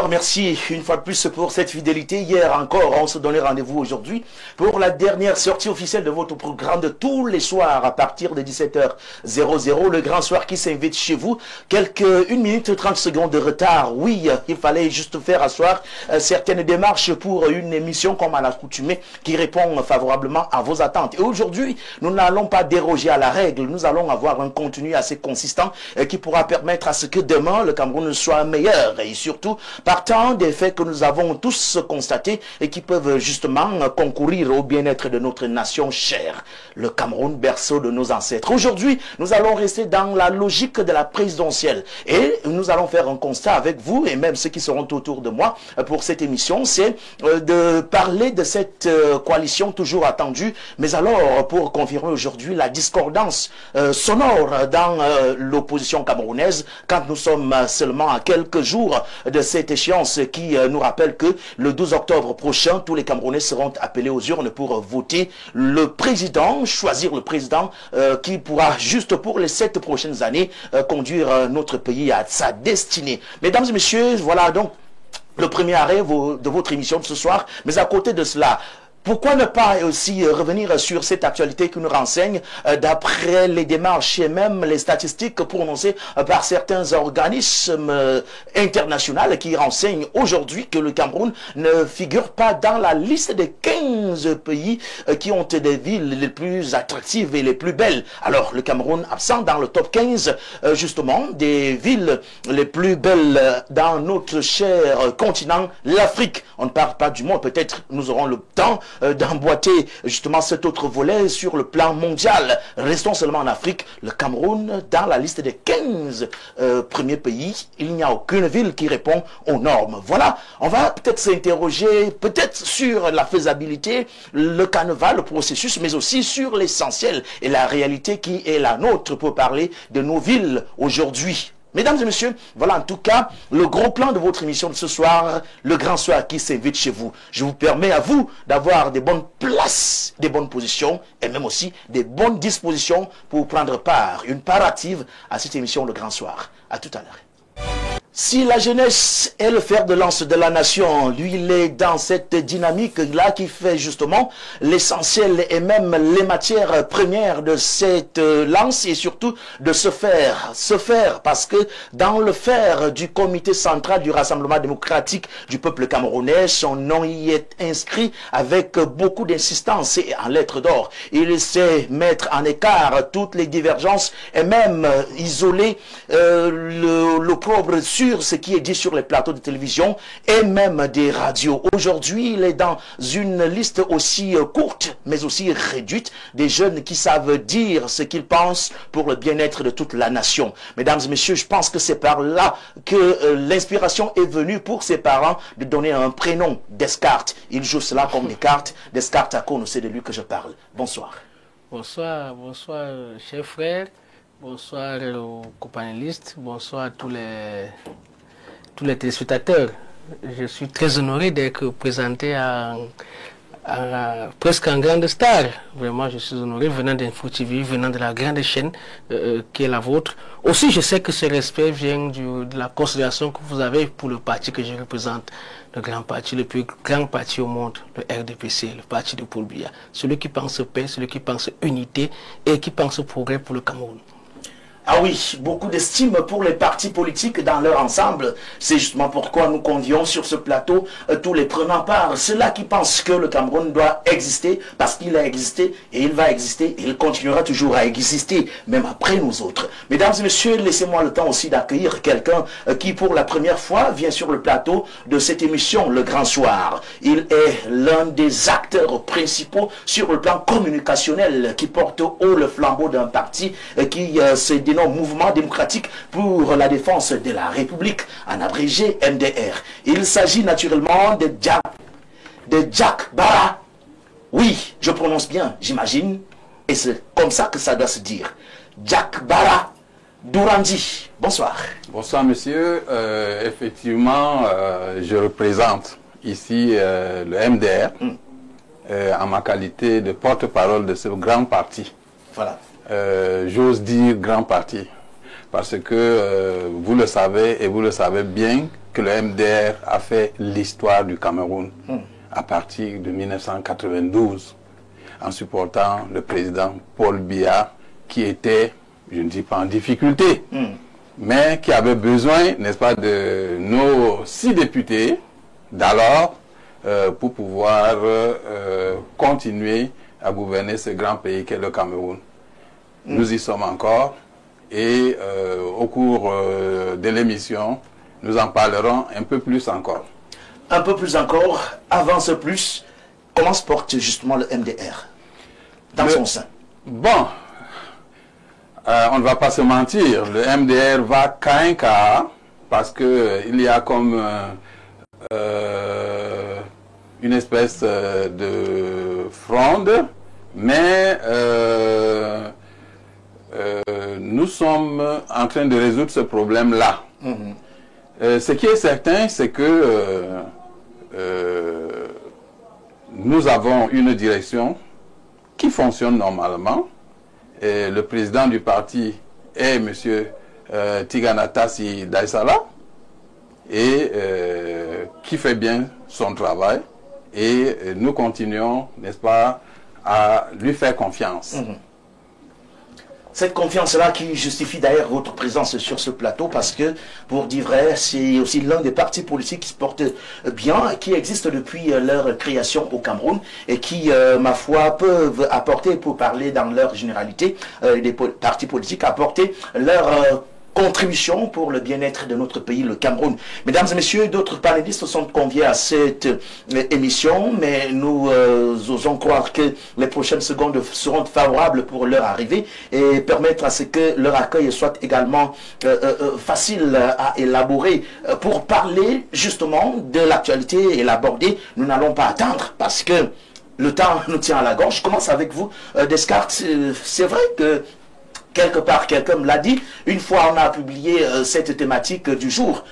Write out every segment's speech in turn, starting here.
Merci une fois de plus pour cette fidélité. Hier encore, on se donnait rendez-vous aujourd'hui pour la dernière sortie officielle de votre programme de tous les soirs à partir de 17h00. Le grand soir qui s'invite chez vous. 1 minute 30 secondes de retard. Oui, il fallait juste faire asseoir certaines démarches pour une émission comme à l'accoutumée qui répond favorablement à vos attentes. Et aujourd'hui, nous n'allons pas déroger à la règle. Nous allons avoir un contenu assez consistant qui pourra permettre à ce que demain, le Cameroun soit meilleur et surtout partant des faits que nous avons tous constatés et qui peuvent justement concourir au bien-être de notre nation chère, le Cameroun, berceau de nos ancêtres. Aujourd'hui, nous allons rester dans la logique de la présidentielle et nous allons faire un constat avec vous et même ceux qui seront autour de moi pour cette émission, c'est de parler de cette coalition toujours attendue, mais alors pour confirmer aujourd'hui la discordance sonore dans l'opposition camerounaise quand nous sommes seulement à quelques jours de cette échéance qui nous rappelle que le 12 octobre prochain, tous les Camerounais seront appelés aux urnes pour voter le président, choisir le président qui pourra juste pour les 7 prochaines années conduire notre pays à sa destinée. Mesdames et messieurs, voilà donc le premier arrêt de votre émission de ce soir, mais à côté de cela, pourquoi ne pas aussi revenir sur cette actualité qui nous renseigne d'après les démarches et même les statistiques prononcées par certains organismes internationaux qui renseignent aujourd'hui que le Cameroun ne figure pas dans la liste des 15 pays qui ont des villes les plus attractives et les plus belles. Alors le Cameroun absent dans le top 15 justement des villes les plus belles dans notre cher continent, l'Afrique. On ne parle pas du monde, peut-être nous aurons le temps d'emboîter justement cet autre volet sur le plan mondial. Restons seulement en Afrique. Le Cameroun, dans la liste des 15 premiers pays, il n'y a aucune ville qui répond aux normes. Voilà, on va peut-être s'interroger peut-être sur la faisabilité, le canevas, le processus, mais aussi sur l'essentiel et la réalité qui est la nôtre pour parler de nos villes aujourd'hui. Mesdames et messieurs, voilà en tout cas le gros plan de votre émission de ce soir, le grand soir qui s'invite chez vous. Je vous permets à vous d'avoir des bonnes places, des bonnes positions et même aussi des bonnes dispositions pour prendre part, une part active à cette émission le grand soir. À tout à l'heure. Si la jeunesse est le fer de lance de la nation, lui il est dans cette dynamique-là qui fait justement l'essentiel et même les matières premières de cette lance et surtout de ce fer. Ce fer parce que dans le fer du comité central du Rassemblement démocratique du peuple camerounais, son nom y est inscrit avec beaucoup d'insistance et en lettres d'or. Il sait mettre en écart toutes les divergences et même isoler l'opprobre sur ce qui est dit sur les plateaux de télévision et même des radios. Aujourd'hui, il est dans une liste aussi courte, mais aussi réduite, des jeunes qui savent dire ce qu'ils pensent pour le bien-être de toute la nation. Mesdames et messieurs, je pense que c'est par là que l'inspiration est venue pour ses parents de donner un prénom, Descartes. Il joue cela comme des cartes. Descartes à Cône, c'est de lui que je parle. Bonsoir. Bonsoir, chers frères. Bonsoir aux compagnonnistes, bonsoir à tous les téléspectateurs. Je suis très honoré d'être présenté presque en grande star. Vraiment, je suis honoré venant d'Info TV, venant de la grande chaîne qui est la vôtre. Aussi, je sais que ce respect vient de la considération que vous avez pour le parti que je représente. Le grand parti, le plus grand parti au monde, le RDPC, le parti de Paul Biya. Celui qui pense paix, celui qui pense unité et qui pense progrès pour le Cameroun. Ah oui, beaucoup d'estime pour les partis politiques dans leur ensemble. C'est justement pourquoi nous convions sur ce plateau tous les prenants part. Ceux-là qui pensent que le Cameroun doit exister parce qu'il a existé et il va exister et il continuera toujours à exister, même après nous autres. Mesdames et messieurs, laissez-moi le temps aussi d'accueillir quelqu'un qui pour la première fois vient sur le plateau de cette émission, Le Grand Soir. Il est l'un des acteurs principaux sur le plan communicationnel qui porte haut le flambeau d'un parti qui se dénomme Mouvement démocratique pour la défense de la République, en abrégé MDR. Il s'agit naturellement de Jack Bara. Oui, je prononce bien, j'imagine, et c'est comme ça que ça doit se dire. Jack Bara Dourandi. Bonsoir. Bonsoir monsieur. Effectivement, je représente ici le MDR en ma qualité de porte-parole de ce grand parti. Voilà. J'ose dire grand parti, parce que vous le savez et vous le savez bien que le MDR a fait l'histoire du Cameroun à partir de 1992, en supportant le président Paul Biya, qui était, je ne dis pas en difficulté, mais qui avait besoin, n'est-ce pas, de nos 6 députés d'alors pour pouvoir continuer à gouverner ce grand pays qu'est le Cameroun. Nous y sommes encore et au cours de l'émission, nous en parlerons un peu plus encore. Un peu plus encore, avance plus. Comment se porte justement le MDR dans son sein? Bon, on ne va pas se mentir, le MDR va qu'à un cas parce qu'il y a comme une espèce de fronde, mais nous sommes en train de résoudre ce problème-là. Ce qui est certain, c'est que nous avons une direction qui fonctionne normalement. Et le président du parti est M. Tiganatassi Daïsala, et qui fait bien son travail. Et nous continuons, n'est-ce pas, à lui faire confiance. Cette confiance-là qui justifie d'ailleurs votre présence sur ce plateau, parce que, pour dire vrai, c'est aussi l'un des partis politiques qui se porte bien, qui existe depuis leur création au Cameroun, et qui, ma foi, peuvent apporter, pour parler dans leur généralité, des partis politiques, apporter leur contribution pour le bien-être de notre pays, le Cameroun. Mesdames et messieurs, d'autres panélistes sont conviés à cette émission, mais nous osons croire que les prochaines secondes seront favorables pour leur arrivée et permettre à ce que leur accueil soit également facile à élaborer. Pour parler justement de l'actualité et l'aborder, nous n'allons pas attendre parce que le temps nous tient à la gorge. Je commence avec vous, Descartes. C'est vrai que quelque part, quelqu'un me l'a dit, une fois on a publié cette thématique du jour,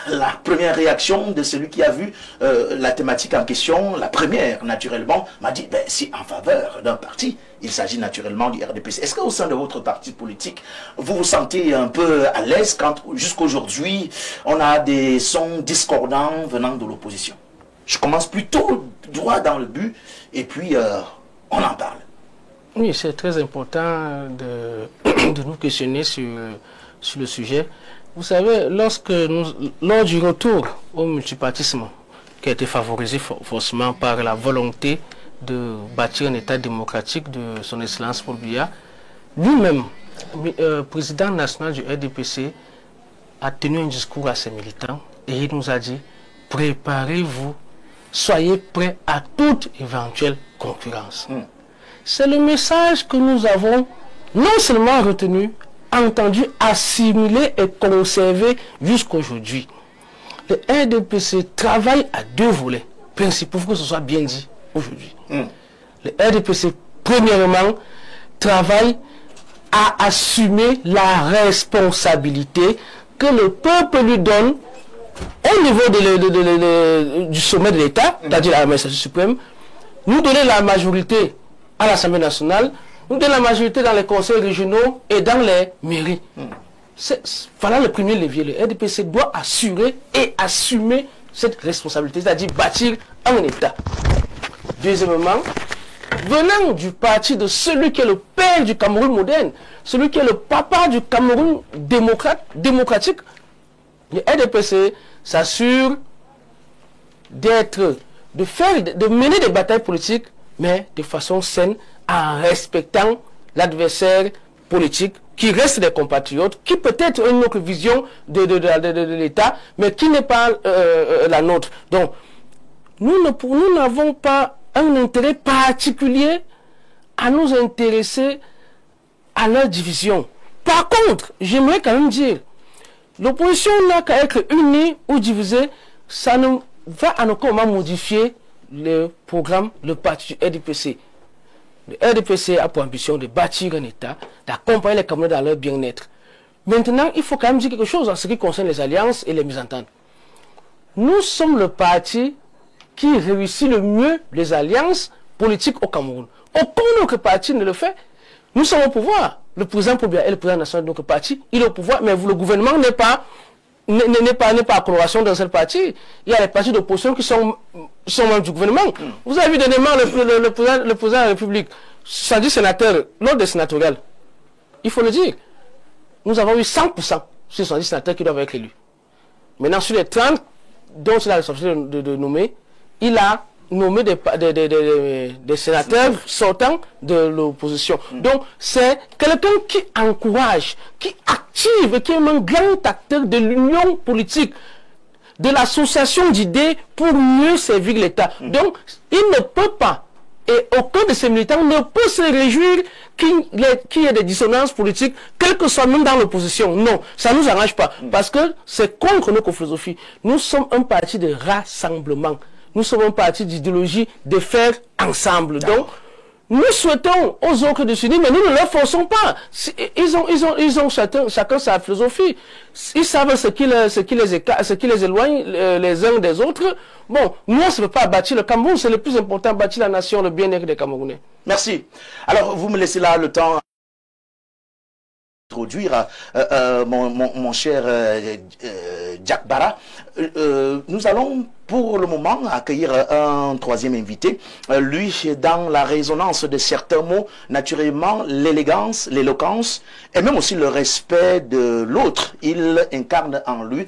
la première réaction de celui qui a vu la thématique en question, la première naturellement, m'a dit, ben, si en faveur d'un parti, il s'agit naturellement du RDPC. Est-ce qu'au sein de votre parti politique, vous vous sentez un peu à l'aise quand jusqu'aujourd'hui, on a des sons discordants venant de l'opposition? Je commence plutôt droit dans le but et puis on en parle. Oui, c'est très important de nous questionner sur le sujet. Vous savez, lors du retour au multipartisme, qui a été favorisé forcément par la volonté de bâtir un État démocratique de son Excellence Paul Biya, lui-même, président national du RDPC, a tenu un discours à ses militants et il nous a dit, préparez-vous, soyez prêts à toute éventuelle concurrence. C'est le message que nous avons non seulement retenu, entendu, assimilé et conservé jusqu'aujourd'hui. Le RDPC travaille à 2 volets principaux, pour que ce soit bien dit aujourd'hui. Le RDPC, premièrement, travaille à assumer la responsabilité que le peuple lui donne au niveau du sommet de l'État, c'est-à-dire l'administration suprême, nous donner la majorité à l'Assemblée nationale, nous donner la majorité dans les conseils régionaux et dans les mairies. Voilà le premier levier. Le RDPC doit assurer et assumer cette responsabilité, c'est-à-dire bâtir un État. Deuxièmement, venant du parti de celui qui est le père du Cameroun moderne, celui qui est le papa du Cameroun démocratique, le RDPC s'assure de mener des batailles politiques, mais de façon saine, en respectant l'adversaire politique, qui reste des compatriotes, qui peut être une autre vision de l'État, mais qui n'est pas la nôtre. Donc, nous n'avons pas un intérêt particulier à nous intéresser à leur division. Par contre, j'aimerais quand même dire, l'opposition n'a qu'à être unie ou divisée, ça ne va à aucun moment modifier le programme, le parti du RDPC. Le RDPC a pour ambition de bâtir un État, d'accompagner les Camerounais dans leur bien-être. Maintenant, il faut quand même dire quelque chose en ce qui concerne les alliances et les mises-ententes. Nous sommes le parti qui réussit le mieux les alliances politiques au Cameroun. Aucun autre parti ne le fait. Nous sommes au pouvoir. Le président Paul Biya est le président national de notre parti. Il est au pouvoir, mais le gouvernement n'est pas n'est pas à coloration dans ce parti. Il y a les partis d'opposition qui sont membres du gouvernement. Vous avez vu dernièrement le président de la République, 70 sénateurs, lors des sénatoriales. Il faut le dire. Nous avons eu 100% sur 70 sénateurs qui doivent être élus. Maintenant, sur les 30 dont il a la responsabilité de nommer, il a nommé des sénateurs sortant de l'opposition. Donc, c'est quelqu'un qui encourage, qui active, qui est un grand acteur de l'union politique, de l'association d'idées pour mieux servir l'État. Donc, il ne peut pas, et aucun de ces militants ne peut se réjouir qu'il y ait des dissonances politiques, quel que soit même dans l'opposition. Non, ça ne nous arrange pas, parce que c'est contre notre philosophie. Nous sommes un parti de rassemblement. Nous sommes un parti d'idéologie de faire ensemble. Donc, nous souhaitons aux autres de s'unir, mais nous ne leur forçons pas. Ils ont chacun sa philosophie. Ils savent ce qui les éloigne les uns des autres. Bon, nous, on ne peut pas bâtir le Cameroun. C'est le plus important, bâtir la nation, le bien-être des Camerounais. Merci. Alors, vous me laissez là le temps d'introduire mon cher Jack Bara. Nous allons pour le moment accueillir un troisième invité. Lui, dans la résonance de certains mots, naturellement, l'élégance, l'éloquence et même aussi le respect de l'autre. Il incarne en lui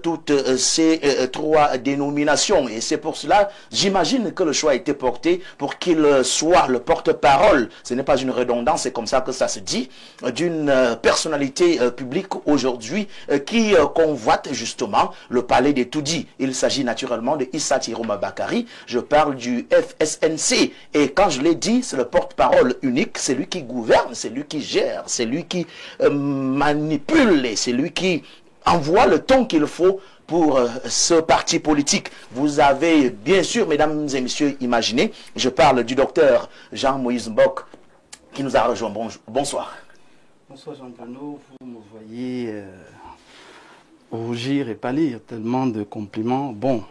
toutes ces trois dénominations. Et c'est pour cela, j'imagine que le choix a été porté pour qu'il soit le porte-parole. Ce n'est pas une redondance, c'est comme ça que ça se dit, d'une personnalité publique aujourd'hui qui convoite justement le palais des tout-dits. Il s'agit naturellement de Issa Tiroma Bakary. Je parle du FSNC. Et quand je l'ai dit, c'est le porte-parole unique. C'est lui qui gouverne, c'est lui qui gère, c'est lui qui manipule et c'est lui qui envoie le ton qu'il faut pour ce parti politique. Vous avez bien sûr, mesdames et messieurs, imaginé, je parle du docteur Jean-Moïse Mbok qui nous a rejoint. Bonsoir. Bonsoir Jean-Bruno, vous me voyez rougir et pâlir, tellement de compliments. Bon,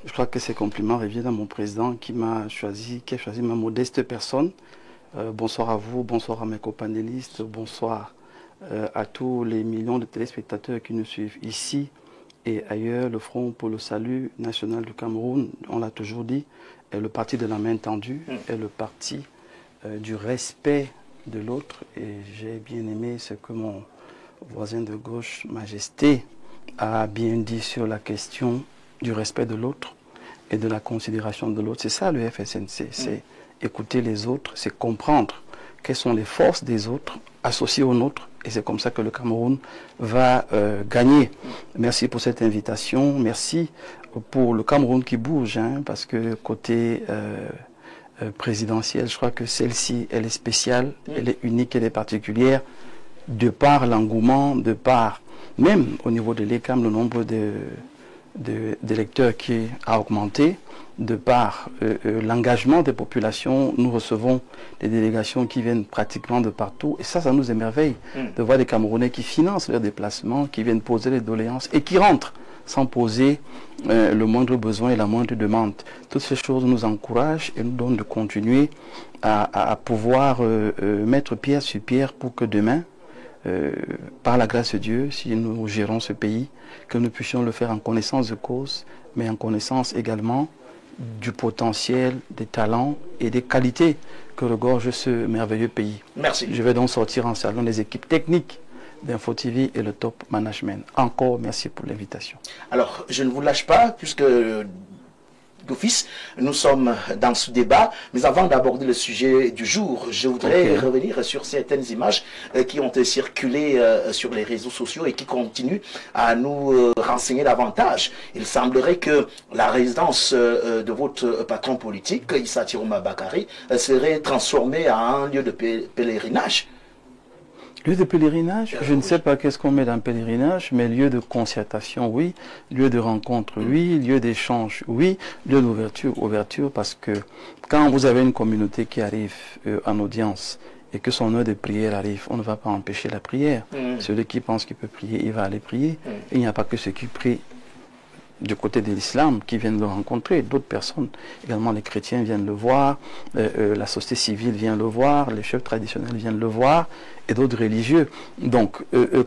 je crois que ces compliments reviennent à mon président qui a choisi ma modeste personne. Bonsoir à vous, bonsoir à mes copanélistes, bonsoir à tous les millions de téléspectateurs qui nous suivent ici et ailleurs. Le Front pour le salut national du Cameroun, on l'a toujours dit, est le parti de la main tendue, est le parti du respect de l'autre. Et j'ai bien aimé ce que mon voisin de gauche, Majesté, a bien dit sur la question du respect de l'autre et de la considération de l'autre. C'est ça le FSNC, c'est écouter les autres, c'est comprendre quelles sont les forces des autres associées aux nôtres, et c'est comme ça que le Cameroun va gagner. Merci pour cette invitation, merci pour le Cameroun qui bouge, hein, parce que côté présidentiel, je crois que celle-ci, elle est spéciale, elle est unique, elle est particulière, de par l'engouement, de par même au niveau de l'ECAM, le nombre d'électeurs qui a augmenté, de par l'engagement des populations. Nous recevons des délégations qui viennent pratiquement de partout. Et ça nous émerveille de voir des Camerounais qui financent leurs déplacements, qui viennent poser les doléances et qui rentrent sans poser le moindre besoin et la moindre demande. Toutes ces choses nous encouragent et nous donnent de continuer à pouvoir mettre pierre sur pierre pour que demain, par la grâce de Dieu, si nous gérons ce pays, que nous puissions le faire en connaissance de cause, mais en connaissance également du potentiel, des talents et des qualités que regorge ce merveilleux pays. Merci. Je vais donc sortir en saluant les équipes techniques d'Info TV et le top management. Encore merci pour l'invitation. Alors, je ne vous lâche pas, puisque d'office, nous sommes dans ce débat, mais avant d'aborder le sujet du jour, je voudrais revenir sur certaines images qui ont circulé sur les réseaux sociaux et qui continuent à nous renseigner davantage. Il semblerait que la résidence de votre patron politique, Issa Tiroma Bakary, serait transformée en un lieu de pèlerinage. Lieu de pèlerinage, je ne sais pas qu'est-ce qu'on met dans pèlerinage, mais lieu de concertation, oui. Lieu de rencontre, oui. Lieu d'échange, oui. Lieu d'ouverture, parce que quand vous avez une communauté qui arrive en audience et que son heure de prière arrive, on ne va pas empêcher la prière. Celui qui pense qu'il peut prier, il va aller prier. Il n'y a pas que ceux qui prient du côté de l'islam qui viennent le rencontrer, d'autres personnes, également les chrétiens viennent le voir, la société civile vient le voir, les chefs traditionnels viennent le voir, et d'autres religieux. Donc,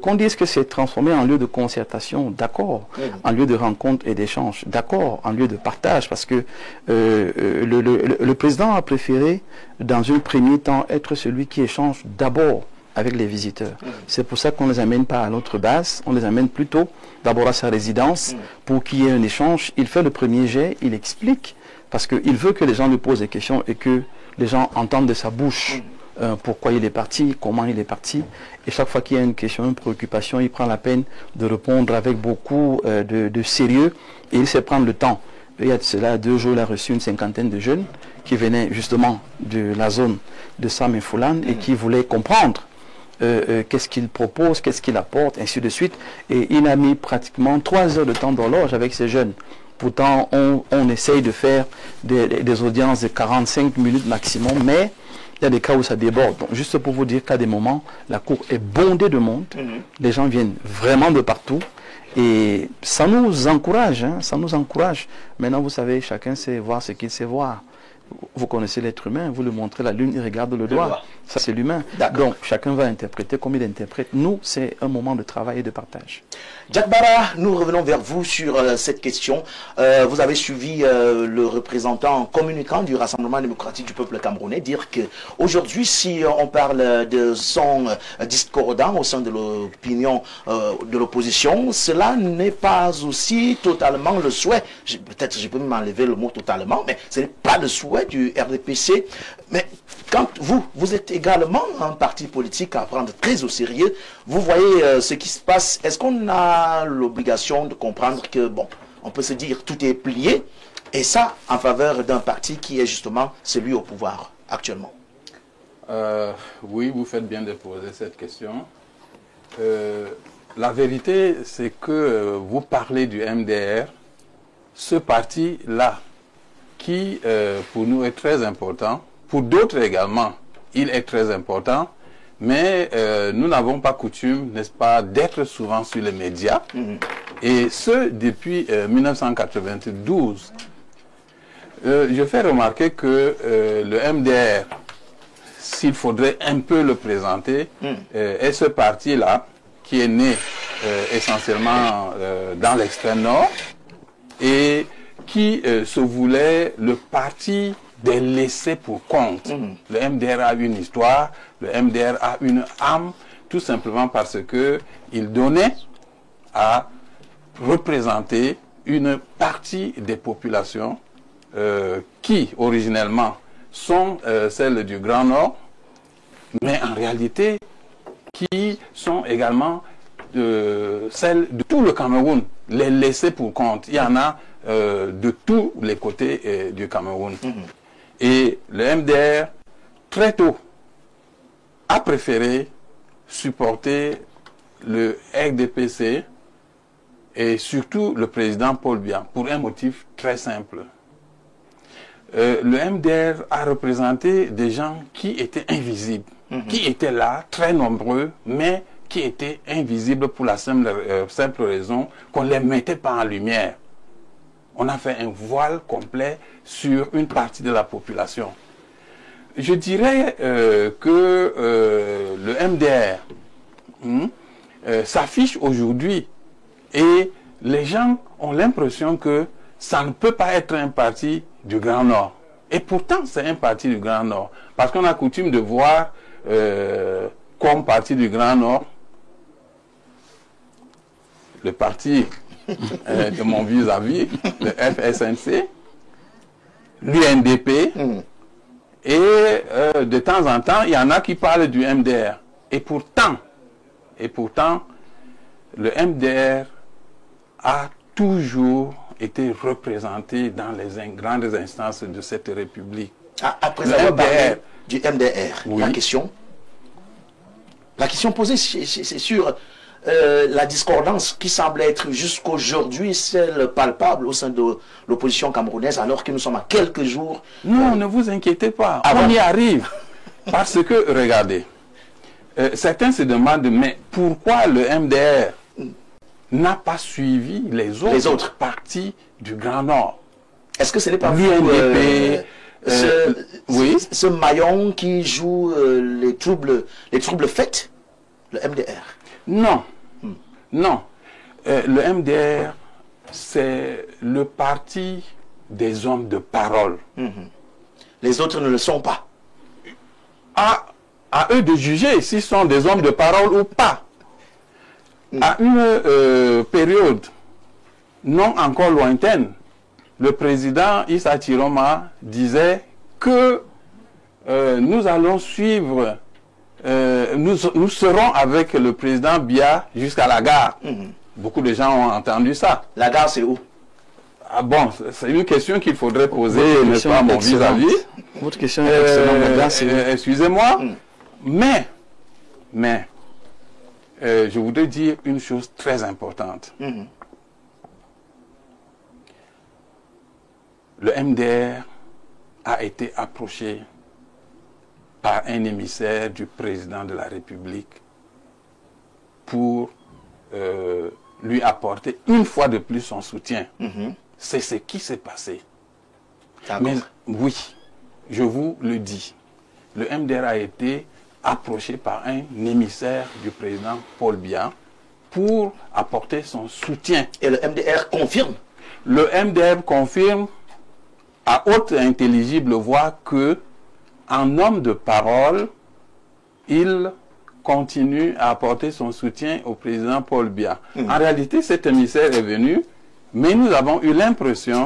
qu'on dise que c'est transformé en lieu de concertation, d'accord, en lieu de rencontre et d'échange, d'accord, en lieu de partage, parce que le président a préféré, dans un premier temps, être celui qui échange d'abord avec les visiteurs. C'est pour ça qu'on ne les amène pas à l'autre base, on les amène plutôt d'abord à sa résidence pour qu'il y ait un échange. Il fait le premier jet, il explique, parce qu'il veut que les gens lui posent des questions et que les gens entendent de sa bouche pourquoi il est parti, comment il est parti. Et chaque fois qu'il y a une question, une préoccupation, il prend la peine de répondre avec beaucoup de sérieux et il sait prendre le temps. Il y a de cela 2 jours, il a reçu une 50aine de jeunes qui venaient justement de la zone de Sam et Foulan et qui voulaient comprendre qu'est-ce qu'il propose, qu'est-ce qu'il apporte, ainsi de suite. Et il a mis pratiquement 3 heures de temps d'horloge avec ces jeunes. Pourtant, on essaye de faire des audiences de 45 minutes maximum, mais il y a des cas où ça déborde. Donc, juste pour vous dire qu'à des moments, la cour est bondée de monde. Les gens viennent vraiment de partout. Et ça nous encourage, hein, ça nous encourage. Maintenant, vous savez, chacun sait voir ce qu'il sait voir. Vous connaissez l'être humain, vous lui montrez la lune, il regarde le doigt. Ça, c'est l'humain. Donc, chacun va interpréter comme il interprète. Nous, c'est un moment de travail et de partage. Jack Bara, nous revenons vers vous sur cette question. Vous avez suivi le représentant communicant du Rassemblement démocratique du peuple camerounais dire qu'aujourd'hui, si on parle de son discordant au sein de l'opinion de l'opposition, cela n'est pas aussi totalement le souhait. Peut-être je peux m'enlever le mot totalement, mais ce n'est pas le souhait du RDPC. Mais quand vous êtes également un parti politique à prendre très au sérieux, vous voyez ce qui se passe. Est-ce qu'on a l'obligation de comprendre que, bon, on peut se dire tout est plié, et ça en faveur d'un parti qui est justement celui au pouvoir actuellement? Oui, vous faites bien de poser cette question. La vérité, c'est que vous parlez du MDR, ce parti-là, qui pour nous est très important, pour d'autres également, il est très important, mais nous n'avons pas coutume, n'est-ce pas, d'être souvent sur les médias, et ce, depuis 1992. Je fais remarquer que le MDR, s'il faudrait un peu le présenter, est ce parti-là, qui est né essentiellement dans l'extrême nord, et qui se voulait le parti des laissés pour compte. Le MDR a une histoire, le MDR a une âme, tout simplement parce que il donnait à représenter une partie des populations qui, originellement, sont celles du Grand Nord, mais en réalité, qui sont également celles de tout le Cameroun, les laissés pour compte. Il y en a de tous les côtés du Cameroun. Et le MDR, très tôt, a préféré supporter le RDPC et surtout le président Paul Biya pour un motif très simple. Le MDR a représenté des gens qui étaient invisibles, qui étaient là, très nombreux, mais qui étaient invisibles pour la simple raison qu'on ne les mettait pas en lumière. On a fait un voile complet sur une partie de la population. Je dirais que le MDR s'affiche aujourd'hui et les gens ont l'impression que ça ne peut pas être un parti du Grand Nord. Et pourtant, c'est un parti du Grand Nord. Parce qu'on a coutume de voir comme parti du Grand Nord le parti de mon vis-à-vis, le FSNC, l'UNDP, et de temps en temps, il y en a qui parlent du MDR. Et pourtant, le MDR a toujours été représenté dans les grandes instances de cette République. Après avoir parlé du MDR, oui. La question posée, c'est sur la discordance qui semble être jusqu'aujourd'hui celle palpable au sein de l'opposition camerounaise, alors que nous sommes à quelques jours. Non, ne vous inquiétez pas, on y arrive. Parce que, regardez, certains se demandent, mais pourquoi le MDR n'a pas suivi les autres partis du Grand Nord. Est-ce que ce n'est pas l'UNDP, oui. ce maillon qui joue les troubles faits, le MDR? Non, non. Le MDR, c'est le parti des hommes de parole. Les autres ne le sont pas. À eux de juger s'ils sont des hommes de parole ou pas. À une période non encore lointaine, le président Issa Chiroma disait que nous allons suivre, nous serons avec le président Biya jusqu'à la gare. Beaucoup de gens ont entendu ça. La gare, c'est où? Ah bon, c'est une question qu'il faudrait poser, n'est-ce pas, mon vis-à-vis. Votre question est excellente. Excusez-moi, mais, je voudrais dire une chose très importante. Le MDR a été approché par un émissaire du président de la République pour lui apporter une fois de plus son soutien. C'est ce qui s'est passé. Mais oui, je vous le dis, le MDR a été approché par un émissaire du président Paul Biya pour apporter son soutien. Et le MDR confirme? Le MDR confirme à haute et intelligible voix que, en homme de parole, il continue à apporter son soutien au président Paul Biya. En réalité, cet émissaire est venu, mais nous avons eu l'impression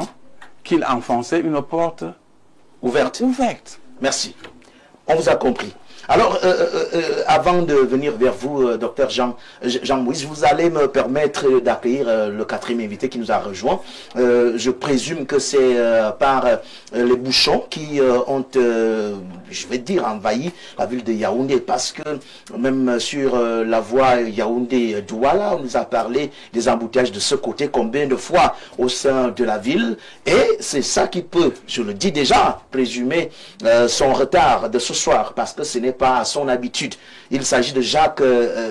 qu'il enfonçait une porte ouverte. Merci. On vous a compris. Alors, avant de venir vers vous, docteur Jean-Moïse, vous allez me permettre d'accueillir le quatrième invité qui nous a rejoint. Je présume que c'est par les bouchons qui ont, je vais dire, envahi la ville de Yaoundé, parce que même sur la voie Yaoundé-Douala, on nous a parlé des embouteillages de ce côté, combien de fois au sein de la ville, et c'est ça qui peut, je le dis déjà, présumer son retard de ce soir, parce que ce n'est pas à son habitude. Il s'agit de Jacques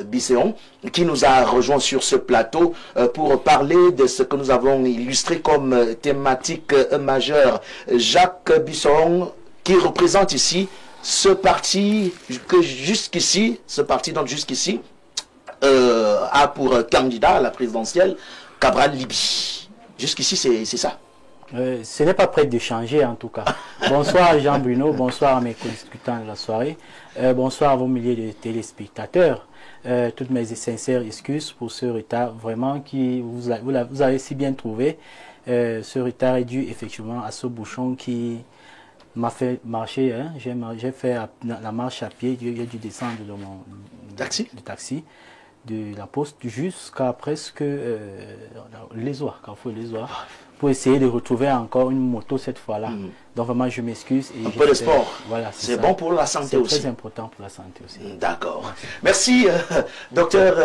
Bisséon qui nous a rejoint sur ce plateau pour parler de ce que nous avons illustré comme thématique majeure. Jacques Bisséon qui représente ici ce parti que jusqu'ici, a pour candidat à la présidentielle Cabral Libye. Jusqu'ici, c'est ça. Ce n'est pas prêt de changer en tout cas. Bonsoir Jean-Bruno, bonsoir à mes co-discutants de la soirée, bonsoir à vos milliers de téléspectateurs. Toutes mes sincères excuses pour ce retard, vraiment, qui vous avez si bien trouvé. Ce retard est dû effectivement à ce bouchon qui m'a fait marcher. Hein. J'ai fait la marche à pied, j'ai dû descendre de mon taxi, de la poste jusqu'à presque les oies, Carrefour les oies, pour essayer de retrouver encore une moto cette fois-là. Donc vraiment, je m'excuse. Un peu de sport. Voilà, c'est bon pour la santé aussi. C'est très important pour la santé aussi. D'accord. Merci, docteur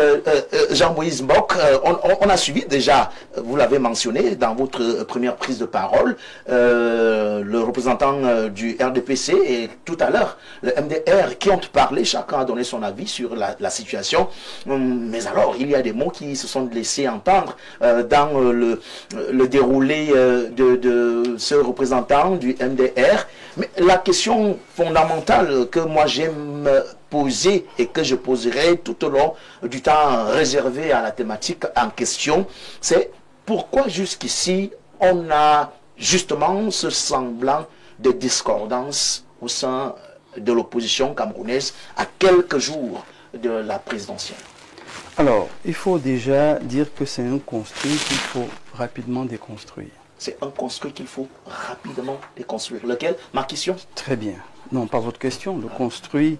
Jean-Moïse Mbok. On a suivi déjà, vous l'avez mentionné dans votre première prise de parole, le représentant du RDPC et tout à l'heure, le MDR, qui ont parlé, chacun a donné son avis sur la situation. Mais alors, il y a des mots qui se sont laissés entendre dans le déroulé de ce représentant du MDR. Mais la question fondamentale que moi j'aime poser et que je poserai tout au long du temps réservé à la thématique en question, c'est pourquoi jusqu'ici on a justement ce semblant de discordance au sein de l'opposition camerounaise à quelques jours de la présidentielle. Alors, il faut déjà dire que c'est un construit qu'il faut rapidement déconstruire. C'est un construit qu'il faut rapidement déconstruire. Lequel? Ma question? Très bien. Non, pas votre question. Le construit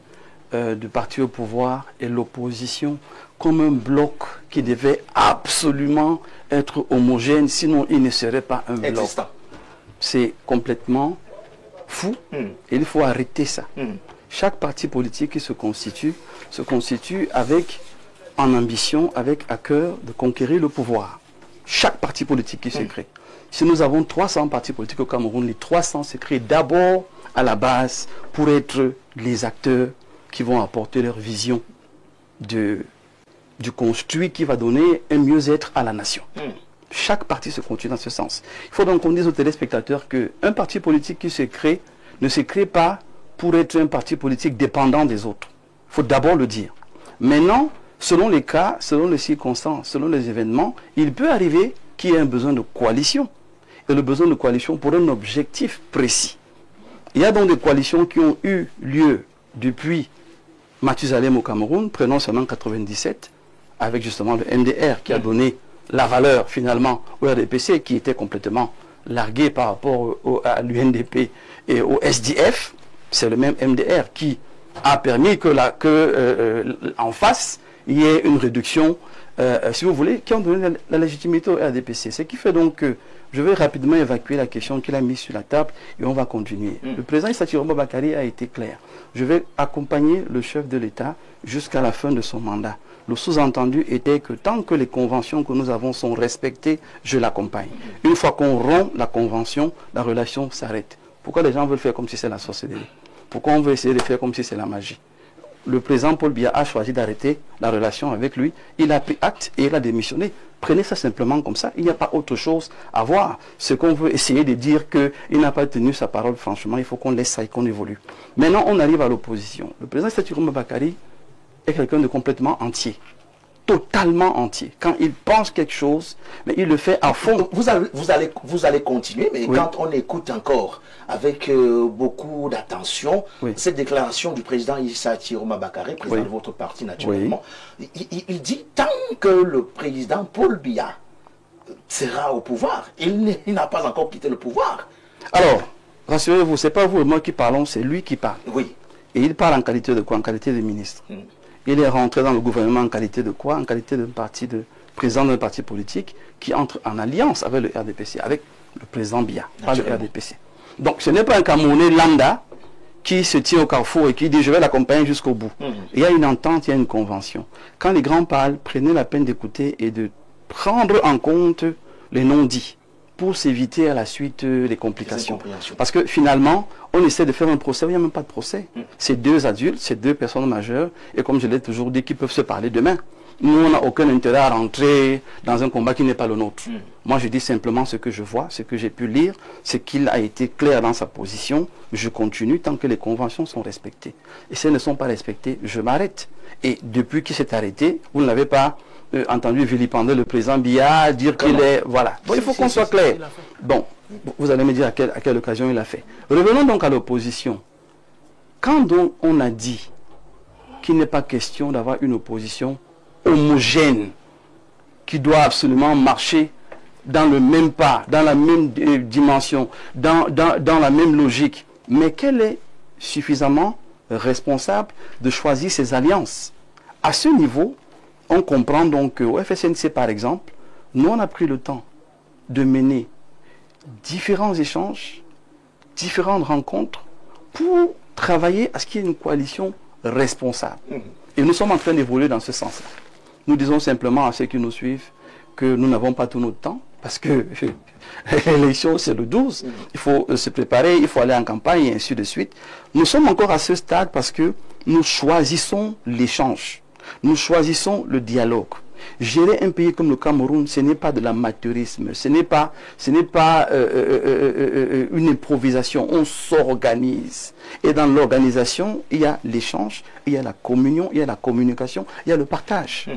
du parti au pouvoir et l'opposition comme un bloc qui devait absolument être homogène, sinon il ne serait pas un bloc. C'est complètement fou et il faut arrêter ça. Chaque parti politique qui se constitue avec en ambition, avec à cœur de conquérir le pouvoir. Chaque parti politique qui se crée. Si nous avons 300 partis politiques au Cameroun, les 300 se créent d'abord à la base pour être les acteurs qui vont apporter leur vision de du construit qui va donner un mieux-être à la nation. Chaque parti se construit dans ce sens. Il faut donc qu'on dise aux téléspectateurs qu'un parti politique qui se crée ne se crée pas pour être un parti politique dépendant des autres. Il faut d'abord le dire. Maintenant, selon les cas, selon les circonstances, selon les événements, il peut arriver qu'il y ait un besoin de coalition. Et le besoin de coalition pour un objectif précis. Il y a donc des coalitions qui ont eu lieu depuis Mathusalem au Cameroun, prenons seulement 1997, avec justement le MDR qui a donné la valeur finalement au RDPC, qui était complètement largué par rapport à l'UNDP et au SDF. C'est le même MDR qui a permis en face, il y ait une réduction, si vous voulez, qui ont donné la légitimité au RDPC. Ce qui fait donc que je vais rapidement évacuer la question qu'il a mise sur la table et on va continuer. Le président Issa Chirombo Bakary a été clair. Je vais accompagner le chef de l'État jusqu'à la fin de son mandat. Le sous-entendu était que tant que les conventions que nous avons sont respectées, je l'accompagne. Une fois qu'on rompt la convention, la relation s'arrête. Pourquoi les gens veulent faire comme si c'est la sorcellerie? Pourquoi on veut essayer de faire comme si c'est la magie? Le président Paul Biya a choisi d'arrêter la relation avec lui. Il a pris acte et il a démissionné. Prenez ça simplement comme ça. Il n'y a pas autre chose à voir. Ce qu'on veut essayer de dire qu'il n'a pas tenu sa parole, franchement, il faut qu'on laisse ça et qu'on évolue. Maintenant, on arrive à l'opposition. Le président Issa Chirombo Bakary est quelqu'un de complètement entier. Totalement entier. Quand il pense quelque chose, mais il le fait à fond. Vous allez continuer, mais oui. Quand on écoute encore avec beaucoup d'attention cette déclaration du président Issa Chirombo Bakary, président de votre parti naturellement, il dit tant que le président Paul Biya sera au pouvoir, il n'a pas encore quitté le pouvoir. Alors, rassurez-vous, c'est pas vous et moi qui parlons, c'est lui qui parle. Oui. Et il parle en qualité de quoi? En qualité de ministre. Il est rentré dans le gouvernement en qualité de quoi? En qualité de président d'un parti politique qui entre en alliance avec le RDPC, avec le président Biya, pas le RDPC. Donc ce n'est pas un Camerounais lambda qui se tient au carrefour et qui dit je vais l'accompagner jusqu'au bout. Il y a une entente, il y a une convention. Quand les grands parlent, prenez la peine d'écouter et de prendre en compte les non-dits pour s'éviter à la suite les complications. Parce que finalement, on essaie de faire un procès, il n'y a même pas de procès. C'est deux adultes, c'est deux personnes majeures, et comme je l'ai toujours dit, qui peuvent se parler demain. Nous, on n'a aucun intérêt à rentrer dans un combat qui n'est pas le nôtre. Moi, je dis simplement ce que je vois, ce que j'ai pu lire, c'est qu'il a été clair dans sa position. Je continue tant que les conventions sont respectées. Et si elles ne sont pas respectées, je m'arrête. Et depuis qu'il s'est arrêté, vous ne l'avez pas entendu vilipender le président Biya, dire qu'il est... Voilà. Bon, il faut qu'on soit clair. Bon, vous allez me dire à quelle occasion il a fait. Revenons donc à l'opposition. Quand donc on a dit qu'il n'est pas question d'avoir une opposition homogène, qui doit absolument marcher dans le même pas, dans la même dimension, dans la même logique, mais qu'elle est suffisamment responsable de choisir ses alliances. À ce niveau, on comprend donc qu'au FSNC, par exemple, nous, on a pris le temps de mener différents échanges, différentes rencontres pour travailler à ce qu'il y ait une coalition responsable. Et nous sommes en train d'évoluer dans ce sens-là. Nous disons simplement à ceux qui nous suivent que nous n'avons pas tout notre temps, parce que l'élection, c'est le 12. Il faut se préparer, il faut aller en campagne, et ainsi de suite. Nous sommes encore à ce stade parce que nous choisissons l'échange. Nous choisissons le dialogue. Gérer un pays comme le Cameroun, ce n'est pas de l'amateurisme, ce n'est pas une improvisation, on s'organise. Et dans l'organisation, il y a l'échange, il y a la communion, il y a la communication, il y a le partage.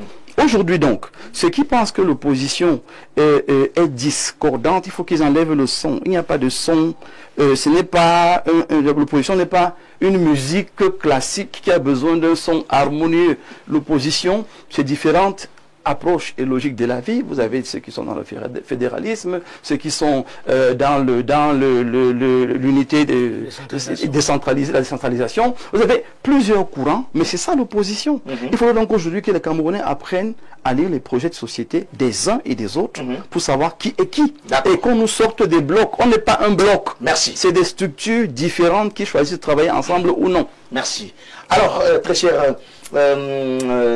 Aujourd'hui donc, ceux qui pensent que l'opposition est discordante, il faut qu'ils enlèvent le son. Il n'y a pas de son, l'opposition n'est pas une musique classique qui a besoin d'un son harmonieux. L'opposition, c'est différente approche et logique de la vie. Vous avez ceux qui sont dans le fédéralisme, ceux qui sont dans l'unité décentralisée, la décentralisation. Vous avez plusieurs courants, mais c'est ça l'opposition. Il faut donc aujourd'hui que les Camerounais apprennent à lire les projets de société des uns et des autres pour savoir qui est qui. Et qu'on nous sorte des blocs. On n'est pas un bloc. Merci. C'est des structures différentes qui choisissent de travailler ensemble ou non. Merci. Alors, très cher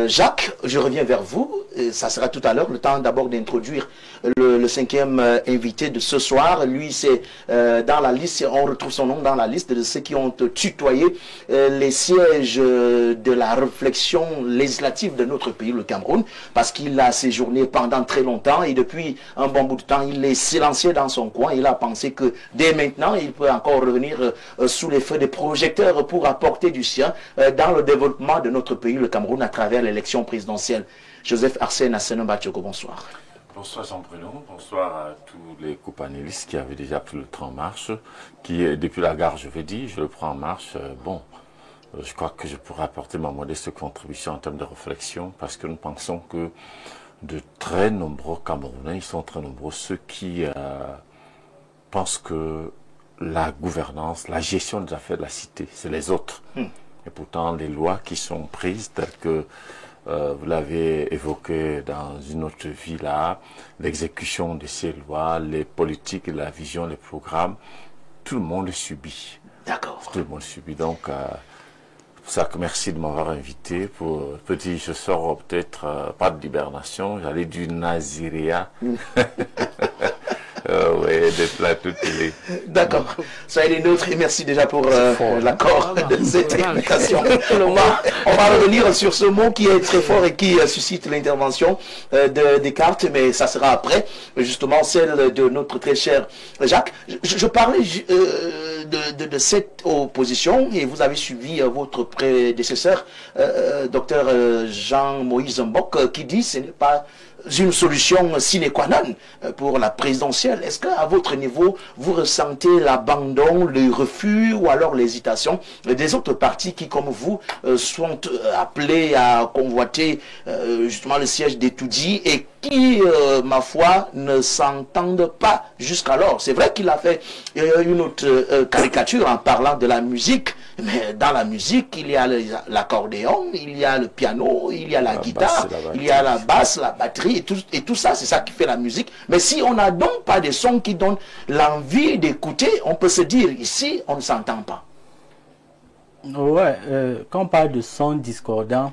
Jacques, je reviens vers vous. Et ça sera tout à l'heure, le temps d'abord d'introduire le cinquième invité de ce soir. Lui, c'est dans la liste, on retrouve son nom dans la liste de ceux qui ont tutoyé les sièges de la réflexion législative de notre pays, le Cameroun, parce qu'il a séjourné pendant très longtemps et depuis un bon bout de temps, il est silencieux dans son coin. Il a pensé que dès maintenant, il peut encore revenir sous les feux des projecteurs pour apporter du sien dans le développement de notre pays, le Cameroun, à travers l'élection présidentielle. Joseph Arsène Assenon Batchoko, bonsoir. Bonsoir Jean-Bruno, bonsoir à tous les copanélistes qui avaient déjà pris le train en marche, qui depuis la gare, je le prends en marche. Je crois que je pourrais apporter ma modeste contribution en termes de réflexion, parce que nous pensons que de très nombreux Camerounais, ils sont très nombreux, ceux qui pensent que la gouvernance, la gestion des affaires de la cité, c'est les autres. Et pourtant, les lois qui sont prises, telles que vous l'avez évoqué dans une autre vie là, l'exécution de ces lois, les politiques, la vision, les programmes, tout le monde le subit. D'accord. Tout le monde le subit. Donc, c'est pour ça que merci de m'avoir invité. Pour petit, je sors peut-être pas de l'hibernation, j'allais du Naziréa. Oui, des plateaux télé. D'accord. Soyez les nôtres et merci déjà pour l'accord de cette explication. On va revenir sur ce mot qui est très fort et qui suscite l'intervention de Descartes, mais ça sera après, justement celle de notre très cher Jacques. Je parlais de cette opposition et vous avez suivi votre prédécesseur, docteur Jean-Moïse Mbok, qui dit que ce n'est pas une solution sine qua non pour la présidentielle. Est-ce qu'à votre niveau, vous ressentez l'abandon, le refus ou alors l'hésitation des autres partis qui, comme vous, sont appelés à convoiter justement le siège d'Etoudi et qui, ma foi, ne s'entendent pas jusqu'alors? C'est vrai qu'il a fait une autre caricature en parlant de la musique, mais dans la musique, il y a l'accordéon, il y a le piano, il y a la guitare, il y a la basse, la batterie, et tout ça, c'est ça qui fait la musique. Mais si on n'a donc pas de sons qui donnent l'envie d'écouter, on peut se dire, ici, on ne s'entend pas. Ouais, quand on parle de sons discordants,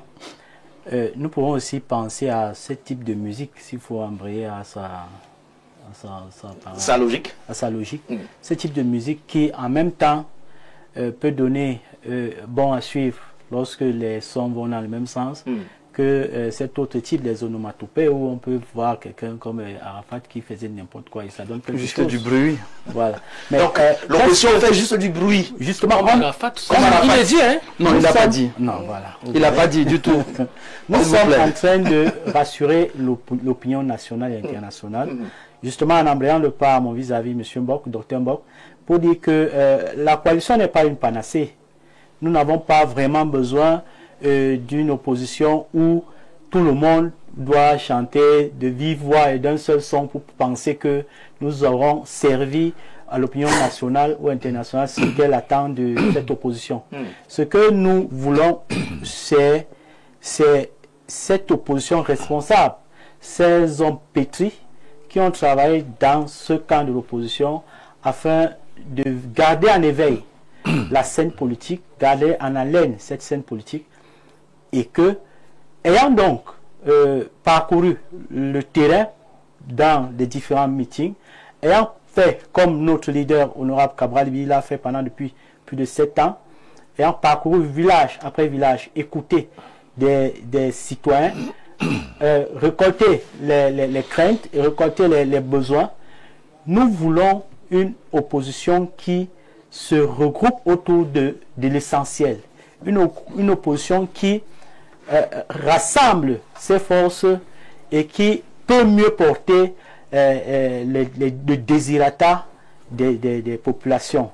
nous pouvons aussi penser à ce type de musique, s'il faut embrayer à sa logique. À sa logique. Ce type de musique qui, en même temps, peut donner bon à suivre lorsque les sons vont dans le même sens que cet autre type, les onomatopées, où on peut voir quelqu'un comme Arafat qui faisait n'importe quoi et ça donne quelque juste chose. Du bruit. Voilà. Mais, donc, l'opposition fait juste du bruit. Justement, Arafat, il le dit, hein? Non, il n'a pas dit. Non, voilà. Il n'a pas dit du tout. Nous sommes en train de rassurer l'opinion nationale et internationale, justement en embrayant le pas à mon vis-à-vis, M. Mbok, Dr Mbok, pour dire que la coalition n'est pas une panacée. Nous n'avons pas vraiment besoin d'une opposition où tout le monde doit chanter de vive voix et d'un seul son pour penser que nous aurons servi à l'opinion nationale ou internationale ce qu'elle attend de cette opposition. Ce que nous voulons, c'est cette opposition responsable, ces hommes pétris qui ont travaillé dans ce camp de l'opposition afin de garder en éveil la scène politique, garder en haleine cette scène politique, et que, ayant donc parcouru le terrain dans les différents meetings, ayant fait comme notre leader honorable Cabral l'a fait pendant depuis plus de 7 ans, ayant parcouru village après village, écouté des citoyens, récolter les craintes et récolter les besoins, nous voulons une opposition qui se regroupe autour de l'essentiel. Une opposition qui rassemble ses forces et qui peut mieux porter le désirata des populations.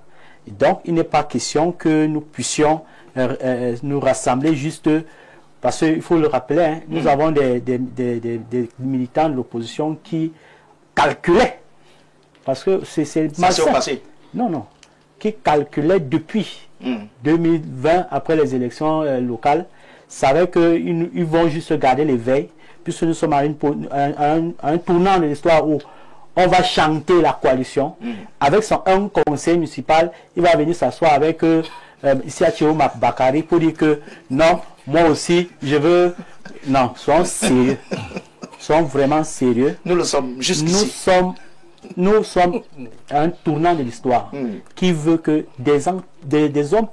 Et donc, il n'est pas question que nous puissions nous rassembler juste parce qu'il faut le rappeler, hein, nous avons des militants de l'opposition qui calculaient, parce que c'est malsain. Non, qui calculaient depuis 2020, après les élections locales, savaient qu'ils vont juste garder l'éveil, puisque nous sommes à un tournant de l'histoire où on va chanter la coalition. Avec un conseil municipal, il va venir s'asseoir avec ici à Thierry Bakary, pour dire que non, moi aussi, je veux... Non, soyons sérieux. Soyons vraiment sérieux. Nous le sommes jusqu'ici. Nous sommes à un tournant de l'histoire qui veut que des hommes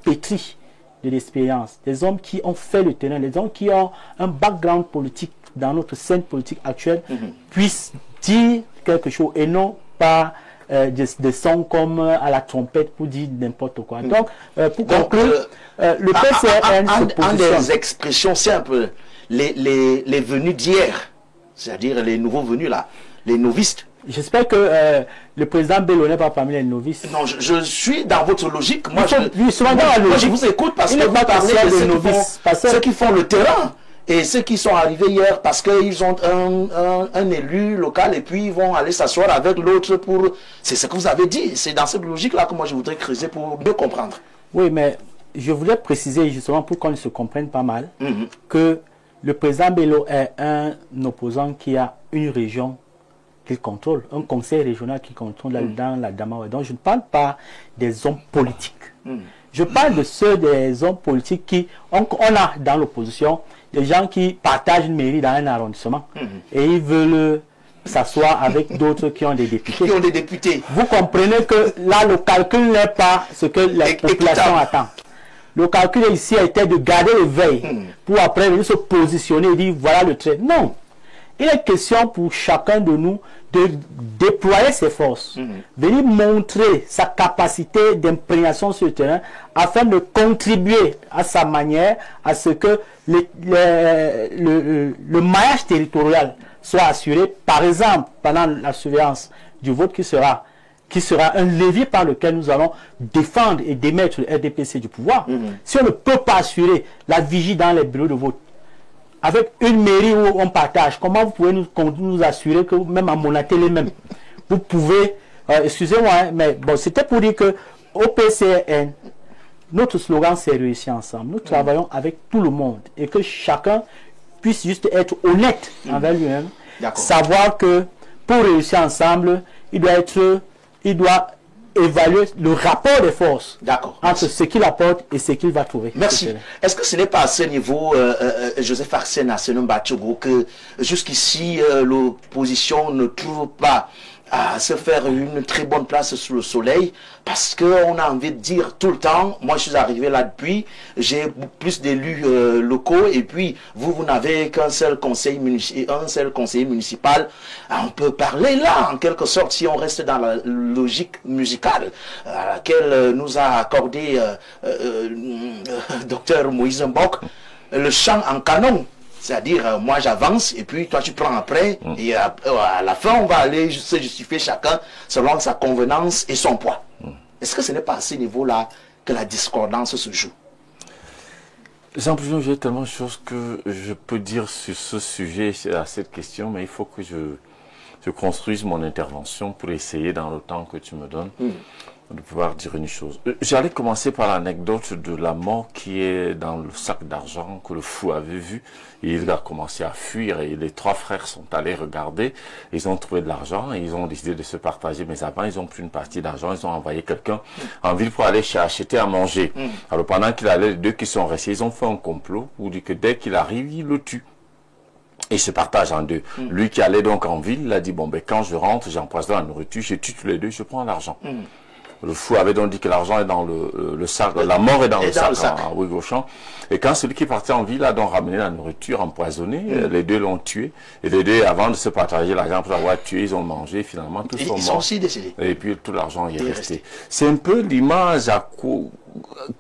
pétris de l'expérience, des hommes qui ont fait le terrain, des hommes qui ont un background politique dans notre scène politique actuelle puissent dire quelque chose et non pas des sons comme à la trompette pour dire n'importe quoi. Donc, pour conclure, le PCRN se positionne. Des expressions simples, les venus d'hier, c'est-à-dire les nouveaux venus là, les novices. J'espère que le président Bello n'est pas parmi les novices. Non, je suis dans votre logique. Moi, je vous écoute parce que vous parlez de novices, ceux qui font le terrain et ceux qui sont arrivés hier parce qu'ils ont un élu local et puis ils vont aller s'asseoir avec l'autre pour... C'est ce que vous avez dit. C'est dans cette logique-là que moi je voudrais creuser pour mieux comprendre. Oui, mais je voulais préciser justement pour qu'on se comprenne pas mal que le président Bello est un opposant qui a une région qu'il contrôle, un conseil régional qui contrôle dans la Damawa. Donc je ne parle pas des hommes politiques. Je parle de ceux des hommes politiques qui, on a dans l'opposition, des gens qui partagent une mairie dans un arrondissement et ils veulent s'asseoir avec d'autres qui ont des députés. Vous comprenez que là, le calcul n'est pas ce que la population attend. Le calcul ici a été de garder le veille pour après venir se positionner et dire voilà le trait. Non. Il est question pour chacun de nous de déployer ses forces, venir montrer sa capacité d'imprégnation sur le terrain afin de contribuer à sa manière à ce que le maillage territorial soit assuré, par exemple, pendant la surveillance du vote qui sera un levier par lequel nous allons défendre et démettre le RDPC du pouvoir. Si on ne peut pas assurer la vigie dans les bureaux de vote, avec une mairie où on partage, comment vous pouvez nous assurer que même à Monatélé même, vous pouvez, excusez-moi, mais bon, c'était pour dire que au PCRN, notre slogan c'est réussir ensemble. Nous travaillons avec tout le monde et que chacun puisse juste être honnête envers lui-même, savoir que pour réussir ensemble, il doit évaluer le rapport des forces entre ce qu'il apporte et ce qu'il va trouver. Merci. Est-ce que ce n'est pas à ce niveau, Joseph Arsène Assenon Batchogo, que jusqu'ici l'opposition ne trouve pas à se faire une très bonne place sous le soleil, parce qu'on a envie de dire tout le temps, moi je suis arrivé là depuis, j'ai plus d'élus locaux, et puis vous n'avez qu'un seul conseiller municipal. On peut parler là, en quelque sorte, si on reste dans la logique musicale à laquelle nous a accordé Dr Moïse Mbok, le chant en canon. C'est-à-dire, moi j'avance et puis toi tu prends après et à la fin on va aller se justifier chacun selon sa convenance et son poids. Est-ce que ce n'est pas à ce niveau-là que la discordance se joue? Jean-Bruno, j'ai tellement de choses que je peux dire sur ce sujet, à cette question, mais il faut que je construise mon intervention pour essayer dans le temps que tu me donnes de pouvoir dire une chose. J'allais commencer par l'anecdote de la mort qui est dans le sac d'argent que le fou avait vu. Et il a commencé à fuir et les trois frères sont allés regarder. Ils ont trouvé de l'argent et ils ont décidé de se partager. Mais avant, ils ont pris une partie d'argent. Ils ont envoyé quelqu'un en ville pour aller acheter à manger. Alors pendant qu'il allait, les deux qui sont restés, ils ont fait un complot où dit que dès qu'il arrive, il le tue. Et se partage en deux. Lui qui allait donc en ville, il a dit, bon, ben, quand je rentre, j'empoisonne la nourriture, je tue tous les deux, je prends l'argent. Le fou avait donc dit que l'argent est dans le sac, la mort est dans le sac à Ouigauchamp. Et quand celui qui partait en ville a donc ramené la nourriture empoisonnée, les deux l'ont tué. Et les deux, avant de se partager l'argent pour l'avoir tué, ils ont mangé, finalement, tous sont morts. Ils sont aussi décédés. Et puis tout l'argent est resté. C'est un peu l'image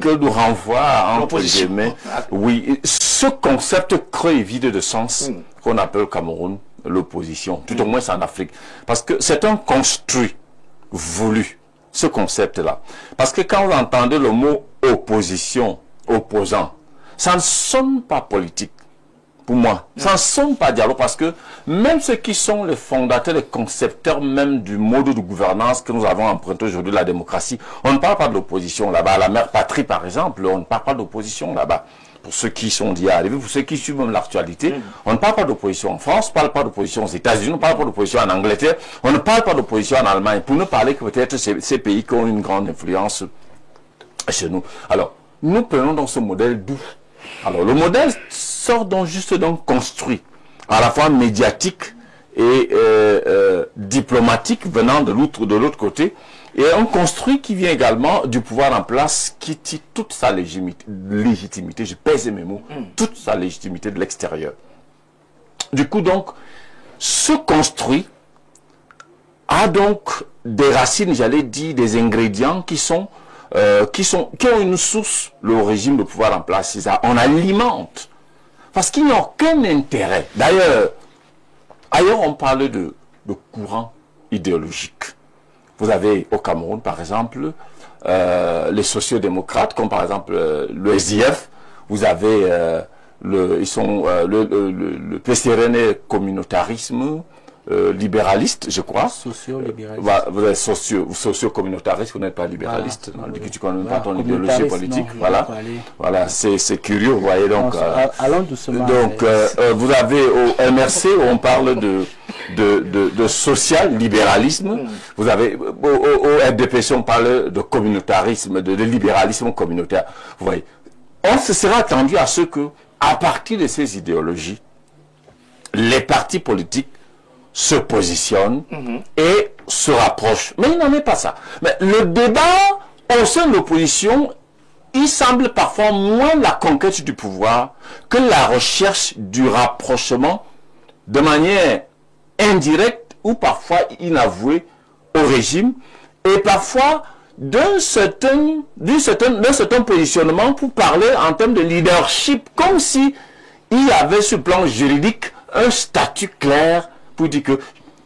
que nous renvoie entre guillemets. Oui, ce concept creux et vide de sens qu'on appelle au Cameroun l'opposition, tout au moins c'est en Afrique. Parce que c'est un construit voulu. Ce concept-là. Parce que quand vous entendez le mot opposition, opposant, ça ne sonne pas politique, pour moi. Ça ne sonne pas dialogue, parce que même ceux qui sont les fondateurs, les concepteurs même du mode de gouvernance que nous avons emprunté aujourd'hui, la démocratie, on ne parle pas de l'opposition là-bas. La mère patrie, par exemple, on ne parle pas d'opposition là-bas. Pour ceux qui sont d'y arriver, pour ceux qui suivent même l'actualité, on ne parle pas d'opposition en France, on ne parle pas d'opposition aux États-Unis, on ne parle pas d'opposition en Angleterre, on ne parle pas d'opposition en Allemagne, pour ne parler que peut-être ces pays qui ont une grande influence chez nous. Alors, nous prenons donc ce modèle d'où? Alors, le modèle sort donc juste donc construit, à la fois médiatique et diplomatique venant de l'autre côté, et un construit qui vient également du pouvoir en place qui tire toute sa légitimité, je pèse mes mots, toute sa légitimité de l'extérieur. Du coup donc, ce construit a donc des racines, j'allais dire, des ingrédients qui ont une source, le régime de pouvoir en place. C'est ça, on alimente. Parce qu'il n'y a aucun intérêt. D'ailleurs, ailleurs on parle de courant idéologique. Vous avez au Cameroun, par exemple, les sociodémocrates, comme par exemple le SDF. Vous avez le PCRN communautarisme, libéraliste, je crois. Socio-libéraliste. Vous êtes socio-communautariste, vous n'êtes pas libéraliste. Voilà. Tu ne connais pas ton idéologie politique. Non, voilà. Voilà, c'est curieux, vous voyez. Donc, allons doucement. Donc, vous avez au MRC, où on parle de social-libéralisme. Vous avez au RDPC, on parle de communautarisme, de libéralisme communautaire. Vous voyez. On se sera attendu à ce que, à partir de ces idéologies, les partis politiques se positionnent et se rapprochent. Mais il n'en est pas ça. Mais le débat au sein de l'opposition, il semble parfois moins la conquête du pouvoir que la recherche du rapprochement de manière indirecte ou parfois inavouée au régime et parfois d'un certain positionnement pour parler en termes de leadership, comme si il y avait sur le plan juridique un statut clair pour dire que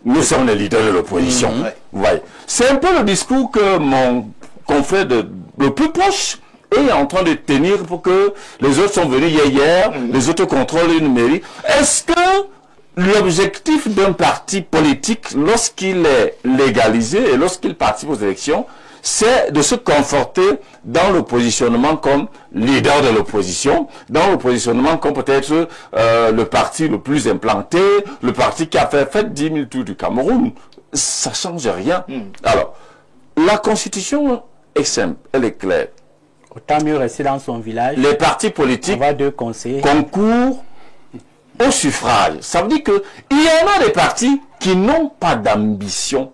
nous sommes les leaders de l'opposition. Ouais. C'est un peu le discours que mon confrère le plus proche est en train de tenir pour que les autres sont venus hier, les autres contrôlent une mairie. Est-ce que l'objectif d'un parti politique, lorsqu'il est légalisé et lorsqu'il participe aux élections, c'est de se conforter dans le positionnement comme leader de l'opposition, dans le positionnement comme peut-être le parti le plus implanté, le parti qui a fait 10 000 tours du Cameroun. Ça ne change rien. Alors, la constitution est simple, elle est claire. Autant mieux rester dans son village. Les partis politiques concourent au suffrage. Ça veut dire qu'il y en a des partis qui n'ont pas d'ambition.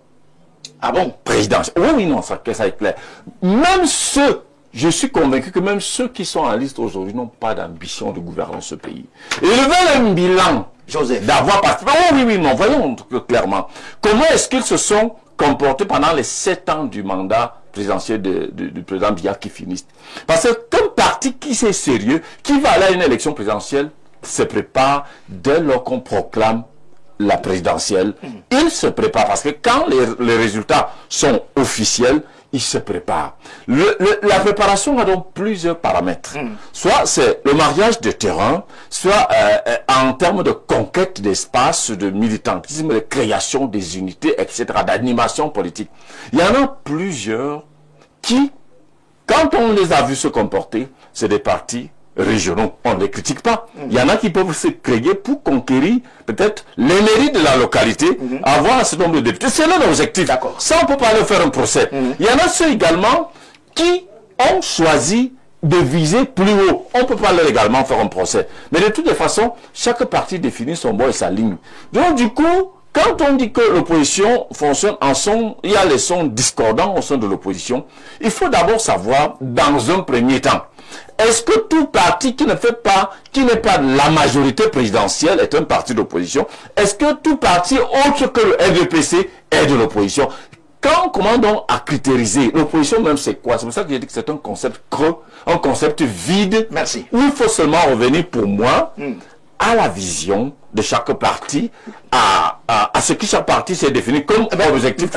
Ah bon? Présidentielle. Oui, non, ça est clair. Même ceux, je suis convaincu que même ceux qui sont en liste aujourd'hui n'ont pas d'ambition de gouverner ce pays. Et ils veulent un bilan, Joseph, d'avoir participé. Oh oui, non, voyons clairement. Comment est-ce qu'ils se sont comportés pendant les 7 ans du mandat présidentiel du président Biya qui finissent? Parce qu'un parti qui c'est sérieux, qui va aller à une élection présidentielle, se prépare dès lors qu'on proclame la présidentielle, il se prépare parce que quand les résultats sont officiels, il se prépare. La préparation a donc plusieurs paramètres. Soit c'est le mariage de terrain, soit en termes de conquête d'espace, de militantisme, de création des unités, etc., d'animation politique. Il y en a plusieurs qui, quand on les a vus se comporter, c'est des partis régionaux, on ne les critique pas. Il y en a qui peuvent se créer pour conquérir peut-être les mairies de la localité, avoir un certain nombre de députés. C'est leur objectif. Ça, on ne peut pas leur faire un procès. Il y en a ceux également qui ont choisi de viser plus haut. On ne peut pas leur également faire un procès. Mais de toutes les façons, chaque parti définit son bord et sa ligne. Donc du coup, quand on dit que l'opposition fonctionne en son, il y a les sons discordants au sein de l'opposition, il faut d'abord savoir, dans un premier temps, est-ce que tout parti qui n'est pas la majorité présidentielle est un parti d'opposition? Est-ce que tout parti autre que le RDPC est de l'opposition? Comment donc à critériser? L'opposition même c'est quoi? C'est pour ça que j'ai dit que c'est un concept creux, un concept vide. Merci. Où il faut seulement revenir pour moi à la vision de chaque parti, à ce que chaque parti s'est défini comme objectif.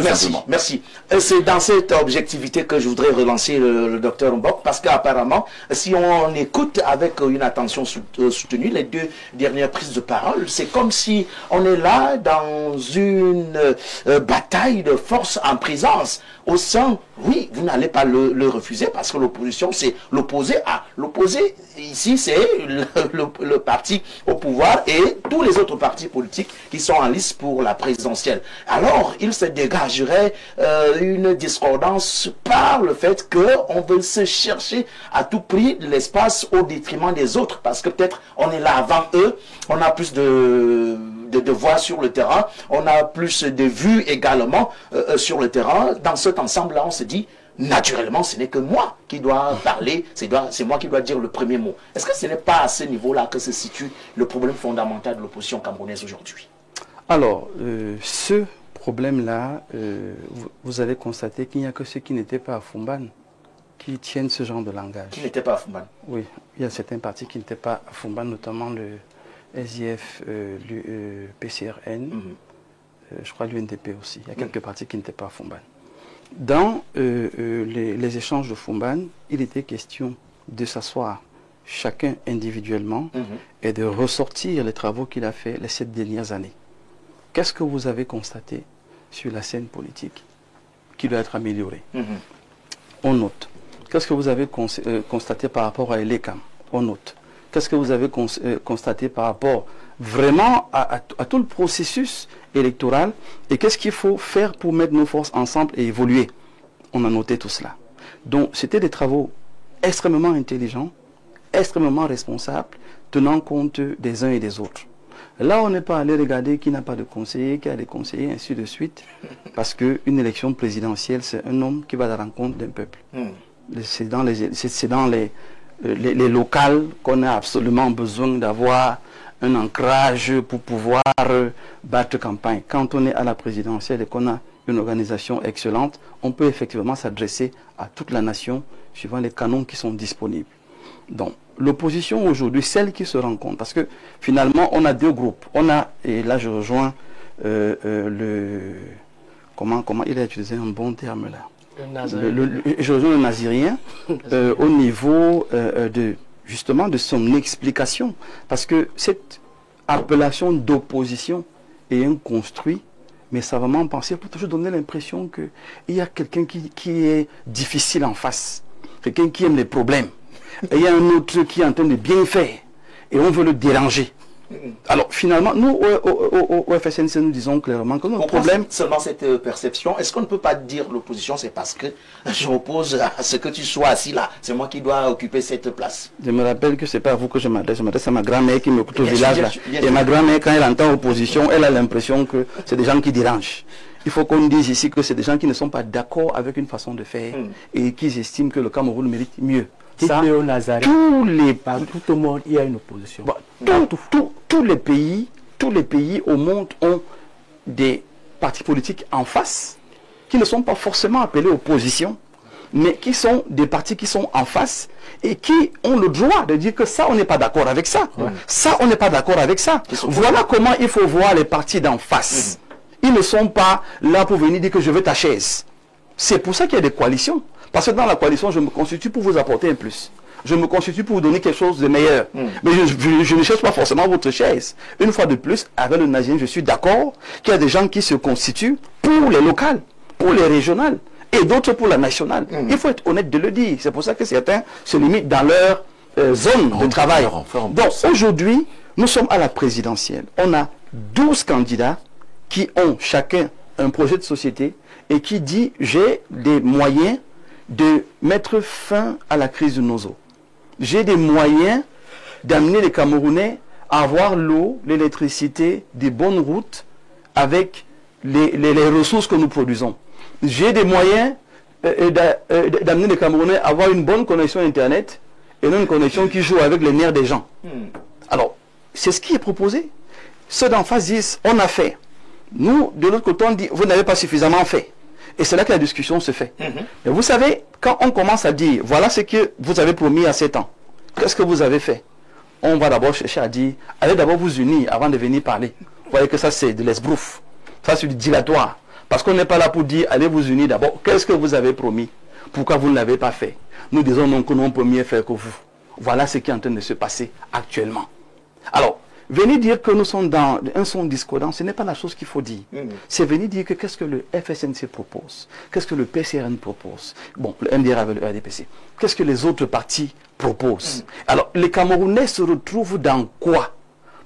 Merci. C'est dans cette objectivité que je voudrais relancer le docteur Mbok, parce qu'apparemment, si on écoute avec une attention soutenue les 2 dernières prises de parole, c'est comme si on est là dans une bataille de force en présence. Au sein, oui, vous n'allez pas le refuser, parce que l'opposition, c'est l'opposé à. L'opposé, ici, c'est le parti au pouvoir et tous les autres partis politiques qui sont en liste pour la présidentielle. Alors, il se dégagerait une discordance par le fait qu'on veut se chercher à tout prix de l'espace au détriment des autres, parce que peut-être on est là avant eux, on a plus de voix sur le terrain, on a plus de vues également sur le terrain. Dans cet ensemble-là, on se dit, naturellement, ce n'est que moi qui dois parler, c'est moi qui dois dire le premier mot. Est-ce que ce n'est pas à ce niveau-là que se situe le problème fondamental de l'opposition camerounaise aujourd'hui? Alors, ce problème-là, vous allez constater qu'il n'y a que ceux qui n'étaient pas à Fumban qui tiennent ce genre de langage. Qui n'étaient pas à Fumban? Oui, il y a certains partis qui n'étaient pas à Fumban, notamment le SIF, le PCRN, je crois l'UNDP aussi. Il y a quelques partis qui n'étaient pas à Fumban. Dans les échanges de Fumban, il était question de s'asseoir chacun individuellement et de ressortir les travaux qu'il a fait les 7 dernières années. Qu'est-ce que vous avez constaté sur la scène politique qui doit être améliorée? On note. Qu'est-ce que vous avez constaté par rapport à Elekam? On note. Qu'est-ce que vous avez constaté par rapport vraiment à tout le processus électoral? Et qu'est-ce qu'il faut faire pour mettre nos forces ensemble et évoluer? On a noté tout cela. Donc, c'était des travaux extrêmement intelligents, extrêmement responsables, tenant compte des uns et des autres. Là, on n'est pas allé regarder qui n'a pas de conseiller, qui a des conseillers, ainsi de suite, parce qu'une élection présidentielle, c'est un homme qui va à la rencontre d'un peuple. C'est dans les locales qu'on a absolument besoin d'avoir un ancrage pour pouvoir battre campagne. Quand on est à la présidentielle et qu'on a une organisation excellente, on peut effectivement s'adresser à toute la nation suivant les canons qui sont disponibles. Donc, l'opposition aujourd'hui, celle qui se rencontre, parce que finalement, on a deux groupes. On a, et là je rejoins comment il a utilisé un bon terme là. Je rejoins le nazirien au niveau justement de son explication. Parce que cette appellation d'opposition est un construit, mais savamment pensé pour toujours donner l'impression qu'il y a quelqu'un qui est difficile en face, quelqu'un qui aime les problèmes. Et il y a un autre qui est en train de bien faire et on veut le déranger. Alors finalement, nous au FSNC, nous disons clairement que notre problème... Seulement cette perception, est-ce qu'on ne peut pas dire l'opposition, c'est parce que je m'oppose à ce que tu sois assis là, c'est moi qui dois occuper cette place? Je me rappelle que ce n'est pas à vous que je m'adresse à ma grand-mère qui m'écoute au village là. Et ma grand-mère, quand elle entend opposition, elle a l'impression que c'est des gens qui dérangent. Il faut qu'on dise ici que c'est des gens qui ne sont pas d'accord avec une façon de faire et qui estiment que le Cameroun mérite mieux. Ça, tous le monde, il y a une opposition. Tous les pays au monde ont des partis politiques en face qui ne sont pas forcément appelés opposition, mais qui sont des partis qui sont en face et qui ont le droit de dire que ça, on n'est pas d'accord avec ça. Ça, on n'est pas d'accord avec ça. Voilà comment il faut voir les partis d'en face. Ils ne sont pas là pour venir dire que je veux ta chaise. C'est pour ça qu'il y a des coalitions. Parce que dans la coalition, je me constitue pour vous apporter un plus. Je me constitue pour vous donner quelque chose de meilleur. Mais je ne cherche pas forcément votre chaise. Une fois de plus, avec le nazien, je suis d'accord qu'il y a des gens qui se constituent pour les locales, pour les régionales, et d'autres pour la nationale. Il faut être honnête de le dire. C'est pour ça que certains se limitent dans leur zone de travail. Donc aujourd'hui, nous sommes à la présidentielle. On a 12 candidats qui ont chacun un projet de société et qui dit j'ai des moyens de mettre fin à la crise de nos eaux. J'ai des moyens d'amener les Camerounais à avoir l'eau, l'électricité, des bonnes routes avec les ressources que nous produisons. J'ai des moyens d'amener les Camerounais à avoir une bonne connexion Internet et non une connexion qui joue avec les nerfs des gens. Alors, c'est ce qui est proposé. Ceux d'en face disent, on a fait. Nous, de l'autre côté, on dit, vous n'avez pas suffisamment fait. Et c'est là que la discussion se fait. Mais vous savez, quand on commence à dire, voilà ce que vous avez promis à 7 ans, qu'est-ce que vous avez fait? On va d'abord chercher à dire, allez d'abord vous unir avant de venir parler. Vous voyez que ça c'est de l'esbrouf. Ça c'est du dilatoire. Parce qu'on n'est pas là pour dire, allez vous unir d'abord. Qu'est-ce que vous avez promis? Pourquoi vous ne l'avez pas fait? Nous disons non que nous on peut mieux faire que vous. Voilà ce qui est en train de se passer actuellement. Alors, venir dire que nous sommes dans un son discordant, ce n'est pas la chose qu'il faut dire. C'est venir dire que qu'est-ce que le FSNC propose, qu'est-ce que le PCRN propose, bon, le MDR avec le RDPC, qu'est-ce que les autres partis proposent. Alors, les Camerounais se retrouvent dans quoi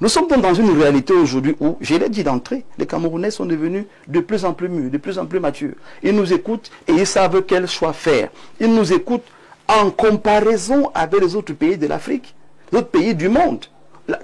Nous sommes donc dans une réalité aujourd'hui où, je l'ai dit d'entrée, les Camerounais sont devenus de plus en plus mûrs, de plus en plus matures. Ils nous écoutent et ils savent quel choix faire. Ils nous écoutent en comparaison avec les autres pays de l'Afrique, les autres pays du monde.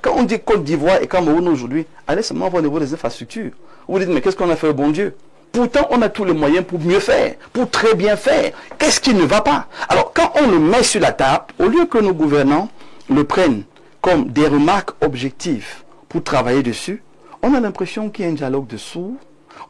Quand on dit Côte d'Ivoire et Cameroun aujourd'hui, allez seulement voir au niveau des infrastructures. Vous dites, mais qu'est-ce qu'on a fait au bon Dieu? Pourtant, on a tous les moyens pour mieux faire, pour très bien faire. Qu'est-ce qui ne va pas? Alors, quand on le met sur la table, au lieu que nos gouvernants le prennent comme des remarques objectives pour travailler dessus, on a l'impression qu'il y a un dialogue de sourds.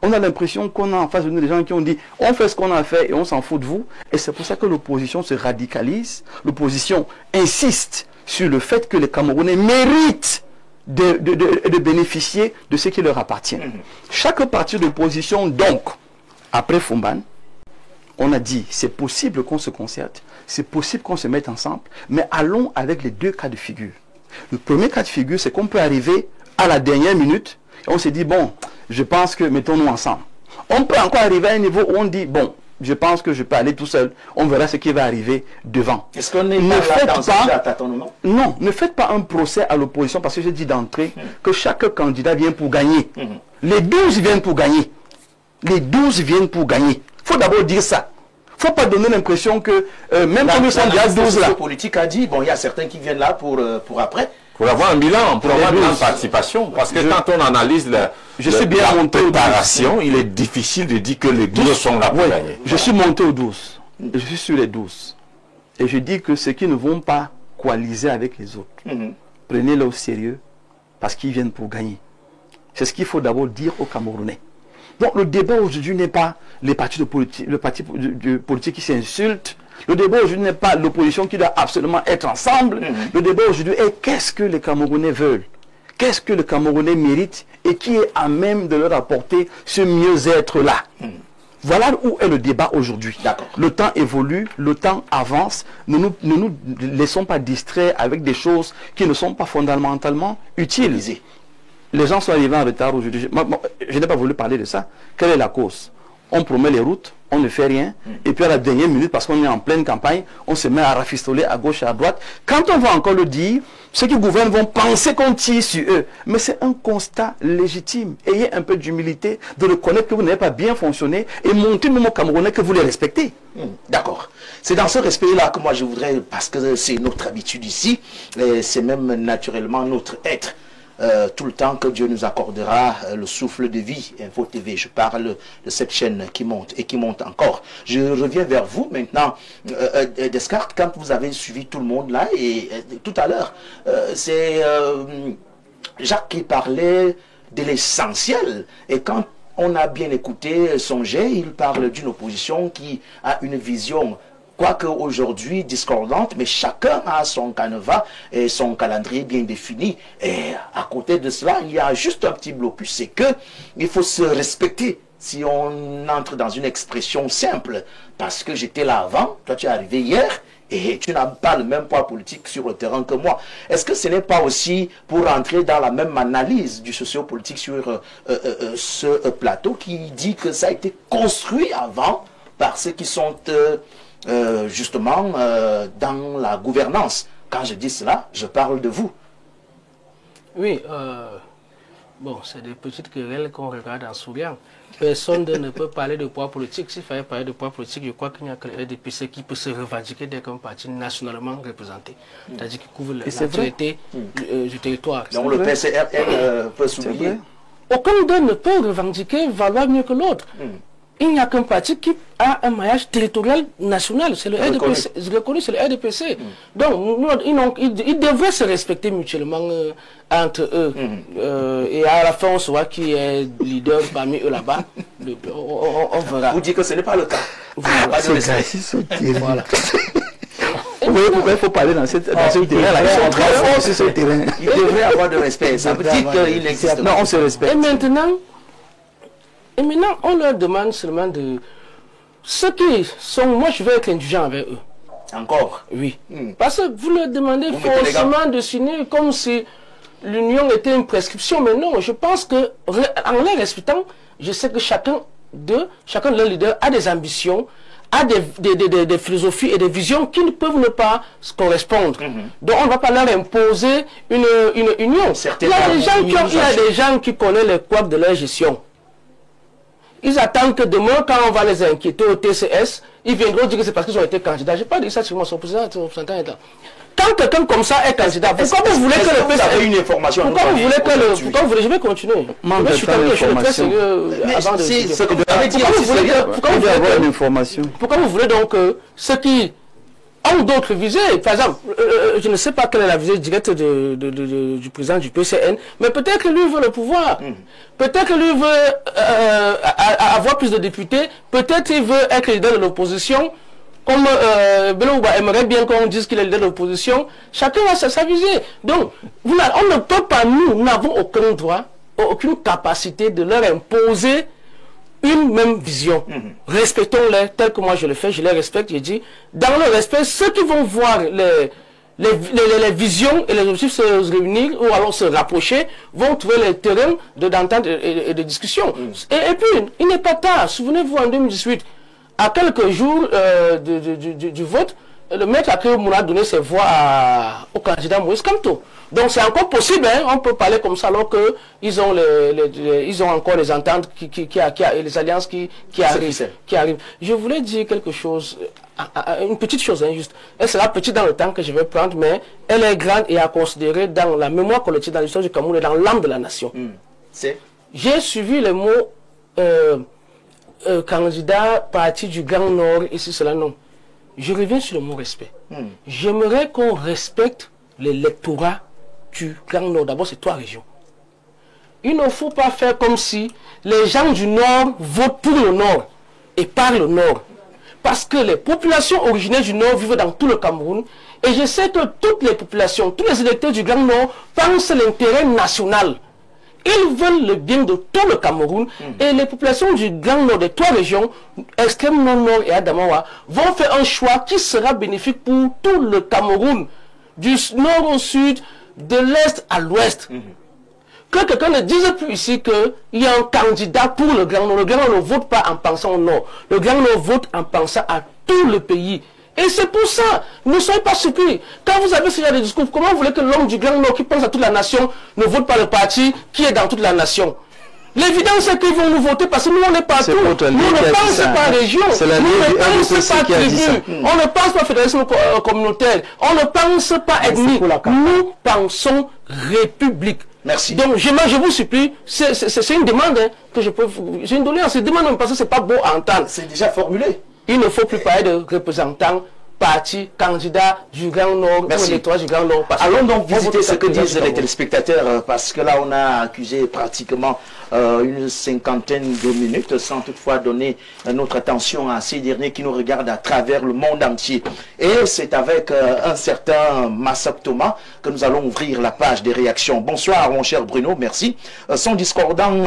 On a l'impression qu'on a en face de nous des gens qui ont dit on fait ce qu'on a fait et on s'en fout de vous. Et c'est pour ça que l'opposition se radicalise. L'opposition insiste sur le fait que les Camerounais méritent de bénéficier de ce qui leur appartient. Chaque parti d'opposition, donc, après Fumban, on a dit c'est possible qu'on se concerte, c'est possible qu'on se mette ensemble, mais allons avec les deux cas de figure. Le premier cas de figure, c'est qu'on peut arriver à la dernière minute et on se dit, bon, je pense que mettons-nous ensemble. On peut encore arriver à un niveau où on dit, bon, je pense que je peux aller tout seul. On verra ce qui va arriver devant. Est-ce qu'on est là dans un tâtonnement? Non, ne faites pas un procès à l'opposition parce que j'ai dit d'entrée que chaque candidat vient pour gagner. Les 12 viennent pour gagner. Les 12 viennent pour gagner. Il faut d'abord dire ça. Il ne faut pas donner l'impression que même comme nous sommes déjà 12 là. Le politique a dit, bon, il y a certains qui viennent là pour après. Pour avoir un bilan, pour avoir un bilan de participation. Parce que quand on analyse la préparation, il est difficile de dire que les 12 sont là pour gagner. Je suis monté aux 12. Je suis sur les 12. Et je dis que ceux qui ne vont pas coaliser avec les autres, prenez-les au sérieux parce qu'ils viennent pour gagner. C'est ce qu'il faut d'abord dire aux Camerounais. Donc le débat aujourd'hui n'est pas les partis de politique qui s'insultent. Le débat aujourd'hui n'est pas l'opposition qui doit absolument être ensemble. Le débat aujourd'hui est qu'est-ce que les Camerounais veulent? Qu'est-ce que les Camerounais méritent et qui est à même de leur apporter ce mieux-être-là? Voilà où est le débat aujourd'hui. Le temps évolue, le temps avance. Ne nous laissons pas distraire avec des choses qui ne sont pas fondamentalement utiles. Les gens sont arrivés en retard aujourd'hui. Je n'ai pas voulu parler de ça. Quelle est la cause? On promet les routes, on ne fait rien. Et puis à la dernière minute, parce qu'on est en pleine campagne, on se met à rafistoler à gauche et à droite. Quand on va encore le dire, ceux qui gouvernent vont penser qu'on tire sur eux. Mais c'est un constat légitime. Ayez un peu d'humilité, de reconnaître que vous n'avez pas bien fonctionné et montrer même aux Camerounais que vous les respectez. D'accord. C'est dans ce respect-là que moi je voudrais, parce que c'est notre habitude ici, c'est même naturellement notre être. Tout le temps que Dieu nous accordera le souffle de vie, Info TV, je parle de cette chaîne qui monte et qui monte encore. Je reviens vers vous maintenant, Descartes, quand vous avez suivi tout le monde là, et tout à l'heure, c'est Jacques qui parlait de l'essentiel, et quand on a bien écouté son jet, il parle d'une opposition qui a une vision quoique aujourd'hui discordante, mais chacun a son canevas et son calendrier bien défini. Et à côté de cela, il y a juste un petit blocus, c'est que il faut se respecter. Si on entre dans une expression simple, parce que j'étais là avant, toi tu es arrivé hier, et tu n'as pas le même poids politique sur le terrain que moi. Est-ce que ce n'est pas aussi pour entrer dans la même analyse du sociopolitique sur ce plateau qui dit que ça a été construit avant par ceux qui sont justement dans la gouvernance? Quand je dis cela, je parle de vous. Oui, bon, c'est des petites querelles qu'on regarde en souriant. Personne ne peut parler de poids politique. S'il fallait parler de poids politique, je crois qu'il n'y a que le RDPC qui peut se revendiquer d'être un parti nationalement représenté. C'est-à-dire qui couvre l'entièreté du territoire. Donc le PCRN peut s'oublier. Aucun d'eux ne peut revendiquer valoir mieux que l'autre. Il n'y a qu'un parti qui a un maillage territorial national, c'est le RDPC, reconnu, c'est le RDPC. Donc, ils devraient se respecter mutuellement entre eux. Et à la fin, on saura qui est leader parmi eux là-bas. On verra. Vous dites que ce n'est pas le cas. Voilà. Oui, pourquoi il faut parler dans ce terrain-là? Ils sont très forts sur ce terrain. Ils devraient avoir de respect. Ça veut dire qu'il existe. Non, on se respecte. Et maintenant, on leur demande seulement de... Ceux qui sont... Moi, je vais être indulgent avec eux. Encore? Oui. Parce que vous leur demandez forcément de signer comme si l'union était une prescription. Mais non, je pense que, en les respectant, je sais que chacun de leurs leaders a des ambitions, a des philosophies et des visions qui ne peuvent ne pas se correspondre. Donc on ne va pas leur imposer une union. Il y a des gens qui connaissent les couacs de leur gestion. Ils attendent que demain, quand on va les inquiéter au TCS, ils viendront dire que c'est parce qu'ils ont été candidats. Je n'ai pas dit ça sur mon représentant est là. Quand quelqu'un comme ça est candidat, pourquoi vous voulez que le PCS... une information. Pourquoi vous voulez que le... Pourquoi vous voulez... Je vais continuer. Manque de temps d'information. Pourquoi vous voulez donc ceux qui ont d'autres visées? Par exemple, je ne sais pas quelle est la visée directe du président du PCN, mais peut-être que lui veut le pouvoir. Peut-être que lui veut avoir plus de députés. Peut-être qu'il veut être leader de l'opposition. Comme Belouba aimerait bien qu'on dise qu'il est leader de l'opposition, chacun a sa visée. Donc, on ne peut pas, nous n'avons aucun droit, aucune capacité de leur imposer une même vision. Respectons-les tel que moi je le fais, je les respecte, je dis, dans le respect, ceux qui vont voir les visions et les objectifs se réunir ou alors se rapprocher vont trouver les terrains d'entente et de discussion. Et puis, il n'est pas tard. Souvenez-vous, en 2018, à quelques jours du vote, le maître Akéo a donné ses voix au candidat Moïse Kamto. Donc c'est encore possible, hein, on peut parler comme ça alors qu'ils ont, ils ont encore les ententes, et les alliances qui arrivent. Je voulais dire quelque chose, une petite chose, hein, juste. Elle sera petite dans le temps que je vais prendre, mais elle est grande et à considérer dans la mémoire collective, dans l'histoire du Cameroun et dans l'âme de la nation. J'ai suivi les mots candidat parti du Grand Nord, ici cela non. Je reviens sur le mot respect. J'aimerais qu'on respecte l'électorat du Grand Nord. D'abord, c'est 3 régions. Il ne faut pas faire comme si les gens du Nord votent pour le Nord et par le Nord. Parce que les populations originaires du Nord vivent dans tout le Cameroun. Et je sais que toutes les populations, tous les électeurs du Grand Nord pensent l'intérêt national. Ils veulent le bien de tout le Cameroun et les populations du Grand Nord des 3 régions, extrême nord et Adamawa, vont faire un choix qui sera bénéfique pour tout le Cameroun, du nord au sud, de l'est à l'ouest. Que quelqu'un ne dise plus ici qu'il y a un candidat pour le Grand Nord. Le Grand Nord ne vote pas en pensant au nord. Le Grand Nord vote en pensant à tout le pays. Et c'est pour ça, ne soyez pas surpris. Quand vous avez ce genre de discours, comment vous voulez que l'homme du Grand Nord qui pense à toute la nation ne vote pas le parti qui est dans toute la nation? L'évidence c'est qu'ils vont nous voter parce que nous on est partout. Nous ne pensons pas région, nous ne pensons pas tribu, on ne pense pas fédéralisme communautaire, on ne pense pas ethnie, nous pensons république. Merci. Donc je vous supplie, c'est une demande hein, que je peux vous... J'ai une doléance, c'est une demande parce que c'est pas beau à entendre. C'est déjà formulé. Il ne faut plus parler de représentants, partis, candidats du Grand Nord ou électorats du Grand Nord. Allons donc visiter ce que disent les téléspectateurs, parce que là on a accusé pratiquement une 50aine de minutes sans toutefois donner notre attention à ces derniers qui nous regardent à travers le monde entier. Et c'est avec un certain Massak Thomas que nous allons ouvrir la page des réactions. Bonsoir mon cher Bruno, merci. Son discordant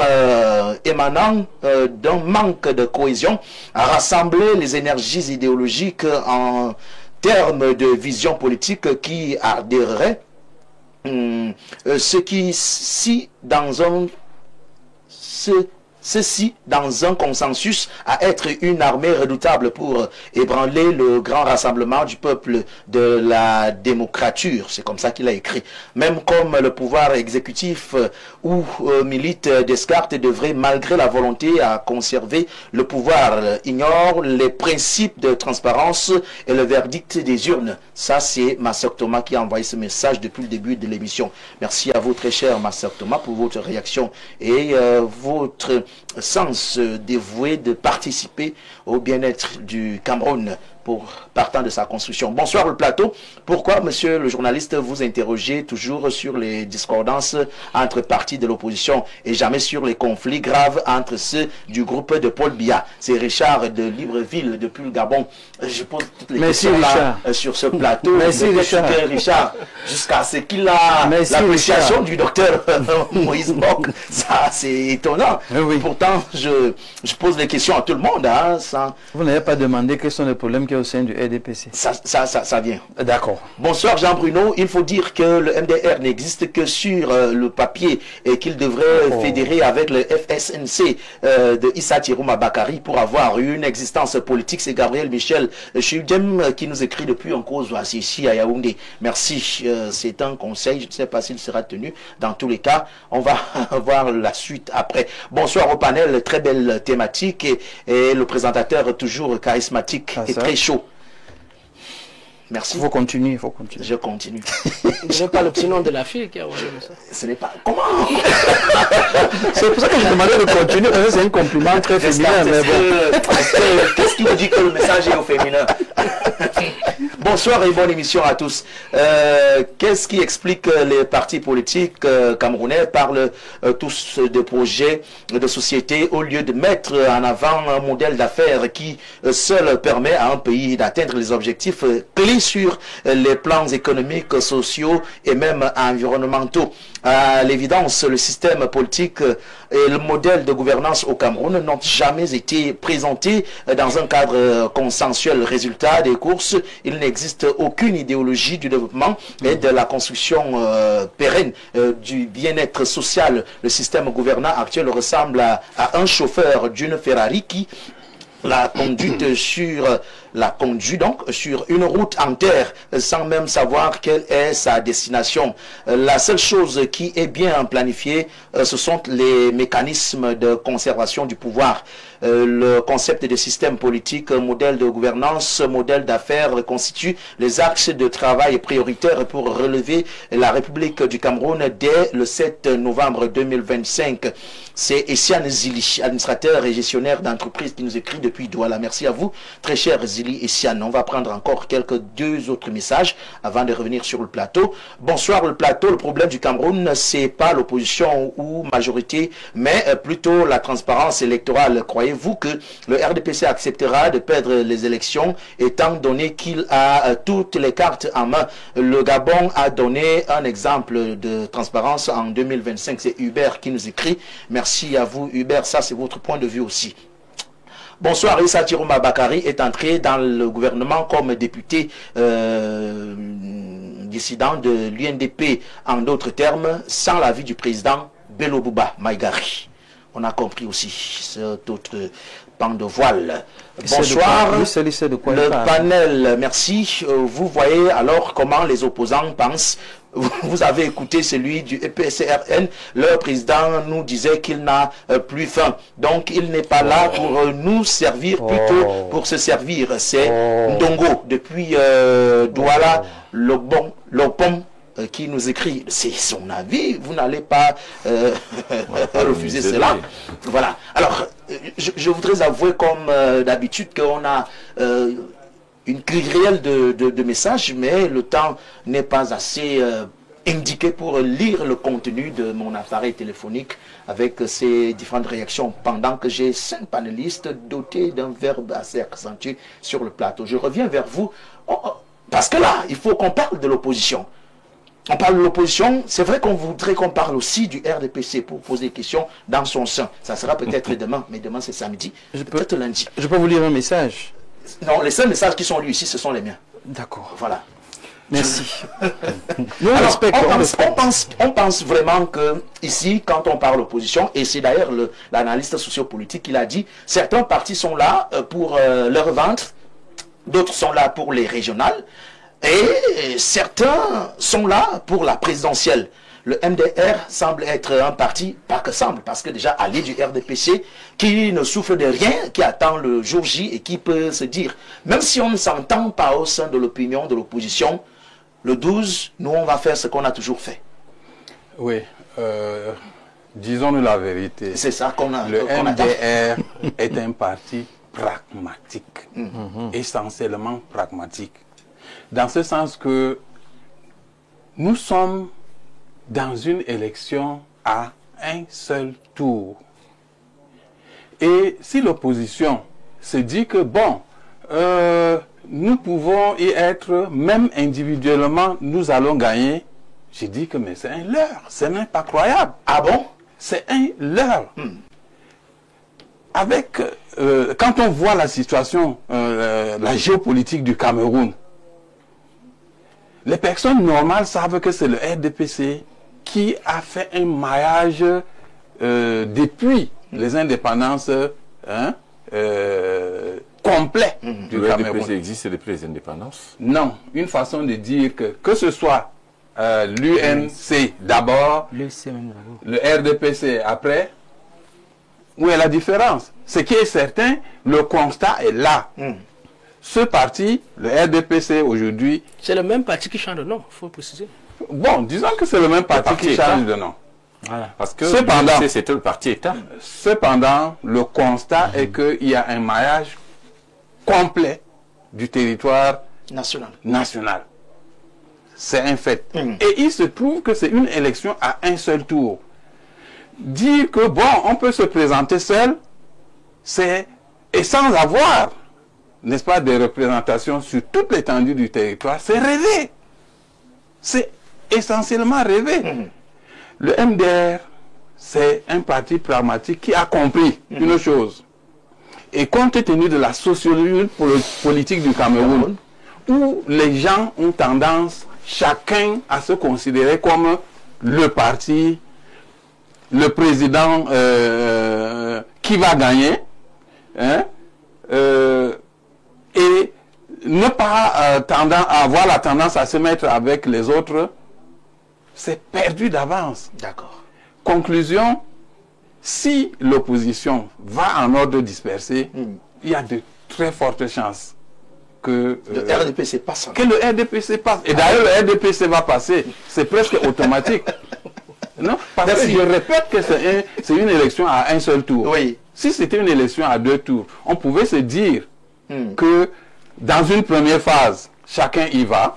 émanant d'un manque de cohésion a rassemblé les énergies idéologiques en termes de vision politique qui adhérerait ceci dans un consensus à être une armée redoutable pour ébranler le grand rassemblement du peuple de la démocrature. C'est comme ça qu'il a écrit. Même comme le pouvoir exécutif où milite Descartes devrait, malgré la volonté à conserver le pouvoir, ignore les principes de transparence et le verdict des urnes. Ça, c'est Massak Thomas qui a envoyé ce message depuis le début de l'émission. Merci à vous, très cher Massak Thomas, pour votre réaction et votre sens dévoué de participer au bien-être du Cameroun partant de sa construction. Bonsoir le plateau. Pourquoi, monsieur le journaliste, vous interrogez toujours sur les discordances entre partis de l'opposition et jamais sur les conflits graves entre ceux du groupe de Paul Biya? C'est Richard de Libreville, depuis le Gabon. Je pose toutes les questions là, sur ce plateau. Merci Richard. Jusqu'à ce qu'il a l'appréciation du docteur Moïse Mbok. Ça, c'est étonnant. Oui. Pourtant, je pose les questions à tout le monde. Hein, sans... Vous n'avez pas demandé quels sont les problèmes que au sein du RDPC. Ça vient. D'accord. Bonsoir Jean-Bruno. Il faut dire que le MDR n'existe que sur le papier et qu'il devrait fédérer avec le FSNC de Issa Thirouma Bakari pour avoir une existence politique. C'est Gabriel Michel Chudem qui nous écrit depuis en cause ici à Yaoundé. Merci. C'est un conseil. Je ne sais pas s'il sera tenu. Dans tous les cas, on va voir la suite après. Bonsoir au panel. Très belle thématique et le présentateur toujours charismatique et très chaud. Merci. Il faut continuer, Je continue. Je n'ai pas le petit nom de la fille qui a envoyé ça. Ce n'est pas... Comment? C'est pour ça que je demandais de continuer, parce que c'est un compliment très féminin. Mais bon. Qu'est-ce qui vous dit que le message est au féminin? Bonsoir et bonne émission à tous. Qu'est-ce qui explique les partis politiques camerounais parlent tous de projets de société au lieu de mettre en avant un modèle d'affaires qui seul permet à un pays d'atteindre les objectifs clés sur les plans économiques, sociaux et même environnementaux. À l'évidence, le système politique et le modèle de gouvernance au Cameroun n'ont jamais été présentés dans un cadre consensuel. Résultat des courses, il n'existe aucune idéologie du développement et de la construction pérenne du bien-être social. Le système gouvernant actuel ressemble à un chauffeur d'une Ferrari qui la conduit donc sur une route en terre sans même savoir quelle est sa destination. La seule chose qui est bien planifiée, ce sont les mécanismes de conservation du pouvoir. Le concept de système politique, modèle de gouvernance, modèle d'affaires constituent les axes de travail prioritaires pour relever la République du Cameroun dès le 7 novembre 2025. C'est Essiane Zili, administrateur et gestionnaire d'entreprise, qui nous écrit depuis Douala. Merci à vous, très cher Zili Essiane. On va prendre encore deux autres messages avant de revenir sur le plateau. Bonsoir le plateau. Le problème du Cameroun, c'est pas l'opposition ou majorité, mais plutôt la transparence électorale. Croyez-vous que le RDPC acceptera de perdre les élections étant donné qu'il a toutes les cartes en main? Le Gabon a donné un exemple de transparence en 2025. C'est Hubert qui nous écrit. Merci à vous Hubert, ça c'est votre point de vue aussi. Bonsoir, Issa Thirouma Bakari est entré dans le gouvernement comme député dissident de l'UNDP, en d'autres termes, sans l'avis du président Bello Bouba Maïgari. On a compris aussi cet autre pan de voile. Bonsoir, le panel, merci. Vous voyez alors comment les opposants pensent. Vous avez écouté celui du EPCRN, leur président nous disait qu'il n'a plus faim. Donc il n'est pas là pour nous servir, plutôt pour se servir. C'est Ndongo, depuis Douala, Lopom, qui nous écrit. C'est son avis, vous n'allez pas refuser cela. Voilà. Alors, je voudrais avouer comme d'habitude qu'on a... une kyrielle de messages, mais le temps n'est pas assez indiqué pour lire le contenu de mon appareil téléphonique avec ces différentes réactions, pendant que j'ai 5 panélistes dotés d'un verbe assez accentué sur le plateau. Je reviens vers vous, parce que là, il faut qu'on parle de l'opposition. On parle de l'opposition, c'est vrai qu'on voudrait qu'on parle aussi du RDPC pour poser des questions dans son sein. Ça sera peut-être demain, mais demain c'est samedi, peut-être lundi. Je peux vous lire un message? Non, les seuls messages qui sont lus ici, ce sont les miens. D'accord. Voilà. Merci. Alors, on pense vraiment que ici, quand on parle opposition, et c'est d'ailleurs l'analyste sociopolitique qui l'a dit, certains partis sont là pour leur ventre, d'autres sont là pour les régionales, et certains sont là pour la présidentielle. Le MDR semble être un parti, pas que semble, parce que déjà allié du RDPC, qui ne souffre de rien, qui attend le jour J et qui peut se dire, même si on ne s'entend pas au sein de l'opinion de l'opposition, le 12, nous on va faire ce qu'on a toujours fait. Oui, disons-nous la vérité. C'est ça qu'on a. Le MDR est un parti pragmatique, essentiellement pragmatique. Dans ce sens que nous sommes dans une élection à un seul tour. Et si l'opposition se dit que, bon, nous pouvons y être, même individuellement, nous allons gagner, j'ai dit que mais c'est un leurre, c'est même pas croyable. Ah bon? C'est un leurre. quand on voit la situation, la géopolitique du Cameroun, les personnes normales savent que c'est le RDPC qui a fait un maillage depuis les indépendances complet du Le Cameroun. RDPC existe depuis les indépendances? Non, une façon de dire que ce soit l'UNC d'abord, le RDPC après, où est la différence? Ce qui est certain, le constat est là. Ce parti, le RDPC aujourd'hui... C'est le même parti qui change de nom, il faut préciser. Bon, disons que c'est le même parti qui change de nom. Voilà. Parce que Cependant, c'était le parti État. Cependant, le constat est qu'il y a un maillage complet du territoire national. C'est un fait. Et il se trouve que c'est une élection à un seul tour. Dire que, bon, on peut se présenter seul, et sans avoir, n'est-ce pas, des représentations sur toute l'étendue du territoire, c'est rêver. C'est essentiellement rêver. Le MDR, c'est un parti pragmatique qui a compris une chose. Et compte tenu de la sociologie politique du Cameroun, où les gens ont tendance, chacun, à se considérer comme le parti, le président qui va gagner, et ne pas avoir la tendance à se mettre avec les autres, c'est perdu d'avance. D'accord. Conclusion, si l'opposition va en ordre dispersé, il y a de très fortes chances que le RDPC passe. Que le RDPC passe. Et d'ailleurs, le RDPC va passer. C'est presque automatique. Non, parce que je répète que c'est une élection à un seul tour. Oui. Si c'était une élection à 2 tours, on pouvait se dire que dans une première phase, chacun y va,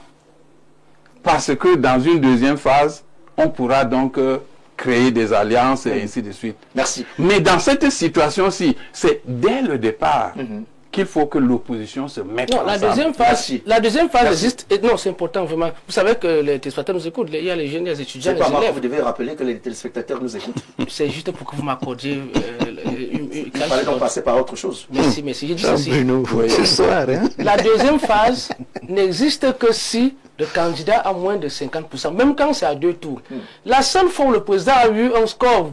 parce que dans une deuxième phase, on pourra donc créer des alliances et ainsi de suite. Merci. Mais dans cette situation-ci, c'est dès le départ qu'il faut que l'opposition se mette ensemble. La deuxième phase existe. Et non, c'est important vraiment. Vous savez que les téléspectateurs nous écoutent. Il y a les jeunes, les étudiants, les élèves. Vous devez rappeler que les téléspectateurs nous écoutent. C'est juste pour que vous m'accordiez il fallait donc passer par autre chose. Merci, merci. J'ai dit ceci. Ce soir, hein? La deuxième phase n'existe que si le candidat a moins de 50%, même quand c'est à 2 tours. La seule fois où le président a eu un score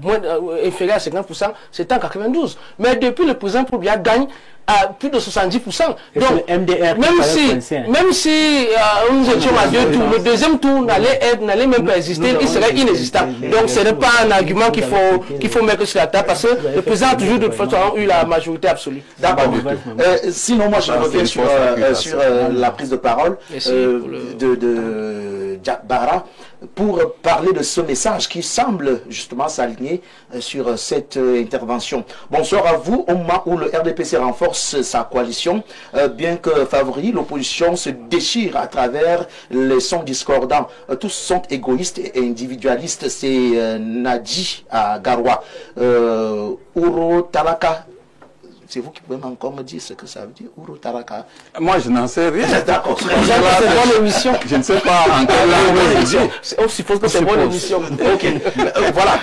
inférieur à 50%, c'était en 92. Mais depuis, le président Paul-Biya gagne à plus de 70%. Donc, même si nous étions à 2 tours, le deuxième tour n'allait même pas exister, il serait inexistant. Donc ce n'est pas un argument qu'il faut mettre sur la table, parce que le président a toujours de toute façon eu la majorité absolue. D'accord. Sinon, moi je reviens sur la prise de parole de Jack Bara pour parler de ce message qui semble justement s'aligner sur cette intervention. Bonsoir à vous. Au moment où le RDPC renforce sa coalition, bien que favori, l'opposition se déchire à travers les sons discordants. Tous sont égoïstes et individualistes. C'est Nadji à Garoua. Uro Talaka. C'est vous qui pouvez encore me dire ce que ça veut dire, Uro Taraka? Moi, je n'en sais rien. D'accord. C'est bonne émission. Je ne sais pas en quelle langue. On suppose que c'est bonne émission. Ok. Voilà.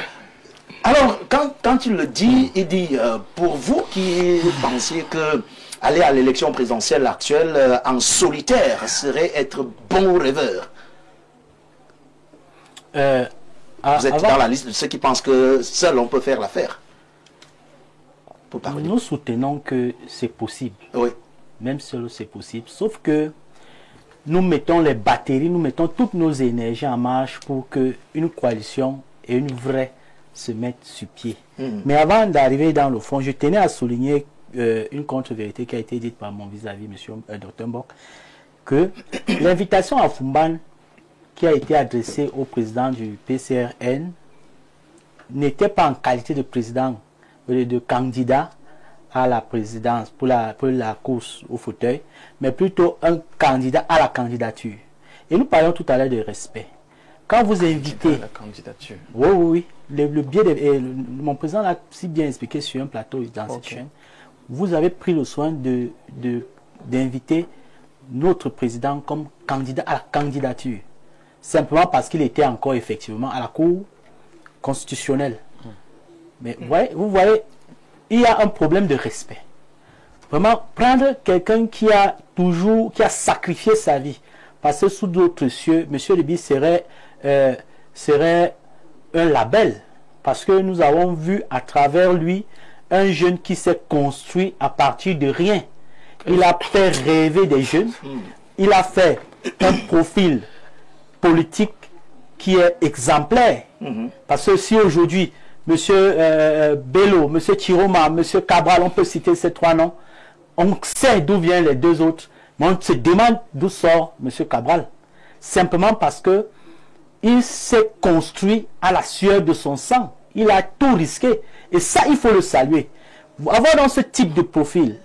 Alors, quand il le dit, il dit, pour vous qui pensiez que aller à l'élection présidentielle actuelle en solitaire serait être bon rêveur. Vous êtes dans la liste de ceux qui pensent que seul on peut faire l'affaire. Nous soutenons que c'est possible. Oui. Même seul c'est possible. Sauf que nous mettons les batteries, nous mettons toutes nos énergies en marche pour qu'une coalition et une vraie se mettent sur pied. Mais avant d'arriver dans le fond, je tenais à souligner une contre-vérité qui a été dite par mon vis-à-vis, M. Dr. Mbok, que l'invitation à Fumban qui a été adressée au président du PCRN n'était pas en qualité de président, de candidat à la présidence pour la course au fauteuil, mais plutôt un candidat à la candidature. Et nous parlons tout à l'heure de respect. Quand vous invitez... La candidature. Oui. Le biais mon président l'a si bien expliqué sur un plateau dans cette chaîne. Vous avez pris le soin d'inviter notre président comme candidat à la candidature. Simplement parce qu'il était encore effectivement à la Cour constitutionnelle. Mais vous voyez, il y a un problème de respect. Vraiment, prendre quelqu'un qui a sacrifié sa vie, parce que sous d'autres cieux, M. Léby serait un label, parce que nous avons vu à travers lui un jeune qui s'est construit à partir de rien. Il a fait rêver des jeunes, il a fait un profil politique qui est exemplaire. Parce que si aujourd'hui, M. Bello, M. Chiroma, M. Cabral, on peut citer ces trois noms, on sait d'où viennent les deux autres, mais on se demande d'où sort M. Cabral. Simplement parce que il s'est construit à la sueur de son sang. Il a tout risqué. Et ça, il faut le saluer. Avoir dans ce type de profil,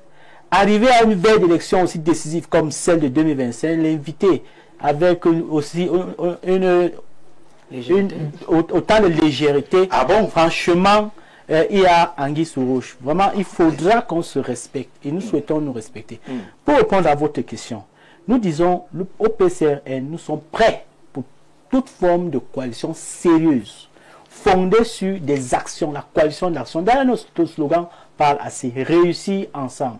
arriver à une veille d'élection aussi décisive comme celle de 2025, l'inviter avec aussi autant de légèreté. Ah bon? Franchement, il y a anguille sous roche. Vraiment, il faudra qu'on se respecte. Et nous souhaitons nous respecter. Pour répondre à votre question, nous disons, au PCRN, nous sommes prêts pour toute forme de coalition sérieuse, fondée sur des actions, la coalition d'action. D'ailleurs, notre slogan parle assez, réussir ensemble.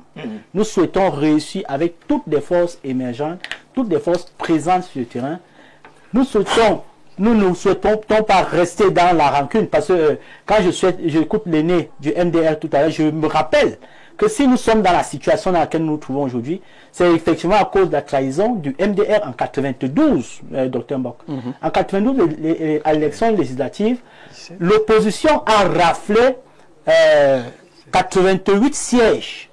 Nous souhaitons réussir avec toutes les forces émergentes, toutes les forces présentes sur le terrain. Nous ne souhaitons pas rester dans la rancune, parce que quand j'écoute l'aîné du MDR tout à l'heure, je me rappelle que si nous sommes dans la situation dans laquelle nous nous trouvons aujourd'hui, c'est effectivement à cause de la trahison du MDR en 92, Dr Mbok. En 92, à l'élection législative, l'opposition a raflé 88 sièges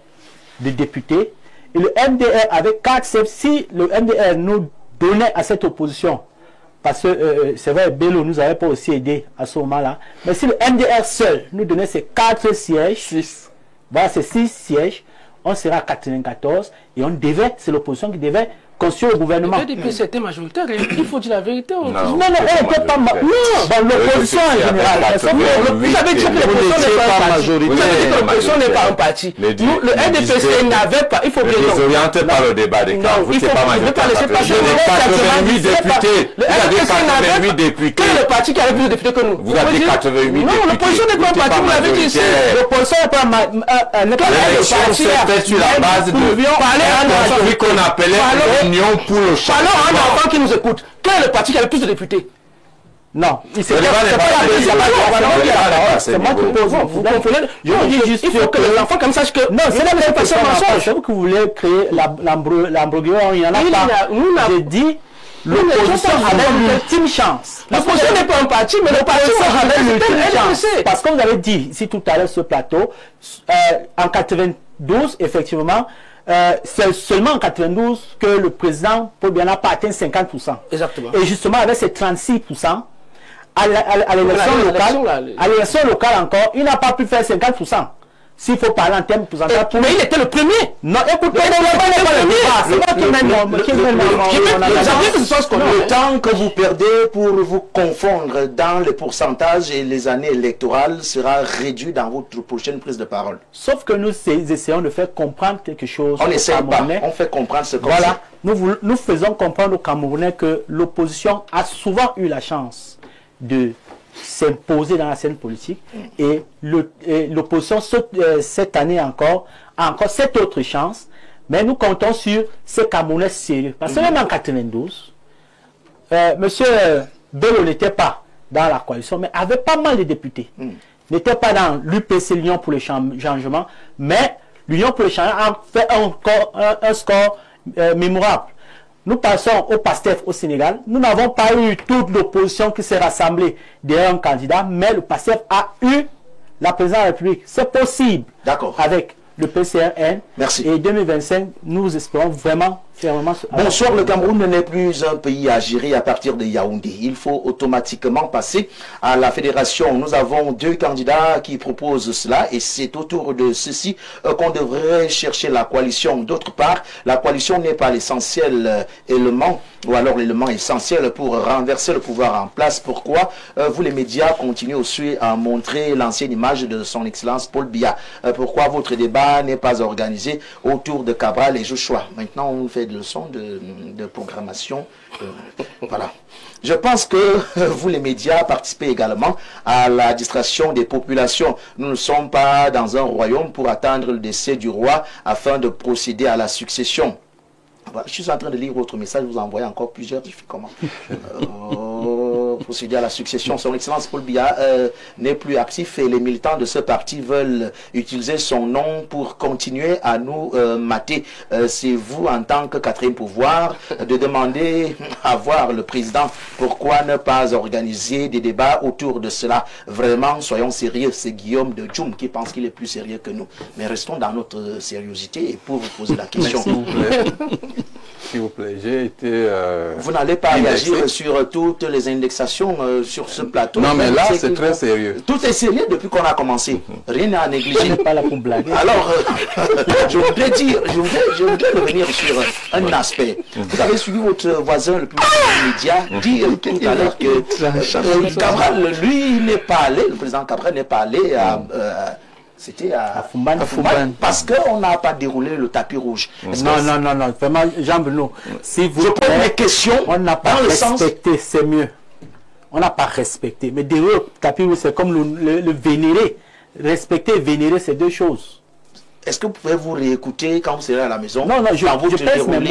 de députés, et le MDR avec 4 sièges. Si le MDR nous donnait à cette opposition, parce que c'est vrai, Bello nous avait pas aussi aidé à ce moment-là, mais si le MDR seul nous donnait ces 4 sièges, voilà, ces 6 sièges, on sera à 94, et c'est l'opposition qui devait construire le gouvernement. C'était majoritaire, il faut dire la vérité. Non, elle n'était pas l'opposition en général. Vous avez dit que l'opposition n'est pas majoritaire. Vous avez dit que l'opposition n'est pas un parti. Le NDPC n'avait pas, il faut bien dire. Désorientez par le débat des cas. Vous n'êtes pas majoritaire. Vous avez 88 députés. Vous avez 88 députés. Quel est le parti qui avait plus de députés que nous? Vous avez 88 députés. Non, l'opposition n'est pas un parti, vous l'avez dit ici. L'opposition n'est pas un parti. L'élection s'est faite sur la base de celui qu'on appelait l'Union pour le changement. Parlons à un enfant qui nous écoute. Quel est le parti qui a le plus de députés? Non, c'est pas la c'est moi qui pose. Vous comprenez? Je vous dis juste, il faut que les enfants comme ça sachent que non, c'est la même personne mensonge. C'est vous que vous voulez créer l'embroglio, il n'y en a pas. J'ai dit, l'opposition avait l'ultime chance. L'opposition n'est pas un parti, mais l'opposition avait l'ultime chance. Parce que vous avez dit ici tout à l'heure sur ce plateau, en 92, effectivement, c'est seulement en 92 que le président Paul Biya n'a pas atteint 50%. Exactement. Et justement, avec ces 36%, à l'élection locale encore, il n'a pas pu faire 50%. S'il faut parler en termes de pourcentage. Mais il était le premier. Non, écoutez, c'est moi qui mène le temps que vous perdez pour vous confondre dans les pourcentages et les années électorales sera réduit dans votre prochaine prise de parole. Sauf que nous essayons de faire comprendre quelque chose. On n'essaie pas, on fait comprendre ce qu'on voilà, nous faisons comprendre aux Camerounais que l'opposition a souvent eu la chance de s'imposer dans la scène politique, et l'opposition cette année encore a encore cette autre chance, mais nous comptons sur ces Camerounais sérieux, parce que même en 92 monsieur Bello n'était pas dans la coalition, mais avait pas mal de députés, n'était pas dans l'UPC, l'Union pour le changement, mais l'Union pour le changement a fait un score mémorable. Nous passons au PASTEF au Sénégal. Nous n'avons pas eu toute l'opposition qui s'est rassemblée derrière un candidat, mais le PASTEF a eu la présidence de la République. C'est possible. D'accord. Avec le PCRN. Merci. Et 2025, nous espérons vraiment fermement. Bonsoir, le Cameroun n'est plus un pays à gérer à partir de Yaoundé. Il faut automatiquement passer à la fédération. Nous avons 2 candidats qui proposent cela, et c'est autour de ceci qu'on devrait chercher la coalition. D'autre part, la coalition n'est pas l'essentiel élément, ou alors l'élément essentiel pour renverser le pouvoir en place. Pourquoi vous, les médias, continuez aussi à montrer l'ancienne image de son excellence Paul Biya? Pourquoi votre débat n'est pas organisé autour de Cabral et Joshua? Maintenant, on fait des leçons de programmation. Voilà. Je pense que vous, les médias, participez également à la distraction des populations. Nous ne sommes pas dans un royaume pour attendre le décès du roi afin de procéder à la succession. Je suis en train de lire votre message, vous envoyez encore plusieurs, je fais comment procéder à la succession. Son Excellence Paul Biya n'est plus actif et les militants de ce parti veulent utiliser son nom pour continuer à nous mater. C'est vous, en tant que quatrième pouvoir, de demander à voir le président pourquoi ne pas organiser des débats autour de cela. Vraiment, soyons sérieux. C'est Guillaume de Djoum qui pense qu'il est plus sérieux que nous. Mais restons dans notre sériosité et pour vous poser la question. S'il vous plaît, j'ai été... Vous n'allez pas réagir sur toutes les indexations sur ce plateau. Non, mais là, c'est très sérieux. Tout est sérieux depuis qu'on a commencé. Rien n'est à négliger. Je n'ai pas là pour blaguer. Alors, je voudrais dire, je voudrais revenir sur un aspect. Vous avez suivi votre voisin le plus immédiat dire tout à l'heure que Cabral, lui, n'est pas allé, le président Cabral n'est pas allé à... C'était à Fumban. Parce qu'on n'a pas déroulé le tapis rouge. Non. Vraiment, Jean-Bruno, si vous... Je pose mes questions. On n'a pas respecté, c'est mieux. On n'a pas respecté. Mais dérouler le tapis rouge, c'est comme le vénérer. Respecter et vénérer, c'est deux choses. Est-ce que vous pouvez vous réécouter quand vous serez à la maison? Non, je pense même.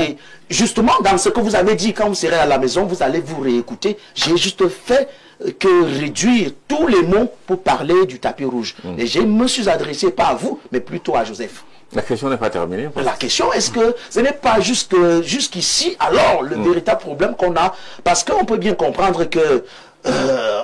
Justement, dans ce que vous avez dit, quand vous serez à la maison, vous allez vous réécouter. J'ai juste fait que réduire tous les mots pour parler du tapis rouge. Et je me suis adressé pas à vous, mais plutôt à Joseph. La question n'est pas terminée. La question, est-ce que ce n'est pas jusqu'ici, alors, le véritable problème qu'on a? Parce qu'on peut bien comprendre que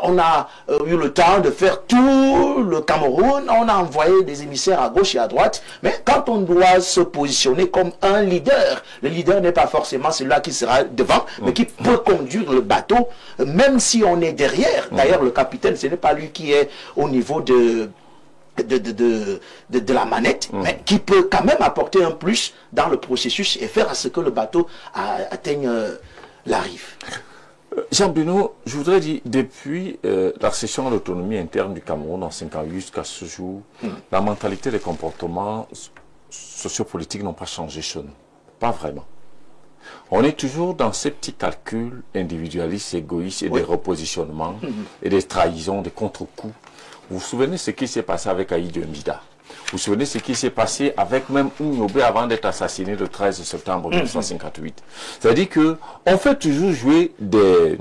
on a eu le temps de faire tout le Cameroun, on a envoyé des émissaires à gauche et à droite, mais quand on doit se positionner comme un leader, le leader n'est pas forcément celui-là qui sera devant, mais qui peut conduire le bateau, même si on est derrière. D'ailleurs, le capitaine, ce n'est pas lui qui est au niveau de la manette, mais qui peut quand même apporter un plus dans le processus et faire à ce que le bateau atteigne la rive. Jean-Bruno, je voudrais dire, depuis la cession de l'autonomie interne du Cameroun en 1958 jusqu'à ce jour, la mentalité des comportements sociopolitiques n'ont pas changé chez nous. Pas vraiment. On est toujours dans ces petits calculs individualistes, égoïstes et des repositionnements et des trahisons, des contre-coups. Vous vous souvenez ce qui s'est passé avec Aïdjo Mbida? Vous vous souvenez ce qui s'est passé avec même Ounyobe avant d'être assassiné le 13 septembre 1958. C'est-à-dire qu'on fait toujours jouer des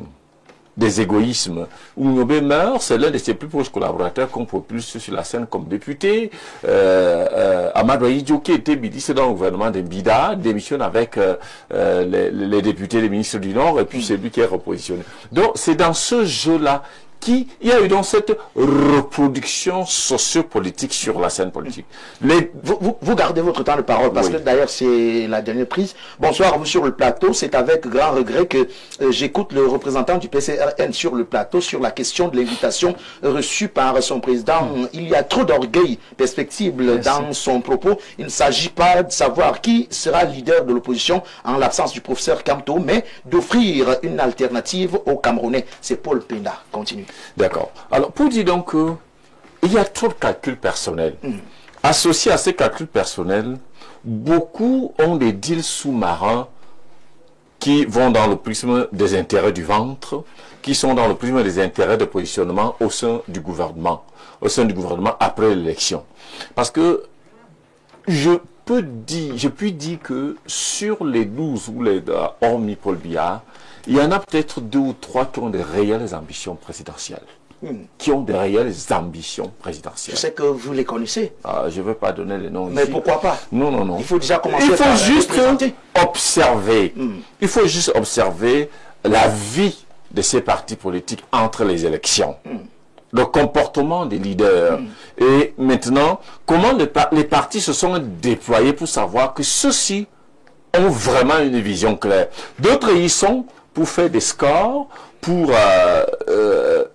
égoïsmes. Ounyobe meurt, c'est l'un de ses plus proches collaborateurs qu'on propulse sur la scène comme député. Amadou Aïdjo, qui était ministre dans le gouvernement de Mbida, démissionne avec les députés des ministres du Nord, et puis c'est lui qui est repositionné. Donc c'est dans ce jeu-là qu'il y a eu donc cette reproduction sociopolitique sur la scène politique. Vous gardez votre temps de parole, parce que d'ailleurs c'est la dernière prise. Bonsoir à vous sur le plateau. C'est avec grand regret que j'écoute le représentant du PCRN sur le plateau sur la question de l'invitation reçue par son président. Il y a trop d'orgueil perspectible dans son propos. Il ne s'agit pas de savoir qui sera leader de l'opposition en l'absence du professeur Kamto, mais d'offrir une alternative aux Camerounais. C'est Paul Penda. Continue. D'accord. Alors, pour dire donc qu'il y a trop de calculs personnels. Associés à ces calculs personnels, beaucoup ont des deals sous-marins qui vont dans le prisme des intérêts du ventre, qui sont dans le prisme des intérêts de positionnement au sein du gouvernement après l'élection. Parce que je puis dire que sur les 12 ou les hormis Paul Biya, il y en a peut-être 2 ou 3 qui ont des réelles ambitions présidentielles. Je sais que vous les connaissez. Je ne veux pas donner les noms. Mais ici. Pourquoi pas? Non. Il faut déjà commencer par par juste observer. Il faut juste observer la vie de ces partis politiques entre les élections. Le comportement des leaders. Et maintenant, comment les partis se sont déployés pour savoir que ceux-ci ont vraiment une vision claire. D'autres y sont pour faire des scores, pour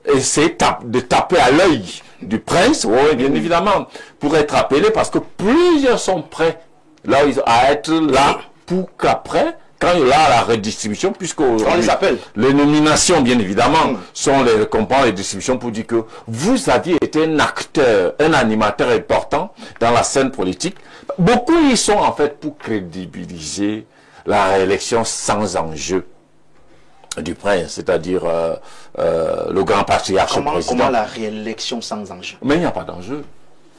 essayer de taper à l'œil du prince, oui, bien évidemment, pour être appelés, parce que plusieurs sont prêts là, à être là pour qu'après, quand il y a la redistribution, puisque on les appelle. Les nominations, bien évidemment, sont les distributions pour dire que vous aviez été un acteur, un animateur important dans la scène politique. Beaucoup y sont en fait pour crédibiliser la réélection sans enjeu du prince, c'est-à-dire le grand patriarche président. Comment la réélection sans enjeu? Mais il n'y a pas d'enjeu.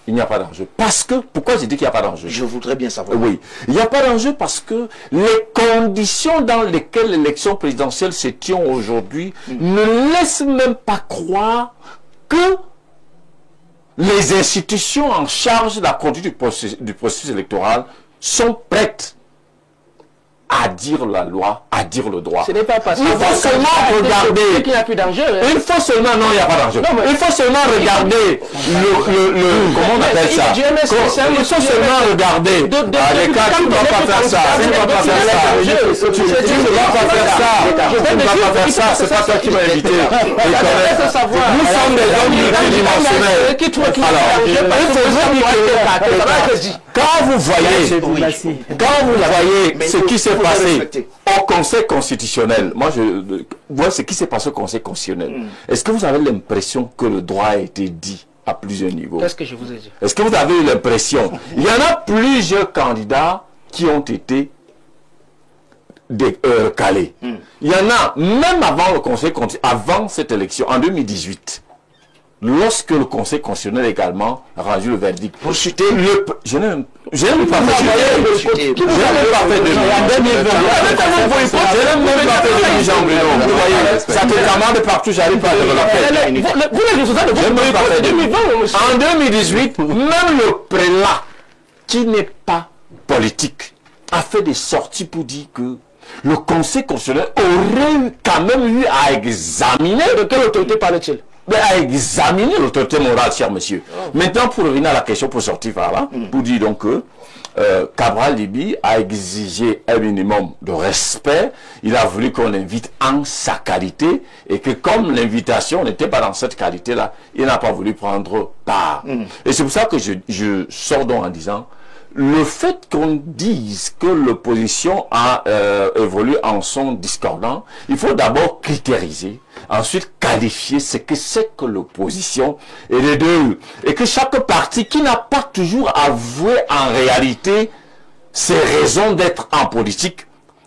Il n'y a pas d'enjeu. Parce que, pourquoi j'ai dit qu'il n'y a pas d'enjeu? Je voudrais bien savoir. Oui, il n'y a pas d'enjeu parce que les conditions dans lesquelles l'élection présidentielle se tient aujourd'hui ne laissent même pas croire que les institutions en charge de la conduite du processus électoral sont prêtes à dire la loi, à dire le droit. Ce n'est pas parce il faut seulement regarder. Qu'il n'y a plus d'enjeu. Hein. Il faut seulement, non, il n'y a pas d'enjeu. Il faut seulement regarder comment on appelle ça. Il faut seulement regarder. Les cas, tu ne vas pas faire ça. Tu ne vas pas faire ça. Tu ne vas pas faire ça. Tu ne vas pas faire ça. C'est pas toi qui m'as invité. Nous sommes des hommes multidimensionnels. Alors, il faut dire quand vous voyez ce qui s'est passé au Conseil constitutionnel, moi je vois ce qui s'est passé au Conseil constitutionnel. Est-ce que vous avez l'impression que le droit a été dit à plusieurs niveaux? Qu'est-ce que je vous ai dit? Est-ce que vous avez eu l'impression? Il y en a plusieurs candidats qui ont été recalés. Il y en a, même avant le Conseil constitutionnel, avant cette élection, en 2018. Lorsque le Conseil constitutionnel également a rendu le verdict. Pour chuter je n'ai même pas fait de Vous voyez, ça te commande partout, j'arrive pas à le En 2018, même le prélat, qui n'est pas politique, a fait des sorties pour dire que le Conseil constitutionnel aurait quand même eu à examiner. De quelle autorité parle-t-il? À examiner l'autorité morale, cher monsieur. Maintenant, pour revenir à la question, pour sortir par là, pour dire donc que Cabral Liby a exigé un minimum de respect. Il a voulu qu'on l'invite en sa qualité et que comme l'invitation n'était pas dans cette qualité-là, il n'a pas voulu prendre part. Et c'est pour ça que je sors donc en disant le fait qu'on dise que l'opposition a évolué en son discordant, il faut d'abord critériser, ensuite qualifier ce que c'est que l'opposition et les deux. Et que chaque parti qui n'a pas toujours avoué en réalité ses raisons d'être en politique,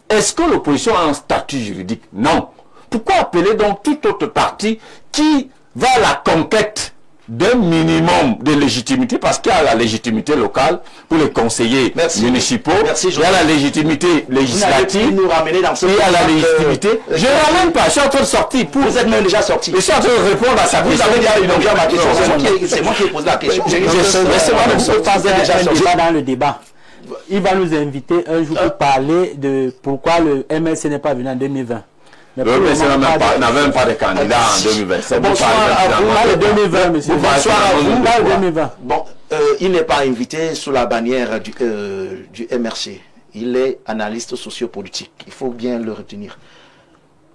est-ce que l'opposition a un statut juridique? Non. Pourquoi appeler donc toute autre parti qui va à la conquête d'un minimum de légitimité, parce qu'il y a la légitimité locale pour les conseillers municipaux, il y a la légitimité législative, nous ramener dans ce il y a la légitimité. Je ne ramène pas, je suis en train de sortir. Vous êtes même déjà sorti. Je suis en train de répondre à sa question. Vous avez déjà ma question. C'est moi qui ai posé la question. Laissez-moi un débat dans le débat. Il va nous inviter un jour pour parler de pourquoi le MLC n'est pas venu en 2020. Le MLC n'avait même pas de candidat en 2020. Bonsoir à vous. 2020, monsieur. Bonsoir à vous. 2020. Bon, il n'est pas invité sous la bannière du MRC. Il est analyste sociopolitique. Il faut bien le retenir.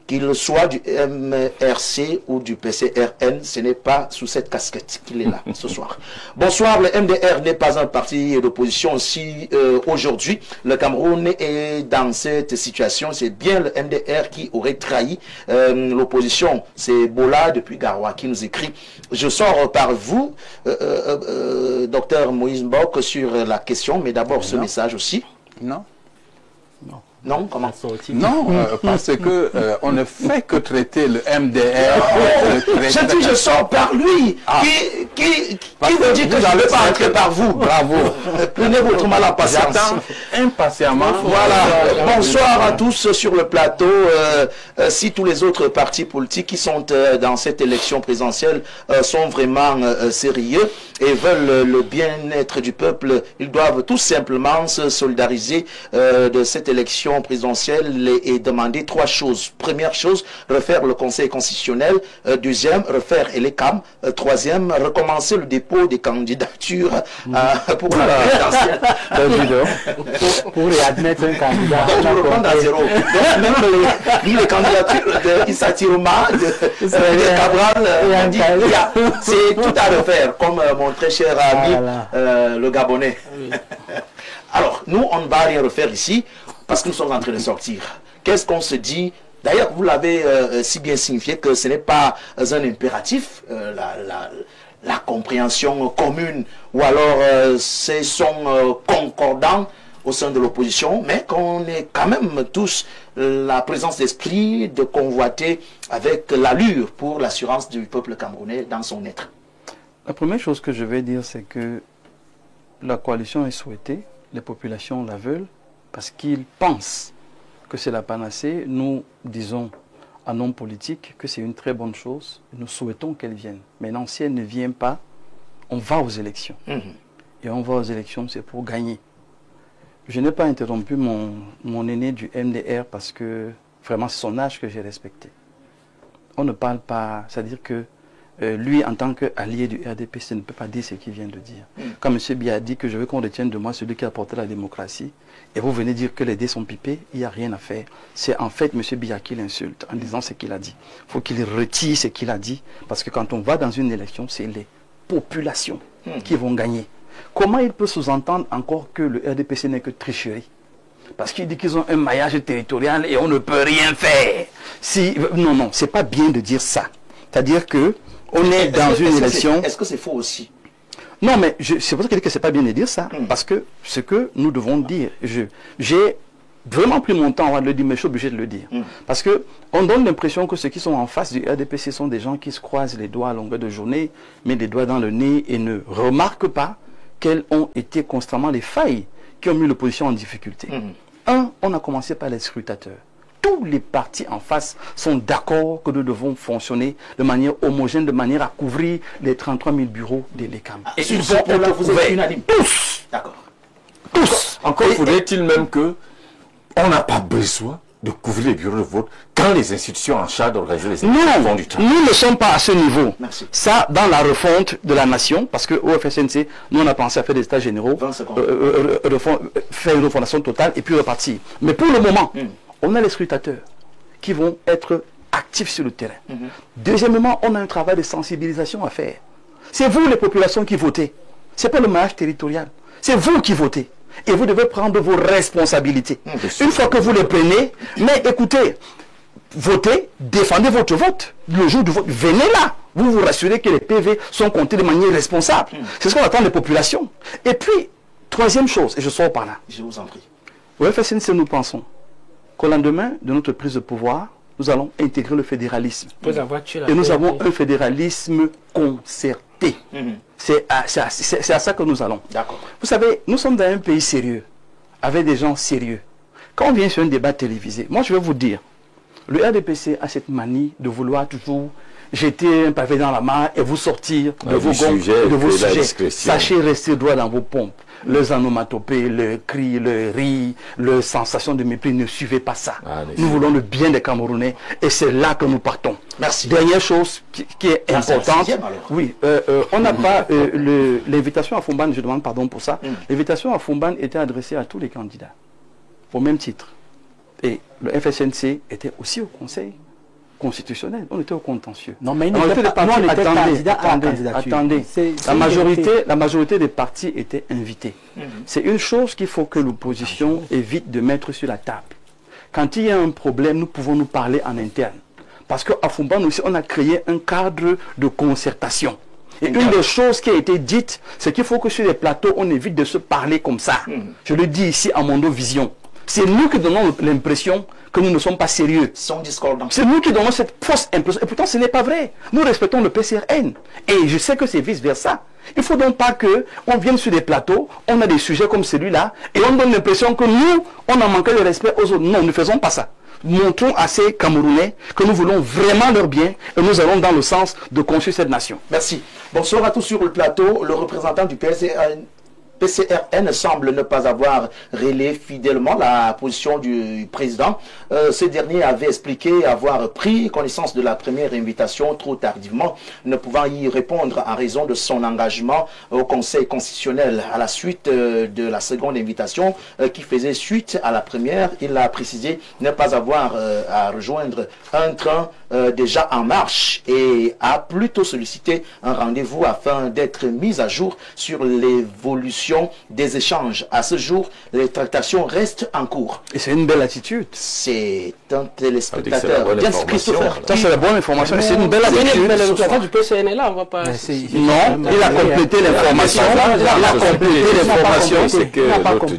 Qu'il soit du MRC ou du PCRN, ce n'est pas sous cette casquette qu'il est là ce soir. Bonsoir, le MDR n'est pas un parti d'opposition. Si aujourd'hui le Cameroun est dans cette situation, c'est bien le MDR qui aurait trahi l'opposition. C'est Bola depuis Garoua qui nous écrit. Je sors par vous, docteur Moïse Mbok, sur la question, mais d'abord ce message aussi. Non. Non, comment? Non, parce que on ne fait que traiter le MDR. Je dis, je sors par lui. Qui veut dire que je ne vais pas entrer par vous? Bravo. Prenez votre mal en patience. J'attends impatiemment. Voilà. Bonsoir à tous sur le plateau. Si tous les autres partis politiques qui sont dans cette élection présidentielle sont vraiment sérieux et veulent le bien-être du peuple, ils doivent tout simplement se solidariser de cette élection présidentielle et demander trois choses. Première chose, refaire le Conseil constitutionnel. Deuxième, refaire l'ECAM. Troisième, recommencer le dépôt des candidatures pour la présidentielle. Pour réadmettre un candidat. Donc, reprendre à zéro. Donc, même les candidatures de Issa Tiroma, de Cabral, c'est tout à refaire, comme mon très cher ami, le Gabonais. Alors, nous, on ne va rien refaire ici, parce que nous sommes en train de sortir. Qu'est-ce qu'on se dit? D'ailleurs, vous l'avez si bien signifié que ce n'est pas un impératif, la compréhension commune, ou alors c'est son concordant. au sein de l'opposition, mais qu'on ait quand même tous la présence d'esprit de convoiter avec l'allure pour l'assurance du peuple camerounais dans son être. La première chose que je vais dire, c'est que la coalition est souhaitée, les populations la veulent, parce qu'ils pensent que c'est la panacée. Nous disons à nos politiques que c'est une très bonne chose. Nous souhaitons qu'elle vienne. Maintenant, si elle ne vient pas, on va aux élections. Et on va aux élections, c'est pour gagner. Je n'ai pas interrompu mon aîné du MDR parce que vraiment c'est son âge que j'ai respecté. On ne parle pas, c'est-à-dire que lui, en tant qu'allié du RDPC, ne peut pas dire ce qu'il vient de dire. Quand M. Biya dit que je veux qu'on retienne de moi celui qui a apporté la démocratie, et vous venez dire que les dés sont pipés, il n'y a rien à faire. C'est en fait M. Biya qui l'insulte en disant ce qu'il a dit. Il faut qu'il retire ce qu'il a dit, parce que quand on va dans une élection, c'est les populations qui vont gagner. Comment il peut sous-entendre encore que le RDPC n'est que tricherie? Parce qu'il dit qu'ils ont un maillage territorial et on ne peut rien faire. Non, c'est pas bien de dire ça. C'est-à-dire que on est dans une élection... Est-ce que c'est faux aussi? Non, mais c'est pour ça qu'il dit que c'est pas bien de dire ça. Parce que ce que nous devons dire, j'ai vraiment pris mon temps avant de le dire, mais je suis obligé de le dire. Parce qu'on donne l'impression que ceux qui sont en face du RDPC sont des gens qui se croisent les doigts à longueur de journée, mettent les doigts dans le nez et ne remarquent pas quelles ont été constamment les failles qui ont mis l'opposition en difficulté. On a commencé par les scrutateurs. Tous les partis en face sont d'accord que nous devons fonctionner de manière homogène, de manière à couvrir les 33 000 bureaux de l'ECAM. Et ils vont vous êtes unanime. Tous. D'accord. Tous. Encore faudrait-il même que on n'a pas besoin de couvrir les bureaux de vote quand les institutions en charge d'organiser les élections font du travail. Nous ne sommes pas à ce niveau. Merci. Ça, dans la refonte de la nation, parce qu'au FSNC, nous on a pensé à faire des états généraux, faire une refondation totale et puis repartir. Mais pour le moment, on a les scrutateurs qui vont être actifs sur le terrain. Deuxièmement, on a un travail de sensibilisation à faire. C'est vous les populations qui votez. Ce n'est pas le maillage territorial. C'est vous qui votez. Et vous devez prendre vos responsabilités. Une fois que vous les prenez, mais écoutez, votez, défendez votre vote. Le jour du vote, venez là. Vous vous rassurez que les PV sont comptés de manière responsable. C'est ce qu'on attend des populations. Et puis, troisième chose, et je sors par là. Je vous en prie. Au FSNC, nous pensons qu'au lendemain de notre prise de pouvoir, nous allons intégrer le fédéralisme. Et nous avons un fédéralisme concerté. C'est à ça que nous allons. Vous savez, nous sommes dans un pays sérieux, avec des gens sérieux. Quand on vient sur un débat télévisé, moi je vais vous dire, le RDPC a cette manie de vouloir toujours jeter un pavé dans la mare et vous sortir de vos gonds, de vos sujets. Sachez rester droit dans vos pompes. Les onomatopées, le cri, le rire, les sensations de mépris, ne suivez pas ça. Nous voulons le bien des Camerounais et c'est là que nous partons. Merci. Dernière chose qui est importante. Oui, on n'a pas l'invitation à Fumban, je demande pardon pour ça. L'invitation à Fumban était adressée à tous les candidats, au même titre. Et le FSNC était aussi au Conseil constitutionnel. On était au contentieux. Non, mais on était candidat à la candidature. Attendez. La majorité des partis étaient invités. C'est une chose qu'il faut que l'opposition évite de mettre sur la table. Quand il y a un problème, nous pouvons nous parler en interne. Parce qu'à Fumban aussi, on a créé un cadre de concertation. Et une des choses qui a été dite, c'est qu'il faut que sur les plateaux, on évite de se parler comme ça. Je le dis ici à Mondo Vision. C'est nous qui donnons l'impression que nous ne sommes pas sérieux. C'est nous qui donnons cette fausse impression. Et pourtant, ce n'est pas vrai. Nous respectons le PCRN. Et je sais que c'est vice-versa. Il ne faut donc pas qu'on vienne sur des plateaux, on a des sujets comme celui-là, et on donne l'impression que nous, on a manqué de respect aux autres. Non, ne faisons pas ça. Montrons à ces Camerounais que nous voulons vraiment leur bien et nous allons dans le sens de construire cette nation. Merci. Bonsoir à tous sur le plateau. Le représentant du PCRN semble ne pas avoir relayé fidèlement la position du président. Ce dernier avait expliqué avoir pris connaissance de la première invitation trop tardivement, ne pouvant y répondre en raison de son engagement au Conseil constitutionnel. À la suite de la seconde invitation qui faisait suite à la première, il a précisé ne pas avoir à rejoindre un train déjà en marche et a plutôt sollicité un rendez-vous afin d'être mis à jour sur l'évolution l'interruption des échanges. À ce jour, les tractations restent en cours. Et c'est une belle attitude. C'est un téléspectateur. C'est la bonne Bien, information. Christopher. Ça, c'est la bonne information. Et c'est une belle attitude. Mais le représentant du PCN est là, on va pas... Non, il a complété l'information. Il a complété l'information. C'est que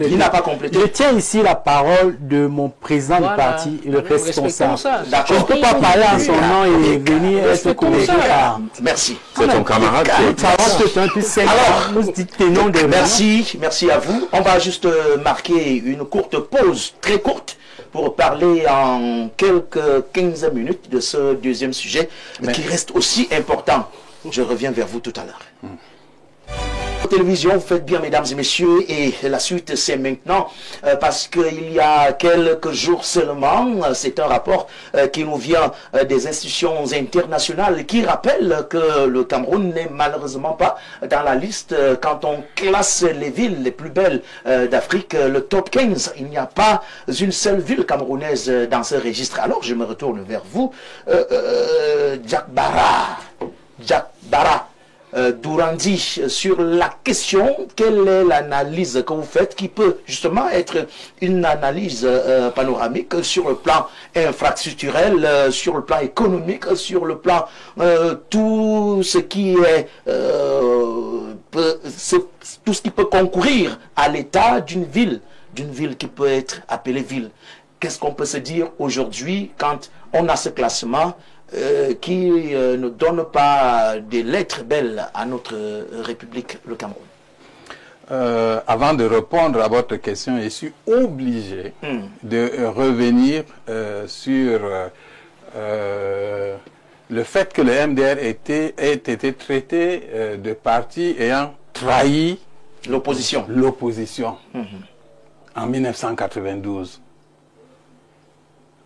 Il n'a pas complété. Je tiens ici la parole de mon président du parti et le responsable. Je ne peux pas parler en son nom et venir être corrigé par... Merci. C'est ton camarade. Alors, nous tenons des merci à vous. On va juste marquer une courte pause, très courte, pour parler en quelques 15 minutes de ce deuxième sujet, qui reste aussi important. Je reviens vers vous tout à l'heure. Télévision, faites bien mesdames et messieurs, et la suite c'est maintenant, parce qu'il y a quelques jours seulement, c'est un rapport qui nous vient des institutions internationales qui rappelle que le Cameroun n'est malheureusement pas dans la liste quand on classe les villes les plus belles d'Afrique, le top 15. Il n'y a pas une seule ville camerounaise dans ce registre. Alors je me retourne vers vous, Jack Bara Dourandi, sur la question, quelle est l'analyse que vous faites qui peut justement être une analyse panoramique sur le plan infrastructurel, sur le plan économique, sur le plan tout ce qui est tout ce qui peut concourir à l'état d'une ville qui peut être appelée ville. Qu'est-ce qu'on peut se dire aujourd'hui quand on a ce classement qui ne donne pas des lettres belles à notre République, le Cameroun? Avant de répondre à votre question, je suis obligé de revenir sur le fait que le MDR ait été traité de parti ayant trahi l'opposition en 1992.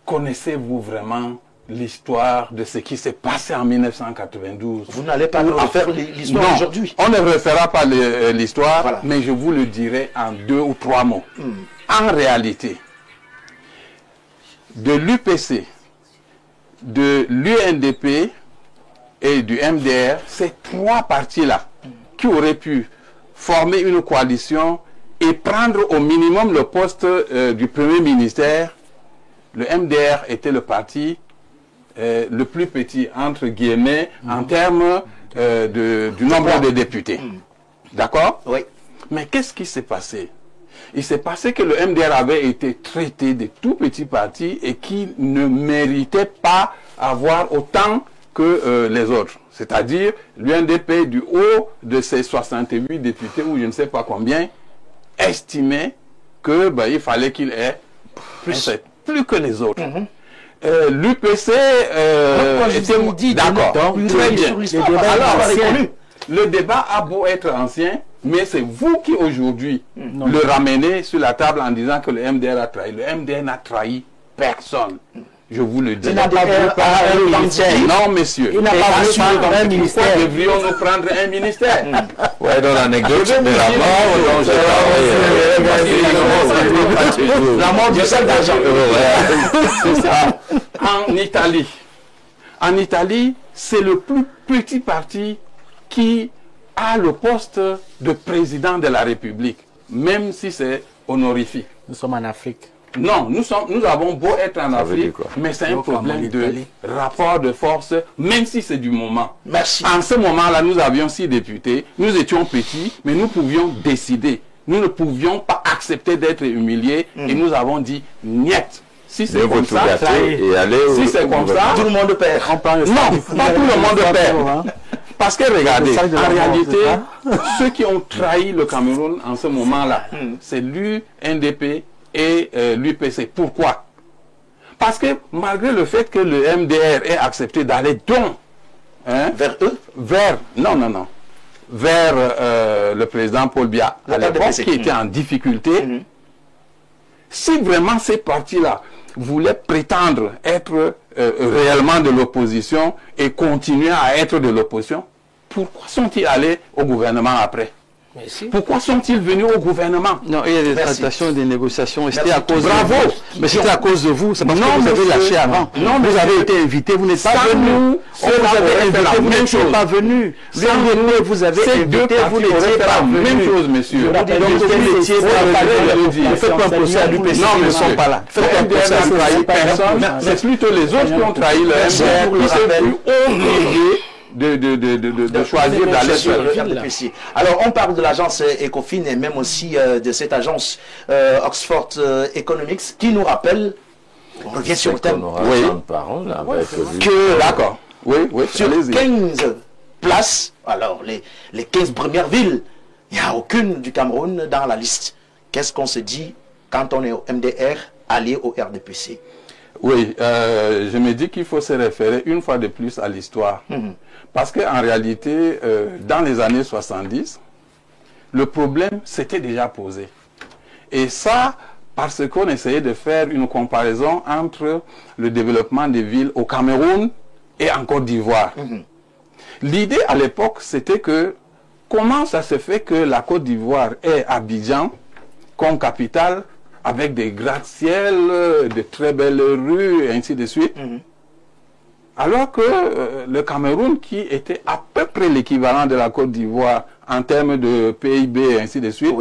Connaissez-vous vraiment l'histoire de ce qui s'est passé en 1992? Vous n'allez pas nous refaire l'histoire aujourd'hui. On ne refera pas l'histoire, voilà. Mais je vous le dirai en 2 ou 3 mots. En réalité, de l'UPC, de l'UNDP et du MDR, ces 3 partis-là qui auraient pu former une coalition et prendre au minimum le poste du Premier ministère, le MDR était le parti le plus petit, entre guillemets, en termes du nombre de députés. D'accord? Oui. Mais qu'est-ce qui s'est passé? Il s'est passé que le MDR avait été traité de tout petits partis et qui ne méritait pas avoir autant que les autres. C'est-à-dire, l'UNDP, du haut de ses 68 députés, ou je ne sais pas combien, estimait que il fallait qu'il ait plus que les autres. L'UPC était d'accord. Très bien. Alors, le débat a beau être ancien, mais c'est vous qui aujourd'hui le ramenez sur la table en disant que le MDR a trahi. Le MDR n'a trahi personne. Je vous le dis. Il n'a pas voulu par un ministère. Non, monsieur. Il n'a pas voulu par un ministère. Pourquoi devrions-nous prendre un ministère? Ouais, dans l'anecdote de la mort, la mort du sac d'argent. C'est ça. En Italie, c'est le plus petit parti qui a le poste de président de la République, même si c'est honorifique. Nous sommes en Afrique. Non, nous avons beau être en Afrique, mais c'est un problème de rapport de force, même si c'est du moment. Merci. En ce moment-là, nous avions 6 députés, nous étions petits, mais nous pouvions décider. Nous ne pouvions pas accepter d'être humiliés et nous avons dit niet. Si c'est comme ça, si c'est comme ça, tout le monde perd. Non, pas tout le monde perd. Parce que regardez, en réalité, ceux qui ont trahi le Cameroun en ce moment-là, c'est l'UNDP et l'UPC. Pourquoi? Parce que malgré le fait que le MDR ait accepté d'aller vers eux, vers le président Paul Biya à l'époque, qui était en difficulté, si vraiment ces partis-là voulaient prétendre être réellement de l'opposition et continuer à être de l'opposition, pourquoi sont-ils allés au gouvernement après? Merci. Pourquoi sont-ils venus au gouvernement? Non, il y a des tractations, des négociations. Et c'était à cause Bravo. de vous. Mais c'était à cause de vous. C'est parce que vous avez lâché avant. Non, vous avez été invité, vous n'êtes pas venu. Vous avez invité, vous n'étiez pas venu. Vous avez invité, vous n'étiez pas venu. Même chose, monsieur. Donc vous n'étiez pas venu. Ne faites pas un procès à l'UPC. Non, ils ne sont pas là. Faites un procès à personne. C'est plutôt les autres qui ont trahi le MDR, qui s'est vu obligé de choisir d'aller sur le RDPC. Alors, on parle de l'agence Ecofin et même aussi de cette agence Oxford Economics qui nous rappelle, on revient sur le thème, que, d'accord, oui, sur 15 places, alors les 15 premières villes, il n'y a aucune du Cameroun dans la liste. Qu'est-ce qu'on se dit quand on est au MDR allié au RDPC? Oui, je me dis qu'il faut se référer une fois de plus à l'histoire. Parce qu'en réalité, dans les années 70, le problème s'était déjà posé. Et ça, parce qu'on essayait de faire une comparaison entre le développement des villes au Cameroun et en Côte d'Ivoire. L'idée à l'époque, c'était que comment ça se fait que la Côte d'Ivoire ait Abidjan comme capitale avec des gratte-ciel, de très belles rues, et ainsi de suite. Alors que le Cameroun, qui était à peu près l'équivalent de la Côte d'Ivoire en termes de PIB, et ainsi de suite,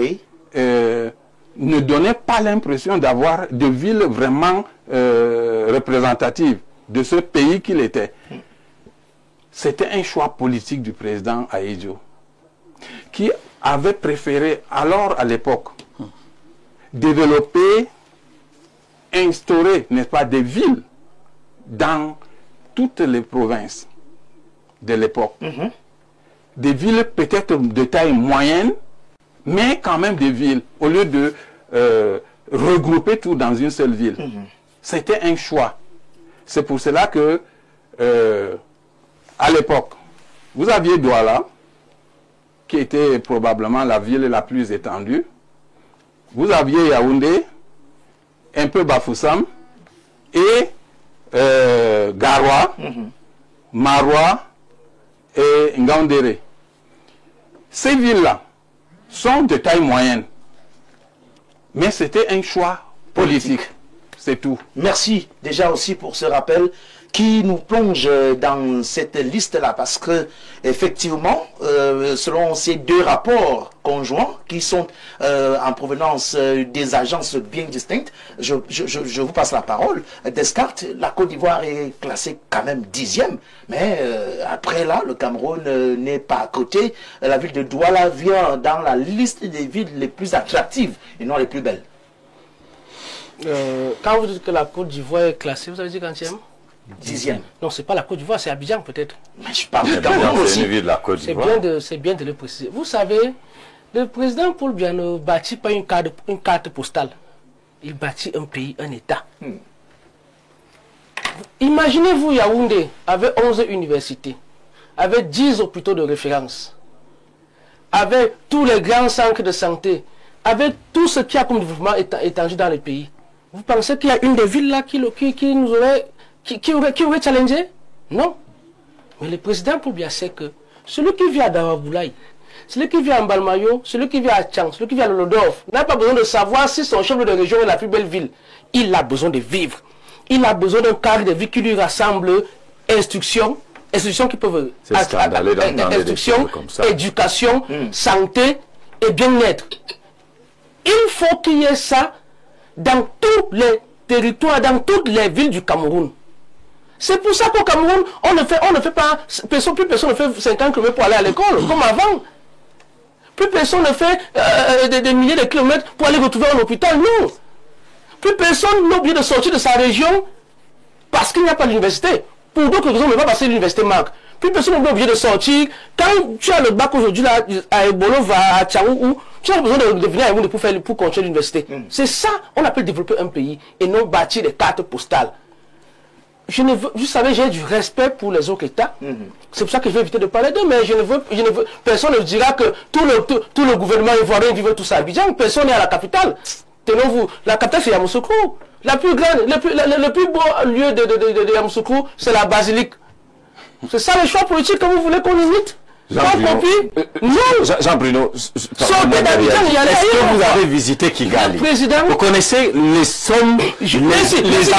ne donnait pas l'impression d'avoir de villes vraiment représentatives de ce pays qu'il était. C'était un choix politique du président Ahidjo, qui avait préféré, alors à l'époque, développer, instaurer, n'est-ce pas, des villes dans toutes les provinces de l'époque. Des villes peut-être de taille moyenne, mais quand même des villes, au lieu de regrouper tout dans une seule ville. C'était un choix. C'est pour cela que, à l'époque, vous aviez Douala, qui était probablement la ville la plus étendue. Vous aviez Yaoundé, un peu Bafoussam, et Garoua, Maroua et Ngaoundéré. Ces villes-là sont de taille moyenne. Mais c'était un choix politique. C'est tout. Merci déjà aussi pour ce rappel qui nous plonge dans cette liste-là, parce que effectivement, selon ces deux rapports conjoints qui sont en provenance des agences bien distinctes, je vous passe la parole. Descartes, la Côte d'Ivoire est classée quand même 10e, mais après là, le Cameroun n'est pas à côté. La ville de Douala vient dans la liste des villes les plus attractives et non les plus belles. Quand vous dites que la Côte d'Ivoire est classée, vous avez dit quantième? 10e. Non, c'est pas la Côte d'Ivoire, c'est Abidjan peut-être. Mais je parle de Cameroun aussi. C'est bien de le préciser. Vous savez, le président Paul Biya ne bâtit pas une carte postale. Il bâtit un pays, un État. Imaginez-vous Yaoundé avec 11 universités, avec 10 hôpitaux de référence, avec tous les grands centres de santé, avec tout ce qu'il y a comme développement étendu dans le pays. Vous pensez qu'il y a une des villes là qui nous aurait... Qui aurait challengé? Non. Mais le président Poubia sait que celui qui vit à Davaboulaye, celui qui vit à Mbalmayo, celui qui vit à Tchang, celui qui vit à Lodorf, n'a pas besoin de savoir si son chef de région est la plus belle ville. Il a besoin de vivre. Il a besoin d'un cadre de vie qui lui rassemble institutions qui peuvent... Instruction, éducation, santé et bien-être. Il faut qu'il y ait ça dans tous les territoires, dans toutes les villes du Cameroun. C'est pour ça qu'au Cameroun, on ne fait pas, plus personne ne fait 50 km pour aller à l'école, comme avant. Plus personne ne fait des milliers de kilomètres pour aller retrouver un hôpital, non. Plus personne n'a oublié de sortir de sa région parce qu'il n'y a pas d'université. Pour d'autres raisons, on ne va pas passer l'université Marc. Plus personne n'est obligé de sortir. Quand tu as le bac aujourd'hui à Ebolo, à Tchaou, tu as besoin de venir à Ebolo pour continuer l'université. C'est ça, on appelle développer un pays et non bâtir des cartes postales. Vous savez, j'ai du respect pour les autres États. C'est pour ça que je vais éviter de parler d'eux, mais personne ne dira que tout le gouvernement ivoirien vit tous à Abidjan. Personne n'est à la capitale. Tenons-vous, la capitale c'est Yamoussoukro. La plus grande, le plus beau lieu de Yamoussoukro, c'est la basilique. C'est ça le choix politique que vous voulez qu'on imite? Jean-Bruno, est-ce que vous avez visité Kigali? Vous connaissez les sommes, les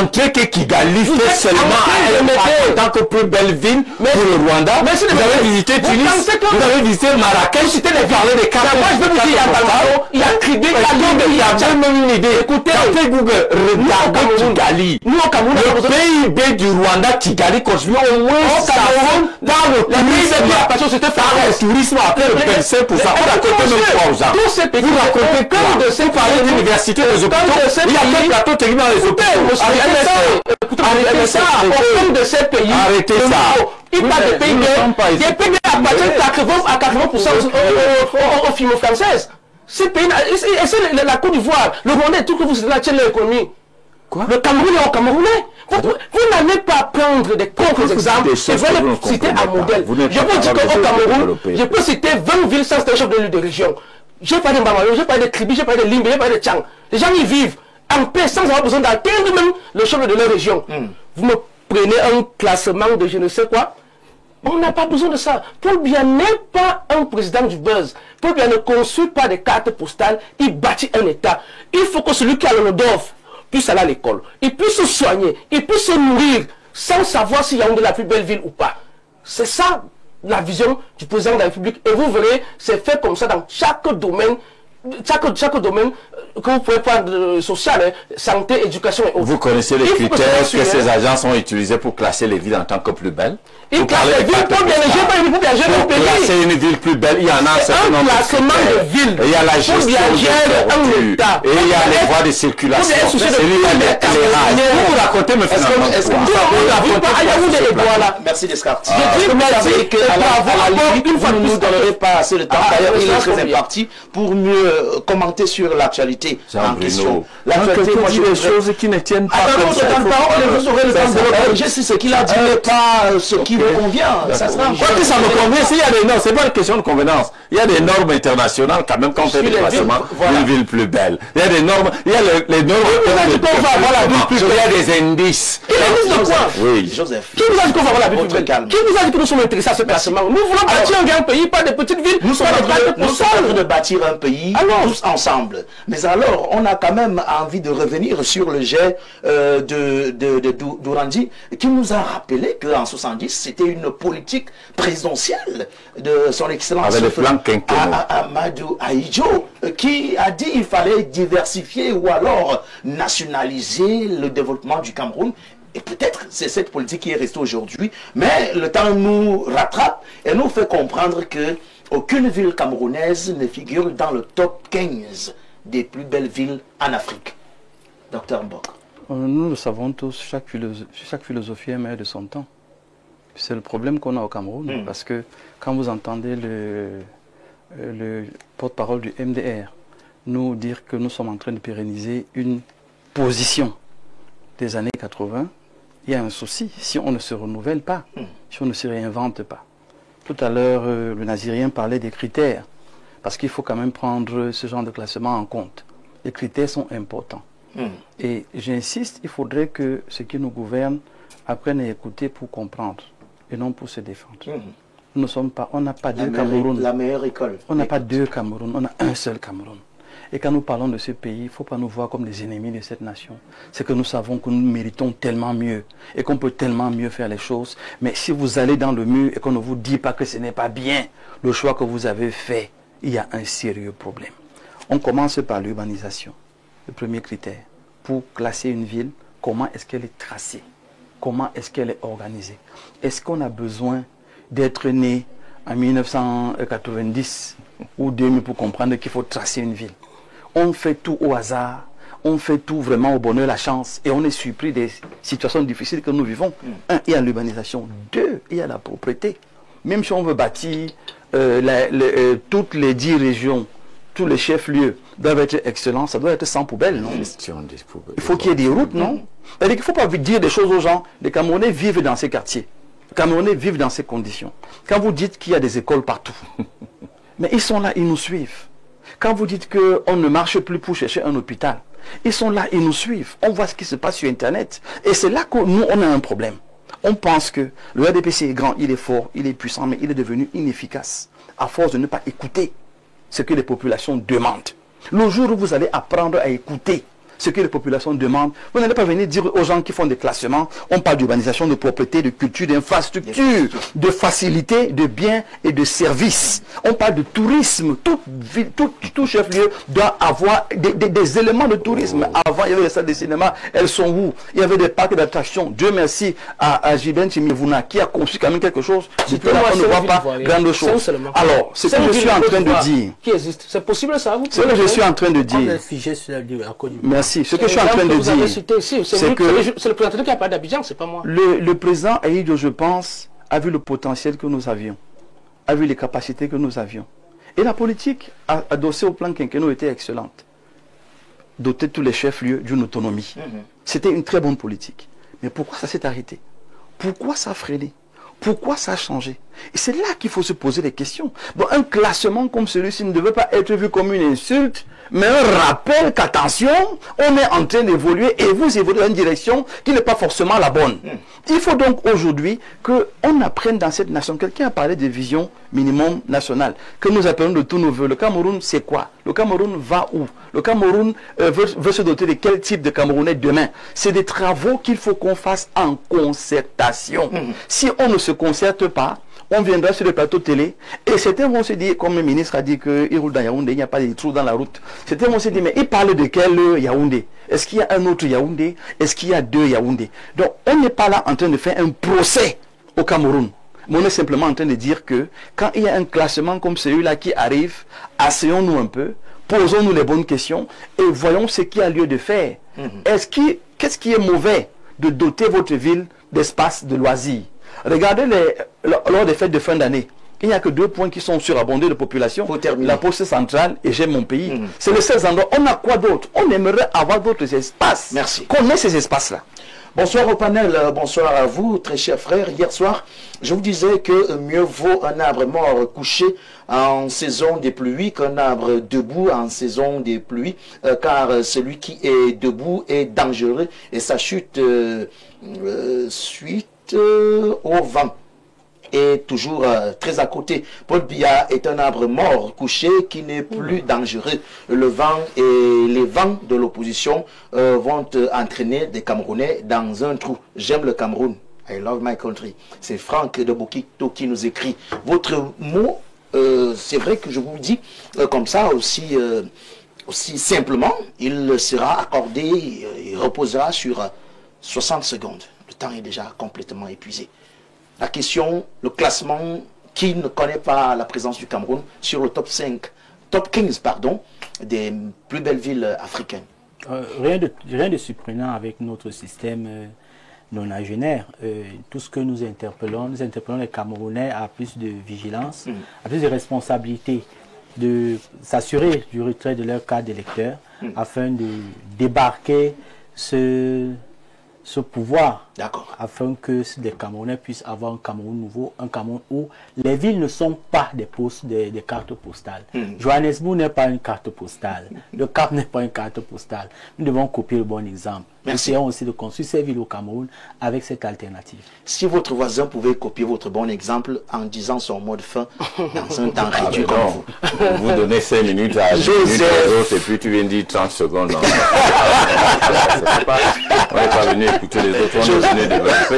entrées que Kigali fait seulement en tant que plus belle ville pour le Rwanda? Vous avez visité Tunis, vous avez visité Marrakech, vous parlez des cartes. Il y a Kribé, il y a même une idée. Écoutez, tapez Google, regardez Kigali. Le PIB du Rwanda, Kigali, contribue au moins dans le tourisme, après le 25%. Vous racontez même quoi aux gens? Vous racontez quoi? Vous parlez d'université, des hôpitaux. Il y a quel plateau technique dans les hôpitaux? Arrêtez ça. Aucun de ces pays. Arrêtez ça. Il parle des pays appartiennent à 80% aux firmes françaises. Ces pays, et c'est la Côte d'Ivoire, le Rwandais, tout que vous là, tiennent l'économie. Quoi? Le Cameroun est au Camerounais. Vous n'allez pas prendre des contre exemples et vous citer un modèle. Je peux dire qu'au Cameroun, je peux citer 20 villes sans chef de région. J'ai pas de Mbamayo, j'ai pas de Kribi, j'ai pas de Limbe, j'ai pas de Tchang. Les gens y vivent en paix sans avoir besoin d'atteindre même le chef de leur région. Vous me prenez un classement de je ne sais quoi. On n'a pas besoin de ça. Paul Biya n'est pas un président du buzz. Paul Biya ne construit pas des cartes postales, il bâtit un État. Il faut que celui qui a le DOF puisse aller à l'école, il puisse se soigner, il puisse se nourrir, sans savoir s'il y a une de la plus belle ville ou pas. C'est ça la vision du président de la République. Et vous verrez, c'est fait comme ça dans chaque domaine. Chaque domaine que vous pouvez prendre social, santé, éducation et autres. Vous connaissez les critères que ces agences ont utilisés pour classer les villes en tant que plus belles? Ils classent les villes pour bien classer une ville plus belle, il y en a un certain nombre de villes. Il y a la gestion et il y a les voies de circulation. Il y a l'éclairage. Vous racontez, mais finalement, est-ce que vous merci Descartes. Je dis merci que vous ne nous donnerez pas assez de temps. D'ailleurs, il est très imparti pour mieux commenter sur l'actualité en question. L'actualité, moi je dis des choses qui ne tiennent pas. Vous aurez le temps de le corriger si ce qu'il a dit n'est pas ce qui vous convient. Ça sera quoi que ça me convient, s'il y a des normes, c'est pas une question de convenance. Il y a des normes internationales quand même quand on fait des déplacements d'une ville plus belle. Il y a des normes, il y a les normes. Il y a des indices. Il indice de quoi? Oui, Joseph. Qui vous a dit qu'on va avoir la ville plus belle? Qui vous a dit que nous sommes intéressés à ce classement? Nous voulons bâtir un grand pays, pas des petites villes. Nous sommes en train de bâtir un pays tous ensemble. Mais alors, on a quand même envie de revenir sur le jet de Dourandi, qui nous a rappelé qu'en 70, c'était une politique présidentielle de son excellence Amadou Ahidjo, qui a dit qu'il fallait diversifier ou alors nationaliser le développement du Cameroun. Et peut-être c'est cette politique qui est restée aujourd'hui, mais le temps nous rattrape et nous fait comprendre que aucune ville camerounaise ne figure dans le top 15 des plus belles villes en Afrique. Docteur Mbok. Nous le savons tous, chaque philosophie est mère de son temps. C'est le problème qu'on a au Cameroun, parce que quand vous entendez le porte-parole du MDR nous dire que nous sommes en train de pérenniser une position des années 80, il y a un souci si on ne se renouvelle pas, si on ne se réinvente pas. Tout à l'heure, le Nazirien parlait des critères, parce qu'il faut quand même prendre ce genre de classement en compte. Les critères sont importants. Et j'insiste, il faudrait que ceux qui nous gouvernent apprennent à écouter pour comprendre, et non pour se défendre. Nous ne sommes pas, on n'a pas deux Cameroun. La meilleure école. On n'a pas deux Cameroun, on a un seul Cameroun. Et quand nous parlons de ce pays, il ne faut pas nous voir comme des ennemis de cette nation. C'est que nous savons que nous méritons tellement mieux et qu'on peut tellement mieux faire les choses. Mais si vous allez dans le mur et qu'on ne vous dit pas que ce n'est pas bien le choix que vous avez fait, il y a un sérieux problème. On commence par l'urbanisation, le premier critère. Pour classer une ville, comment est-ce qu'elle est tracée? Comment est-ce qu'elle est organisée? Est-ce qu'on a besoin d'être né en 1990 ou 2000 pour comprendre qu'il faut tracer une ville? On fait tout au hasard, on fait tout vraiment au bonheur, la chance, et on est surpris des situations difficiles que nous vivons. Un, il y a l'urbanisation. Deux, il y a la propriété. Même si on veut bâtir toutes les 10 régions, tous les chefs-lieux doivent être excellents, ça doit être sans poubelle, non? Il faut qu'il y ait des routes, non? C'est-à-dire qu'il ne faut pas dire des choses aux gens. Les Camerounais vivent dans ces quartiers. Les Camerounais vivent dans ces conditions. Quand vous dites qu'il y a des écoles partout, mais ils sont là, ils nous suivent. Quand vous dites qu'on ne marche plus pour chercher un hôpital, ils sont là, ils nous suivent. On voit ce qui se passe sur Internet. Et c'est là que nous, on a un problème. On pense que le RDPC est grand, il est fort, il est puissant, mais il est devenu inefficace à force de ne pas écouter ce que les populations demandent. Le jour où vous allez apprendre à écouter ce que les populations demandent, vous n'allez pas venir dire aux gens qui font des classements, on parle d'urbanisation, de propreté, de culture, d'infrastructure, de facilité, de biens et de services. On parle de tourisme. Tout chef-lieu doit avoir des éléments de tourisme. Avant, il y avait des salles de cinéma. Elles sont où? Il y avait des parcs d'attractions. Dieu merci à Jiben Chimivuna qui a conçu quand même quelque chose. Depuis là, on ne voit pas grande chose. Alors, ce que je suis en train de dire... Qui existe? C'est possible ça? Ce que je suis en train de dire... Merci. Ce que je suis en train de dire, c'est que... C'est le président qui a parlé d'Abidjan, c'est pas moi. Le président Aïdjo, je pense, a vu le potentiel que nous avions, a vu les capacités que nous avions. Et la politique adossée au plan quinquennal était excellente. Doter tous les chefs-lieux d'une autonomie. C'était une très bonne politique. Mais pourquoi ça s'est arrêté? Pourquoi ça a freiné? Pourquoi ça a changé? Et c'est là qu'il faut se poser des questions. Bon, un classement comme celui-ci ne devait pas être vu comme une insulte, mais un rappel qu'attention, on est en train d'évoluer et vous évoluez dans une direction qui n'est pas forcément la bonne. Il faut donc aujourd'hui qu'on apprenne dans cette nation. Quelqu'un a parlé de vision minimum nationale, que nous appelons de tous nos voeux. Le Cameroun, c'est quoi? Le Cameroun va où? Le Cameroun veut se doter de quel type de Camerounais demain? C'est des travaux qu'il faut qu'on fasse en concertation. Si on ne se concerte pas, on viendra sur le plateau télé et certains vont se dire, comme le ministre a dit qu'il roule dans Yaoundé, il n'y a pas de trous dans la route. Certains vont se dire, mais il parle de quel Yaoundé? Est-ce qu'il y a un autre Yaoundé? Est-ce qu'il y a deux Yaoundé? Donc on n'est pas là en train de faire un procès au Cameroun. Mais on est simplement en train de dire que quand il y a un classement comme celui-là qui arrive, asseyons-nous un peu, posons-nous les bonnes questions et voyons ce qu'il y a lieu de faire. Qu'est-ce qui est mauvais de doter votre ville d'espaces de loisirs? Regardez lors des fêtes de fin d'année. Il n'y a que 2 points qui sont surabondés de population. La poste centrale et J'aime mon pays. C'est les seuls endroits. On a quoi d'autre? On aimerait avoir d'autres espaces. Merci. Qu'on ait ces espaces-là. Bonsoir au panel, bonsoir à vous, très chers frères. Hier soir, je vous disais que mieux vaut un arbre mort couché en saison des pluies qu'un arbre debout en saison des pluies, car celui qui est debout est dangereux et sa chute suite au vent est toujours très à côté. Paul Biya est un arbre mort couché qui n'est plus dangereux. Le vent et les vents de l'opposition vont entraîner des Camerounais dans un trou. J'aime le Cameroun. I love my country. C'est Franck de Bokito qui nous écrit. Votre mot, c'est vrai que je vous dis comme ça aussi simplement, il sera accordé, il reposera sur 60 secondes. Le temps est déjà complètement épuisé. La question, le classement, qui ne connaît pas la présence du Cameroun sur le top 15, pardon, des plus belles villes africaines? Rien de surprenant avec notre système nonagénaire. Tout ce que nous interpellons les Camerounais à plus de vigilance, à plus de responsabilité, de s'assurer du retrait de leur carte d'électeur afin de débarquer ce pouvoir, afin que les Camerounais puissent avoir un Cameroun nouveau, un Cameroun où les villes ne sont pas des cartes postales. Johannesburg n'est pas une carte postale, le Cap n'est pas une carte postale. Nous devons copier le bon exemple. Merci. Essayons aussi de construire ces villes au Cameroun avec cette alternative. Si votre voisin pouvait copier votre bon exemple en disant son mot de fin dans un temps réduit comme vous. Vous donnez 5 minutes à l'autre et puis tu viens de dire 30 secondes. On n'est pas venu écouter les autres, on est venu développer.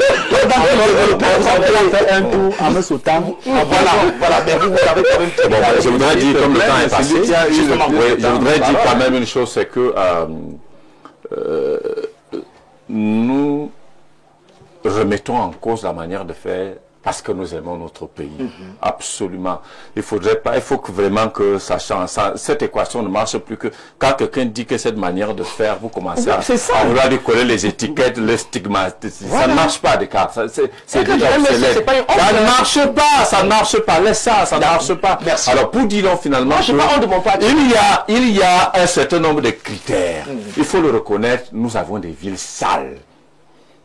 Un tour en me sautant. Voilà, mais vous avez quand même... Bon, je voudrais dire, comme le temps est passé, je voudrais dire quand même une chose, c'est que nous remettons en cause la manière de faire parce que nous aimons notre pays. Absolument. Il faut que vraiment que ça change. Cette équation ne marche plus que quand quelqu'un dit que cette manière de faire, vous commencez à vouloir décoller les étiquettes, les stigmates. Ça ne marche pas, Descartes. C'est déjà obsolète. Ça ne marche pas, ça ne marche pas. Laisse ça, ça ne marche pas. Merci. Alors, pour dire donc finalement, il y a un certain nombre de critères. Il faut le reconnaître, nous avons des villes sales.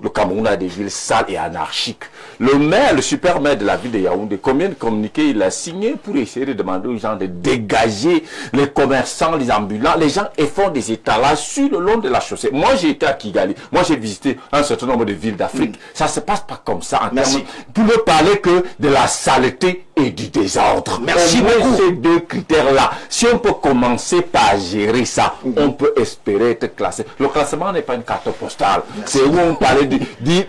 Le Cameroun a des villes sales et anarchiques. Le maire, le super maire de la ville de Yaoundé, combien de communiqués il a signé pour essayer de demander aux gens de dégager les commerçants, les ambulants. Les gens font des étalages sur le long de la chaussée. Moi, j'ai été à Kigali. Moi, j'ai visité un certain nombre de villes d'Afrique. Ça se passe pas comme ça. Merci. Pour ne parler que de la saleté et du désordre. Merci beaucoup. Ces deux critères-là, si on peut commencer par gérer ça, on peut espérer être classé. Le classement n'est pas une carte postale. C'est où on parlait de vivre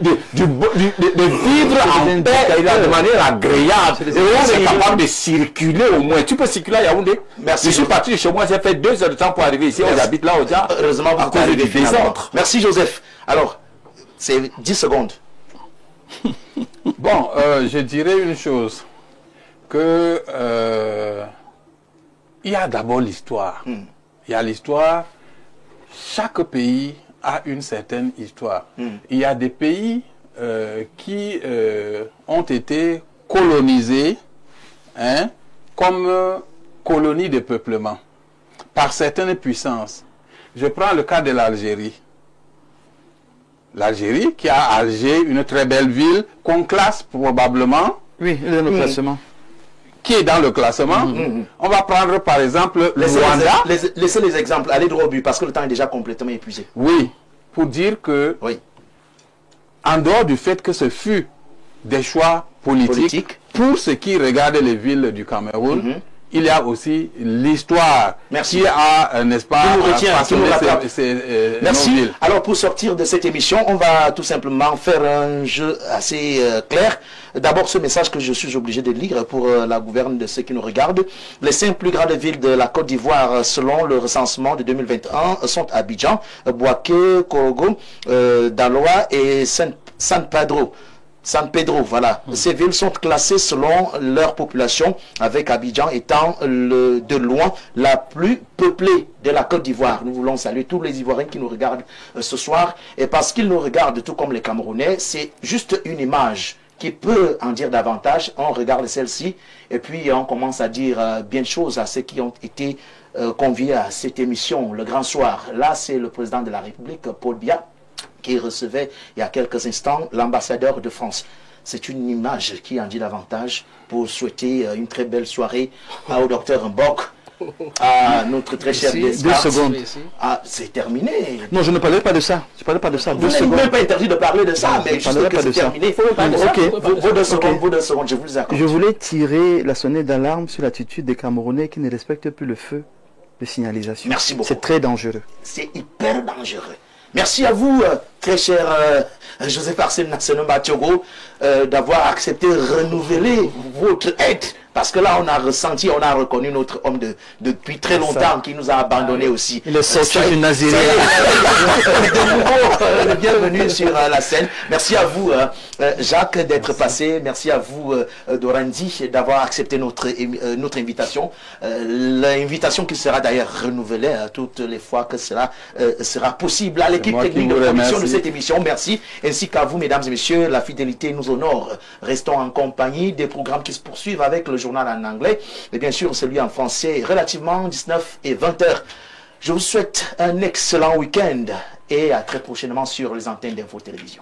en paix et de manière agréable. Et on est capable de circuler au moins. Tu peux circuler à Yaoundé. Merci. Je suis parti de chez moi, j'ai fait 2 heures de temps pour arriver ici. J'habite là, heureusement, à cause du désordre. Merci Joseph. Alors, c'est 10 secondes. Bon, je dirais une chose. Que il y a d'abord l'histoire. Il y a l'histoire. Chaque pays a une certaine histoire. Il y a des pays qui ont été colonisés comme colonies de peuplement par certaines puissances. Je prends le cas de l'Algérie. L'Algérie qui a à Alger une très belle ville qu'on classe probablement. Oui, il est dans le classement. Qui est dans le classement. On va prendre par exemple le Rwanda. Laissez les exemples, allez droit au but parce que le temps est déjà complètement épuisé. Oui, pour dire que, en dehors du fait que ce fut des choix politiques, pour ce qui regarde les villes du Cameroun, il y a aussi l'histoire qui a, n'est-ce pas, Merci. Alors pour sortir de cette émission, on va tout simplement faire un jeu assez clair. D'abord ce message que je suis obligé de lire pour la gouverne de ceux qui nous regardent. Les 5 plus grandes villes de la Côte d'Ivoire selon le recensement de 2021 sont Abidjan, Bouaké, Korogo, Daloa et San Pedro, voilà. Ces villes sont classées selon leur population, avec Abidjan étant de loin la plus peuplée de la Côte d'Ivoire. Nous voulons saluer tous les Ivoiriens qui nous regardent ce soir. Et parce qu'ils nous regardent tout comme les Camerounais, c'est juste une image qui peut en dire davantage. On regarde celle-ci et puis on commence à dire bien de choses à ceux qui ont été conviés à cette émission, le grand soir. Là, c'est le président de la République, Paul Biya, qui recevait il y a quelques instants l'ambassadeur de France. C'est une image qui en dit davantage pour souhaiter une très belle soirée au docteur Mbok, à notre très cher Descartes. 2 secondes. Ah, c'est terminé. Non, je ne parlais pas de ça. Je ne parlais pas de ça. Vous n'êtes même pas interdit de parler de ça, mais juste que c'est terminé. Il faut même pas de ça. Vos 2 secondes, je vous les accorde. Je voulais tirer la sonnette d'alarme sur l'attitude des Camerounais qui ne respectent plus le feu de signalisation. Merci beaucoup. C'est très dangereux. C'est hyper dangereux. Merci à vous, très cher Joseph Arsène Nasseno Batiogo, d'avoir accepté de renouveler votre aide. Parce que là, on a ressenti, on a reconnu notre homme depuis très longtemps qui nous a abandonnés aussi. Il est sorti du Naziré. Bienvenue sur la scène. Merci à vous, Jacques, d'être passé. Merci à vous, Dorandi, d'avoir accepté notre invitation. L'invitation qui sera d'ailleurs renouvelée toutes les fois que cela sera possible. À l'équipe technique de production de cette émission, merci. Ainsi qu'à vous, mesdames et messieurs, la fidélité nous honore. Restons en compagnie des programmes qui se poursuivent avec le journal en anglais et bien sûr celui en français relativement 19 et 20 heures. Je vous souhaite un excellent week-end et à très prochainement sur les antennes d'Info Télévision.